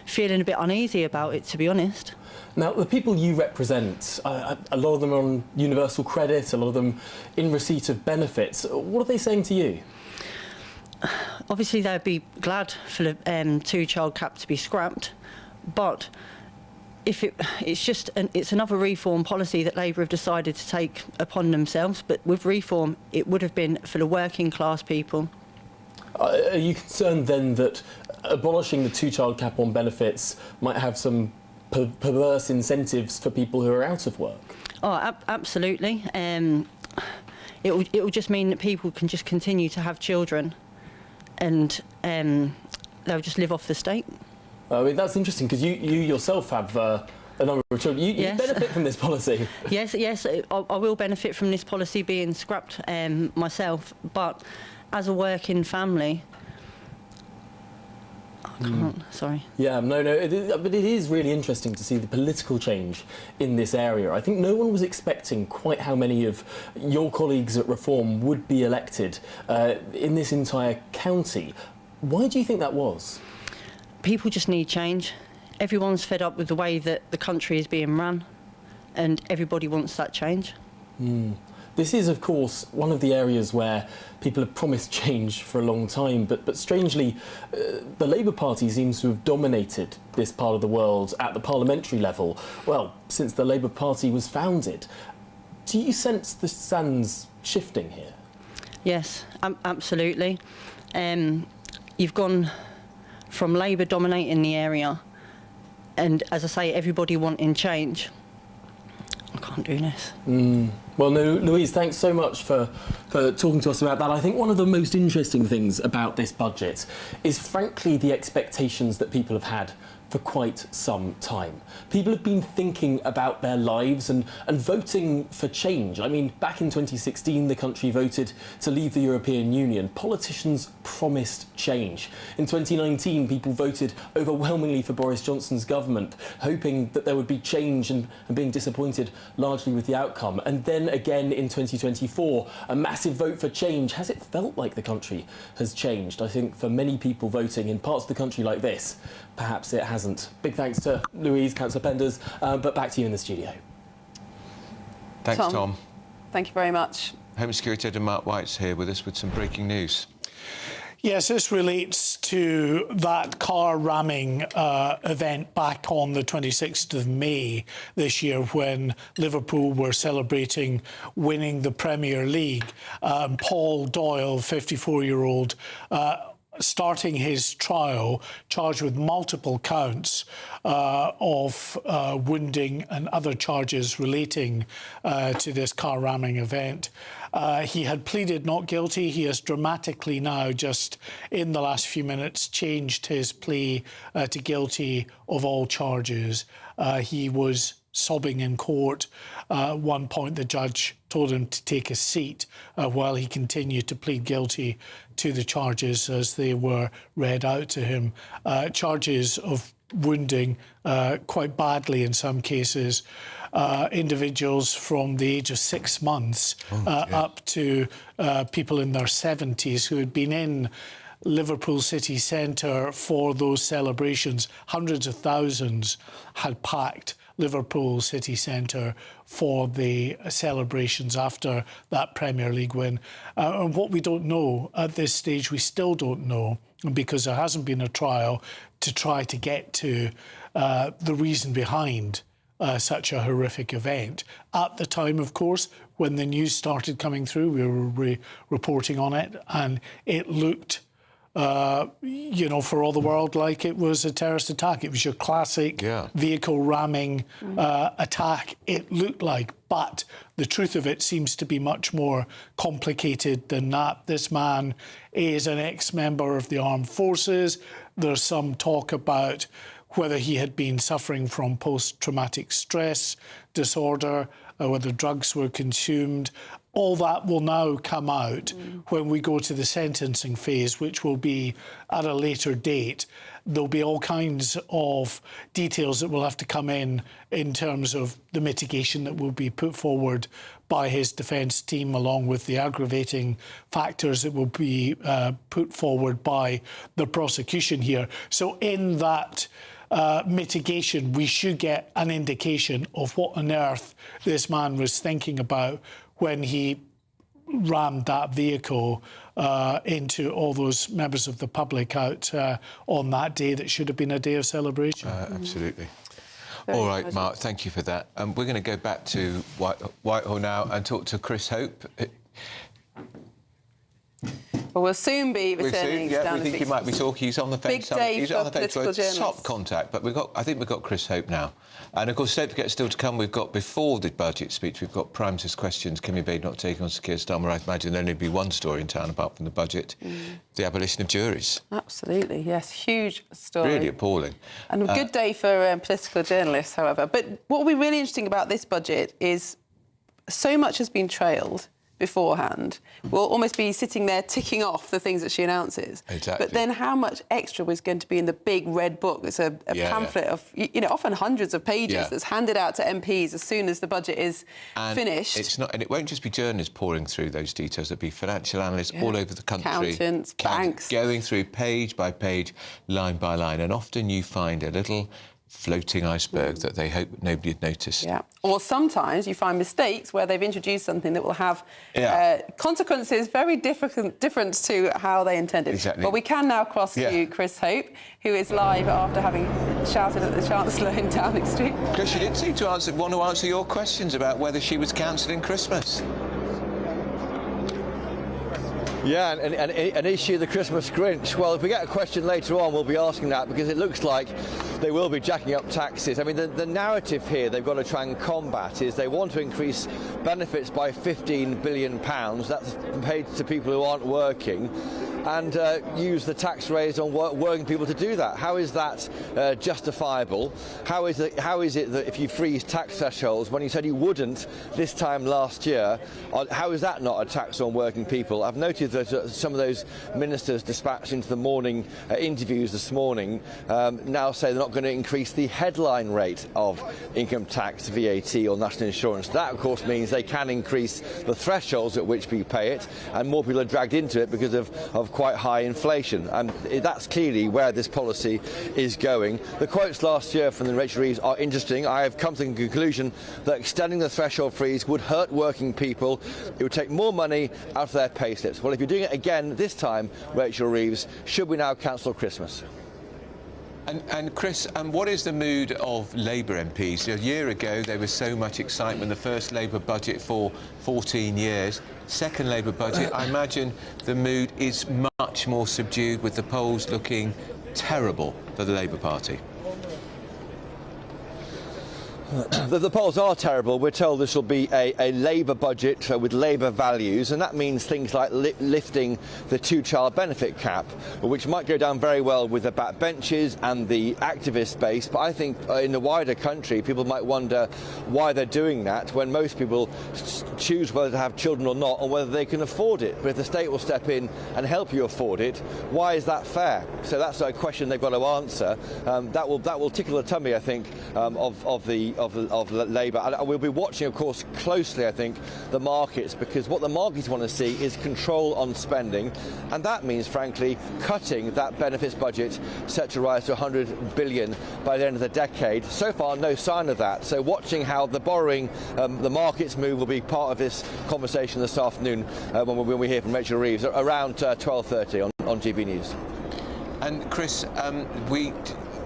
feeling a bit uneasy about it, to be honest. Now, the people you represent, a lot of them are on universal credit, a lot of them in receipt of benefits. What are they saying to you? Obviously, they'd be glad for the 2-child cap to be scrapped, but if it's another reform policy that Labour have decided to take upon themselves. But with reform, it would have been for the working class people. Are you concerned then that abolishing the 2-child cap on benefits might have some perverse incentives for people who are out of work? Oh, absolutely. It will just mean that people can just continue to have children, and they'll just live off the state. I mean, that's interesting because you yourself have a number of children. You benefit from this policy. Yes, I will benefit from this policy being scrapped myself, but as a working family, I can't, sorry. Yeah, no, but it is really interesting to see the political change in this area. I think no one was expecting quite how many of your colleagues at Reform would be elected in this entire county. Why do you think that was? People just need change. Everyone's fed up with the way that the country is being run, and everybody wants that change. This is, of course, one of the areas where people have promised change for a long time, but strangely, the Labour Party seems to have dominated this part of the world at the parliamentary level, well, since the Labour Party was founded. Do you sense the sands shifting here? Yes, absolutely. You've gone from Labour dominating the area, and, as I say, everybody wanting change. I can't do this. Well, no, Louise, thanks so much for talking to us about that. I think one of the most interesting things about this budget is, frankly, the expectations that people have had for quite some time. People have been thinking about their lives and voting for change. I mean, back in 2016, the country voted to leave the European Union. Politicians promised change. In 2019, people voted overwhelmingly for Boris Johnson's government, hoping that there would be change and being disappointed largely with the outcome. And then again in 2024, a massive vote for change. Has it felt like the country has changed? I think for many people voting in parts of the country like this, perhaps it hasn't. Big thanks to Louise, Councillor Penders, but back to you in the studio. Thanks, Tom. Thank you very much. Home Security Editor Mark White's here with us with some breaking news. Yes, this relates to that car ramming event back on the 26th of May this year when Liverpool were celebrating winning the Premier League. Paul Doyle, 54-year-old, starting his trial, charged with multiple counts of wounding and other charges relating to this car ramming event. He had pleaded not guilty. He has dramatically now, just in the last few minutes, changed his plea to guilty of all charges. He was sobbing in court. At one point, the judge told him to take a seat while he continued to plead guilty to the charges as they were read out to him. Charges of wounding quite badly in some cases. Individuals from the age of 6 months up to people in their 70s who had been in Liverpool city centre for those celebrations. Hundreds of thousands had packed Liverpool city centre for the celebrations after that Premier League win. And what we don't know at this stage, we still don't know, because there hasn't been a trial to try to get to the reason behind such a horrific event. At the time, of course, when the news started coming through, we were reporting on it, and it looked you know, for all the world like it was a terrorist attack. It was your classic vehicle ramming attack, it looked like. But the truth of it seems to be much more complicated than that. This man is an ex-member of the armed forces. There's some talk about whether he had been suffering from post-traumatic stress disorder, whether drugs were consumed. All that will now come out when we go to the sentencing phase, which will be at a later date. There'll be all kinds of details that will have to come in terms of the mitigation that will be put forward by his defence team, along with the aggravating factors that will be put forward by the prosecution here. So in that mitigation, we should get an indication of what on earth this man was thinking about when he rammed that vehicle into all those members of the public out on that day that should have been a day of celebration. Absolutely. All right, Mark, thank you for that. We're going to go back to Whitehall now and talk to Chris Hope. Well, we'll soon be returning down we think he might be talking. He's on the fence. Big day He's for on the fence political journalists. Top contact, but I think we've got Chris Hope now. And of course, don't forget, still to come, we've got, before the budget speech, we've got Prime Minister's questions. Kimmy Bade not taking on Sir Keir Starmer. I imagine there'll only be one story in town apart from the budget: the abolition of juries. Absolutely, yes, huge story. Really appalling. And a good day for political journalists, however. But what will be really interesting about this budget is so much has been trailed beforehand. We'll almost be sitting there ticking off the things that she announces. Exactly. But then how much extra was going to be in the big red book? It's a pamphlet of, you know, often hundreds of pages that's handed out to MPs as soon as the budget is finished. It's not, and it won't just be journalists pouring through those details. There'll be financial analysts all over the country. Accountants, banks. Going through page by page, line by line. And often you find a little floating iceberg that they hope nobody had noticed. Yeah. Or sometimes you find mistakes where they've introduced something that will have consequences very different to how they intended. Exactly. But we can now cross to Chris Hope, who is live after having shouted at the Chancellor in Downing Street. Chris, you didn't seem to want to answer your questions about whether she was cancelling Christmas. Yeah, and is she the Christmas Grinch? Well, if we get a question later on, we'll be asking that, because it looks like they will be jacking up taxes. I mean, the narrative here they've got to try and combat is they want to increase benefits by £15 billion. That's paid to people who aren't working. and use the tax raise on working people to do that. How is that justifiable? How is it that if you freeze tax thresholds, when you said you wouldn't this time last year, how is that not a tax on working people? I've noted that some of those ministers dispatched into the morning interviews this morning now say they're not going to increase the headline rate of income tax, VAT or national insurance. That, of course, means they can increase the thresholds at which we pay it, and more people are dragged into it because of quite high inflation. And that's clearly where this policy is going. The quotes last year from Rachel Reeves are interesting. I have come to the conclusion that extending the threshold freeze would hurt working people. It would take more money out of their pay slips. Well, if you're doing it again this time, Rachel Reeves, should we now cancel Christmas? And Chris, what is the mood of Labour MPs? A year ago, there was so much excitement. The first Labour budget for 14 years. Second Labour budget, I imagine the mood is much more subdued, with the polls looking terrible for the Labour Party. The polls are terrible. We're told this will be a Labour budget with Labour values, and that means things like lifting the two-child benefit cap, which might go down very well with the backbenchers and the activist base. But I think in the wider country, people might wonder why they're doing that when most people choose whether to have children or not, and whether they can afford it. But if the state will step in and help you afford it, why is that fair? So that's a question they've got to answer. That will tickle the tummy, I think, of Labour. And we'll be watching, of course, closely, I think, the markets, because what the markets want to see is control on spending, and that means, frankly, cutting that benefits budget set to rise to 100 billion by the end of the decade. So far, no sign of that. So watching how the borrowing, the markets move, will be part of this conversation this afternoon when we hear from Rachel Reeves around 12:30 on GBNews. And Chris,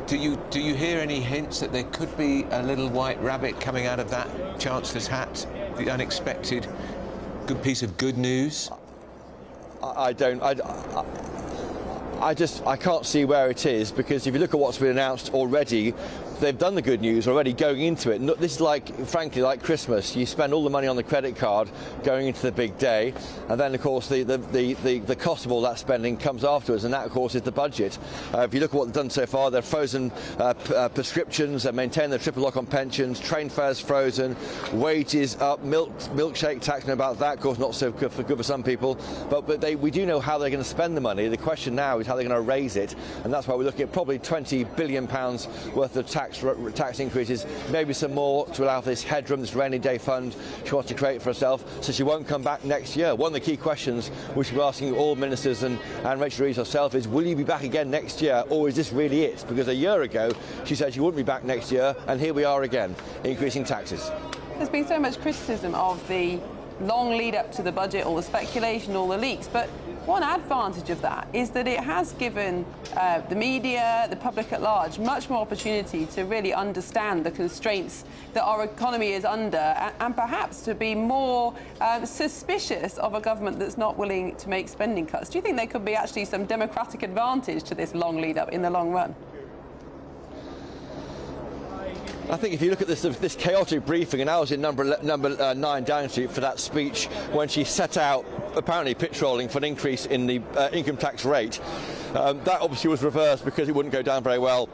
do you hear any hints that there could be a little white rabbit coming out of that Chancellor's hat? The unexpected good piece of good news? I can't see where it is, because if you look at what's been announced already, they've done the good news already going into it. This is frankly, like Christmas. You spend all the money on the credit card going into the big day, and then, of course, the cost of all that spending comes afterwards, and that, of course, is the budget. If you look at what they've done so far, they've frozen prescriptions, they've maintained the triple lock on pensions, train fares frozen, wages up, milkshake tax, know about that, of course, not so good for some people, but we do know how they're going to spend the money. The question now is how they're going to raise it, and that's why we're looking at probably £20 billion worth of tax increases, maybe some more to allow for this headroom, this rainy day fund she wants to create for herself, so she won't come back next year. One of the key questions we should be asking all ministers and Rachel Reeves herself is, will you be back again next year, or is this really it? Because a year ago she said she wouldn't be back next year, and here we are again, increasing taxes. There's been so much criticism of the long lead up to the budget, all the speculation, all the leaks, but one advantage of that is that it has given the media, the public at large, much more opportunity to really understand the constraints that our economy is under, and perhaps to be more suspicious of a government that's not willing to make spending cuts. Do you think there could be actually some democratic advantage to this long lead up in the long run? I think if you look at this chaotic briefing, and I was in number 9 Downing Street for that speech when she set out apparently pitch-rolling for an increase in the income tax rate, that obviously was reversed because it wouldn't go down very well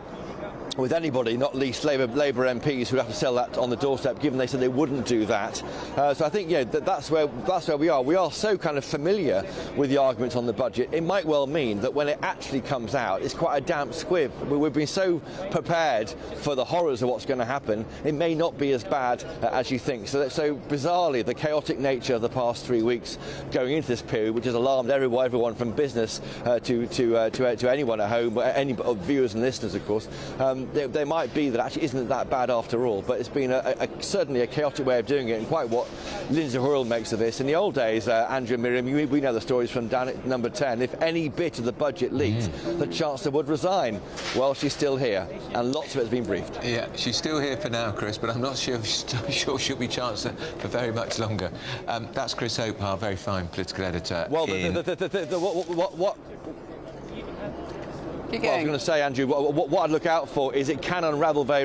with anybody, not least Labour MPs who have to sell that on the doorstep, given they said they wouldn't do that. So I think, that's where we are. We are so kind of familiar with the arguments on the budget. It might well mean that when it actually comes out, it's quite a damp squib. We've been so prepared for the horrors of what's going to happen, it may not be as bad as you think. So bizarrely, the chaotic nature of the past 3 weeks going into this period, which has alarmed everyone from business to anyone at home, any viewers and listeners, of course. There might be that actually isn't that bad after all, but it's been certainly a chaotic way of doing it, and quite what Lindsay Hoyle makes of this. In the old days, Andrew and Miriam, we know the stories from down at number 10. If any bit of the budget leaked, the Chancellor would resign. Well, she's still here, and lots of it has been briefed. Yeah, she's still here for now, Chris, but I'm not sure she'll be Chancellor for very much longer. That's Chris Hope, our very fine political editor. Well, Keep Well, I was going. going to say, Andrew, what I'd look out for is it can unravel very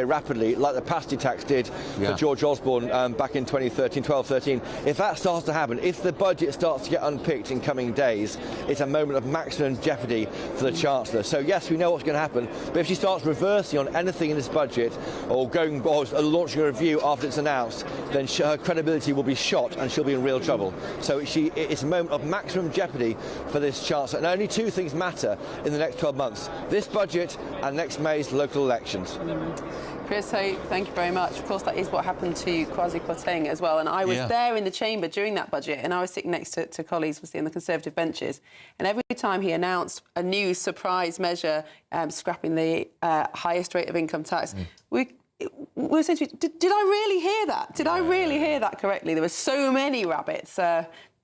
rapidly, like the pasty tax did for George Osborne back in 12, 13. If that starts to happen, if the budget starts to get unpicked in coming days, it's a moment of maximum jeopardy for the Chancellor. So yes, we know what's going to happen, but if she starts reversing on anything in this budget or launching a review after it's announced, then her credibility will be shot and she'll be in real trouble. So it's a moment of maximum jeopardy for this Chancellor. And only two things matter in the next 12 months: this budget and next May's local elections. Chris Hope, thank you very much. Of course, that is what happened to Kwasi Kwarteng as well. And I was there in the chamber during that budget, and I was sitting next to colleagues, obviously, on the Conservative benches. And every time he announced a new surprise measure, scrapping the highest rate of income tax, we were saying to me, did I really hear that? Did I really hear that correctly? There were so many rabbits.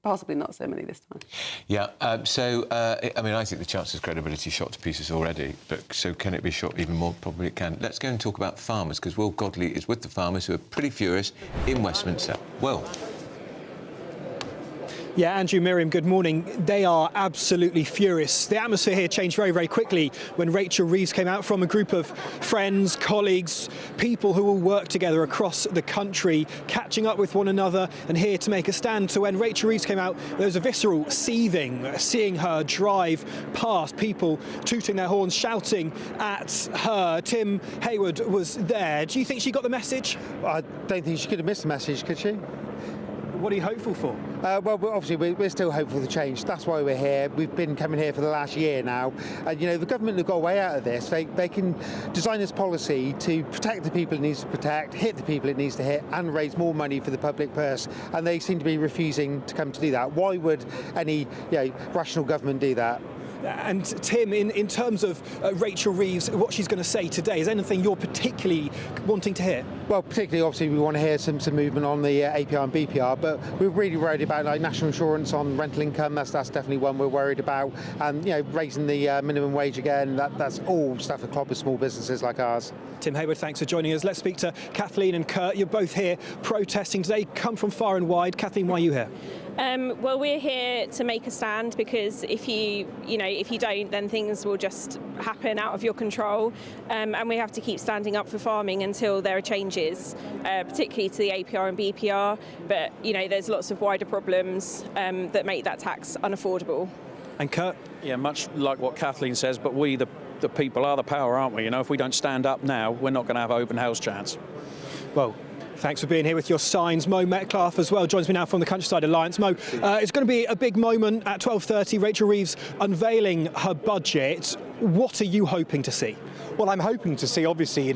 Possibly not so many this time. Yeah, I mean, I think the Chancellor's credibility shot to pieces already, but so can it be shot even more? Probably it can. Let's go and talk about farmers, because Will Godley is with the farmers, who are pretty furious in Westminster. Will. Yeah, Andrew, Miriam, good morning. They are absolutely furious. The atmosphere here changed very, very quickly when Rachel Reeves came out from a group of friends, colleagues, people who all work together across the country, catching up with one another and here to make a stand. So when Rachel Reeves came out, there was a visceral seething, seeing her drive past, people tooting their horns, shouting at her. Tim Hayward was there. Do you think she got the message? I don't think she could have missed the message, could she? What are you hopeful for? Well, obviously, we're still hopeful for change. That's why we're here. We've been coming here for the last year now. And, the government have got a way out of this. They can design this policy to protect the people it needs to protect, hit the people it needs to hit, and raise more money for the public purse. And they seem to be refusing to come to do that. Why would any rational government do that? And Tim, in terms of Rachel Reeves, what she's going to say today, is there anything you're particularly wanting to hear? Well, particularly, obviously, we want to hear some movement on the APR and BPR, but we're really worried about national insurance on rental income. That's definitely one we're worried about. And raising the minimum wage again. That's all stuff that clobbers small businesses like ours. Tim Hayward, thanks for joining us. Let's speak to Kathleen and Kurt. You're both here protesting today. Come from far and wide. Kathleen, why are you here? Well, we're here to make a stand, because if you don't, then things will just happen out of your control, and we have to keep standing up for farming until there are changes, particularly to the APR and BPR. But there's lots of wider problems that make that tax unaffordable. And Kurt? Yeah, much like what Kathleen says, but we, the people, are the power, aren't we? If we don't stand up now, we're not going to have an open house chance. Well, thanks for being here with your signs. Mo Metcalfe as well joins me now from the Countryside Alliance. Mo, it's going to be a big moment at 12:30. Rachel Reeves unveiling her budget. What are you hoping to see? Well, I'm hoping to see, obviously,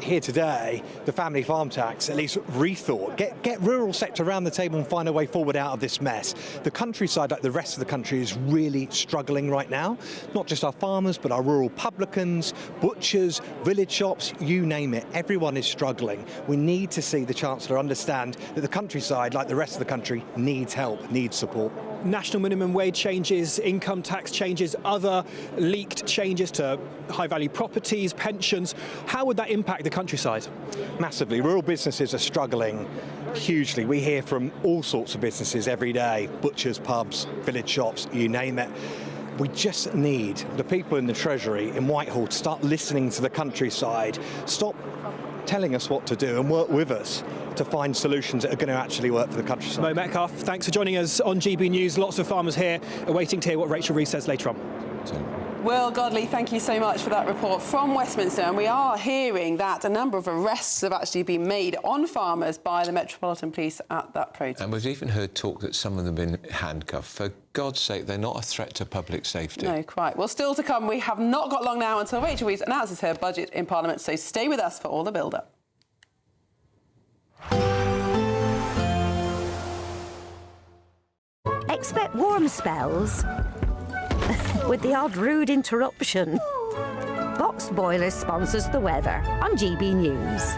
here today, the family farm tax at least rethought. Get rural sector around the table and find a way forward out of this mess. The countryside, like the rest of the country, is really struggling right now. Not just our farmers, but our rural publicans, butchers, village shops, you name it. Everyone is struggling. We need to see the Chancellor understand that the countryside, like the rest of the country, needs help, needs support. National minimum wage changes, income tax changes, other leaked changes to high-value properties, pensions. How would that impact the countryside? Massively. Rural businesses are struggling hugely. We hear from all sorts of businesses every day, butchers, pubs, village shops, you name it. We just need the people in the Treasury in Whitehall to start listening to the countryside, stop telling us what to do and work with us to find solutions that are going to actually work for the countryside. Mo Metcalfe, thanks for joining us on GB News. Lots of farmers here awaiting to hear what Rachel Reeves says later on. Will Godley, thank you so much for that report from Westminster. And we are hearing that a number of arrests have actually been made on farmers by the Metropolitan Police at that protest. And we've even heard talk that some of them have been handcuffed. For God's sake, they're not a threat to public safety. No, quite. Well, still to come, we have not got long now until Rachel Reeves announces her budget in Parliament, so stay with us for all the build-up. Expect warm spells with the odd rude interruption. Box Boilers sponsors the weather on GB News.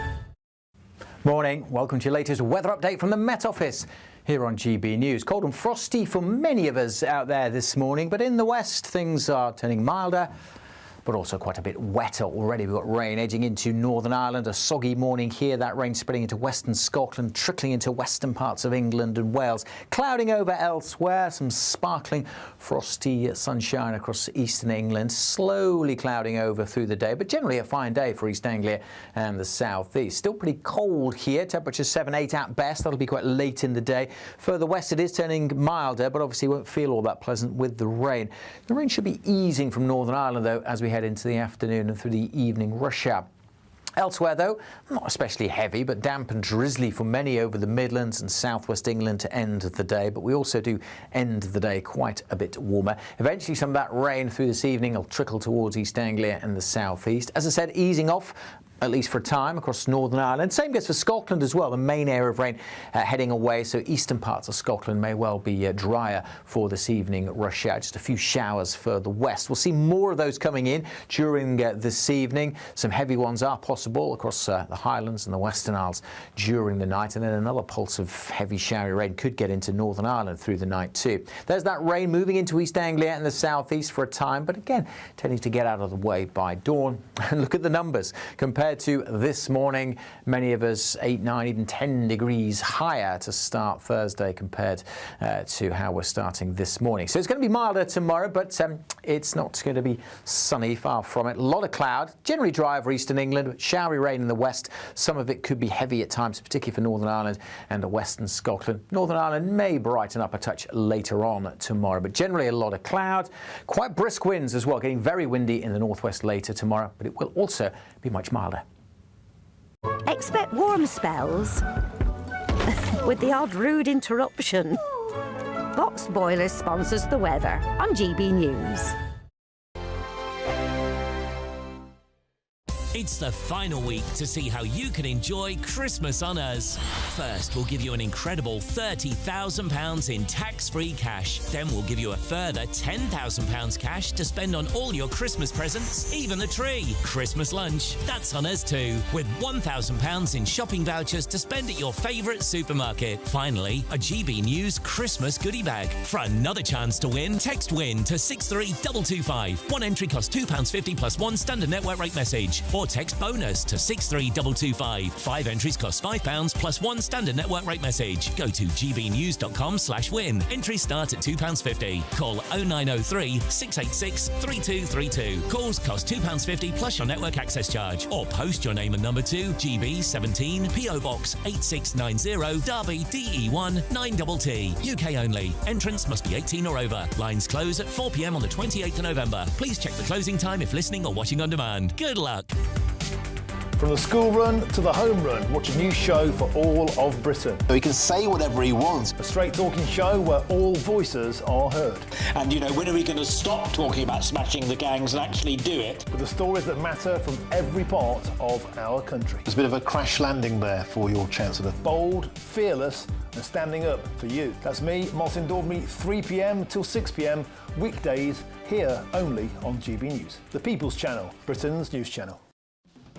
Morning, welcome to your latest weather update from the Met Office here on GB News. Cold and frosty for many of us out there this morning, but in the west things are turning milder. but also quite a bit wetter already. We've got rain edging into Northern Ireland, a soggy morning here, that rain spreading into western Scotland, trickling into western parts of England and Wales, clouding over elsewhere, some sparkling frosty sunshine across eastern England, slowly clouding over through the day, but generally a fine day for East Anglia and the south east. Still pretty cold here, temperatures 7-8 at best. That'll be quite late in the day. Further west it is turning milder, but obviously won't feel all that pleasant with the rain. The rain should be easing from Northern Ireland though as we head into the afternoon and through the evening rush hour. Elsewhere, though, not especially heavy, but damp and drizzly for many over the Midlands and southwest England to end the day. But we also do end the day quite a bit warmer. Eventually, some of that rain through this evening will trickle towards East Anglia and the southeast. As I said, easing off, at least for a time, across Northern Ireland. Same goes for Scotland as well, the main area of rain heading away, so eastern parts of Scotland may well be drier for this evening rush hour. Just a few showers further west. We'll see more of those coming in during this evening. Some heavy ones are possible across the Highlands and the Western Isles during the night, and then another pulse of heavy showery rain could get into Northern Ireland through the night too. There's that rain moving into East Anglia and the southeast for a time, but again, tending to get out of the way by dawn. And look at the numbers. Compared to this morning, many of us 8, 9, even 10 degrees higher to start Thursday compared to how we're starting this morning. So it's going to be milder tomorrow, but it's not going to be sunny, far from it. A lot of cloud, generally dry over eastern England, but showery rain in the west. Some of it could be heavy at times, particularly for Northern Ireland and western Scotland. Northern Ireland may brighten up a touch later on tomorrow, but generally a lot of cloud. Quite brisk winds as well, getting very windy in the northwest later tomorrow, but it will also be much milder. Expect warm spells with the odd rude interruption. Boxed Boilers sponsors the weather on GB News. It's the final week to see how you can enjoy Christmas on us. First, we'll give you an incredible £30,000 in tax-free cash. Then we'll give you a further £10,000 cash to spend on all your Christmas presents, even the tree. Christmas lunch, that's on us too, with £1,000 in shopping vouchers to spend at your favourite supermarket. Finally, a GB News Christmas goodie bag. For another chance to win, text WIN to 63225. One entry costs £2.50 plus one standard network rate message. Or text BONUS to 63225. 5 entries cost £5 plus one standard network rate message. Go to gbnews.com/win. Entries start at £2.50. Call 0903 686 3232. Calls cost £2.50 plus your network access charge. Or post your name and number to GB17 PO Box 8690 Derby DE1 9TT. UK only. Entrance must be 18 or over. Lines close at 4 p.m. on the 28th of November. Please check the closing time if listening or watching on demand. Good luck. From the school run to the home run, watch a new show for all of Britain. So he can say whatever he wants. A straight talking show where all voices are heard. And, you know, when are we going to stop talking about smashing the gangs and actually do it? With the stories that matter from every part of our country. There's a bit of a crash landing there for your Chancellor. Bold, fearless and standing up for you. That's me, Martin Daubney, 3 p.m. till 6 p.m. weekdays, here only on GB News. The People's Channel, Britain's news channel.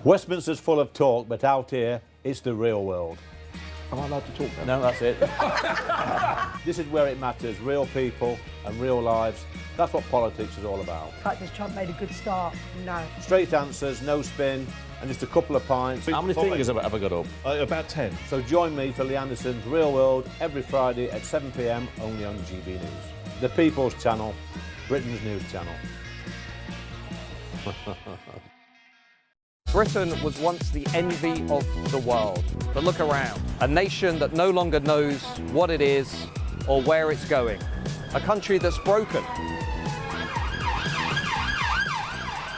Westminster's full of talk, but out here, it's the real world. Am I allowed to talk now? No, that's it. This is where it matters, real people and real lives. That's what politics is all about. In fact, has Trump made a good start? No. Straight answers, no spin, and just a couple of pints. How many fingers have I got up? About 10. So join me for Lee Anderson's Real World every Friday at 7 p.m. only on GB News. The People's Channel, Britain's news channel. Britain was once the envy of the world. But look around. A nation that no longer knows what it is or where it's going. A country that's broken.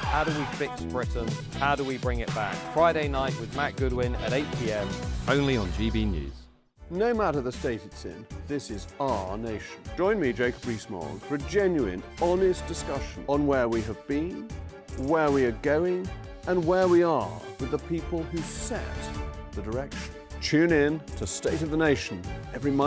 How do we fix Britain? How do we bring it back? Friday night with Matt Goodwin at 8 p.m. only on GB News. No matter the state it's in, this is our nation. Join me, Jacob Rees-Mogg, for a genuine, honest discussion on where we have been, where we are going, and where we are with the people who set the direction. Tune in to State of the Nation every Monday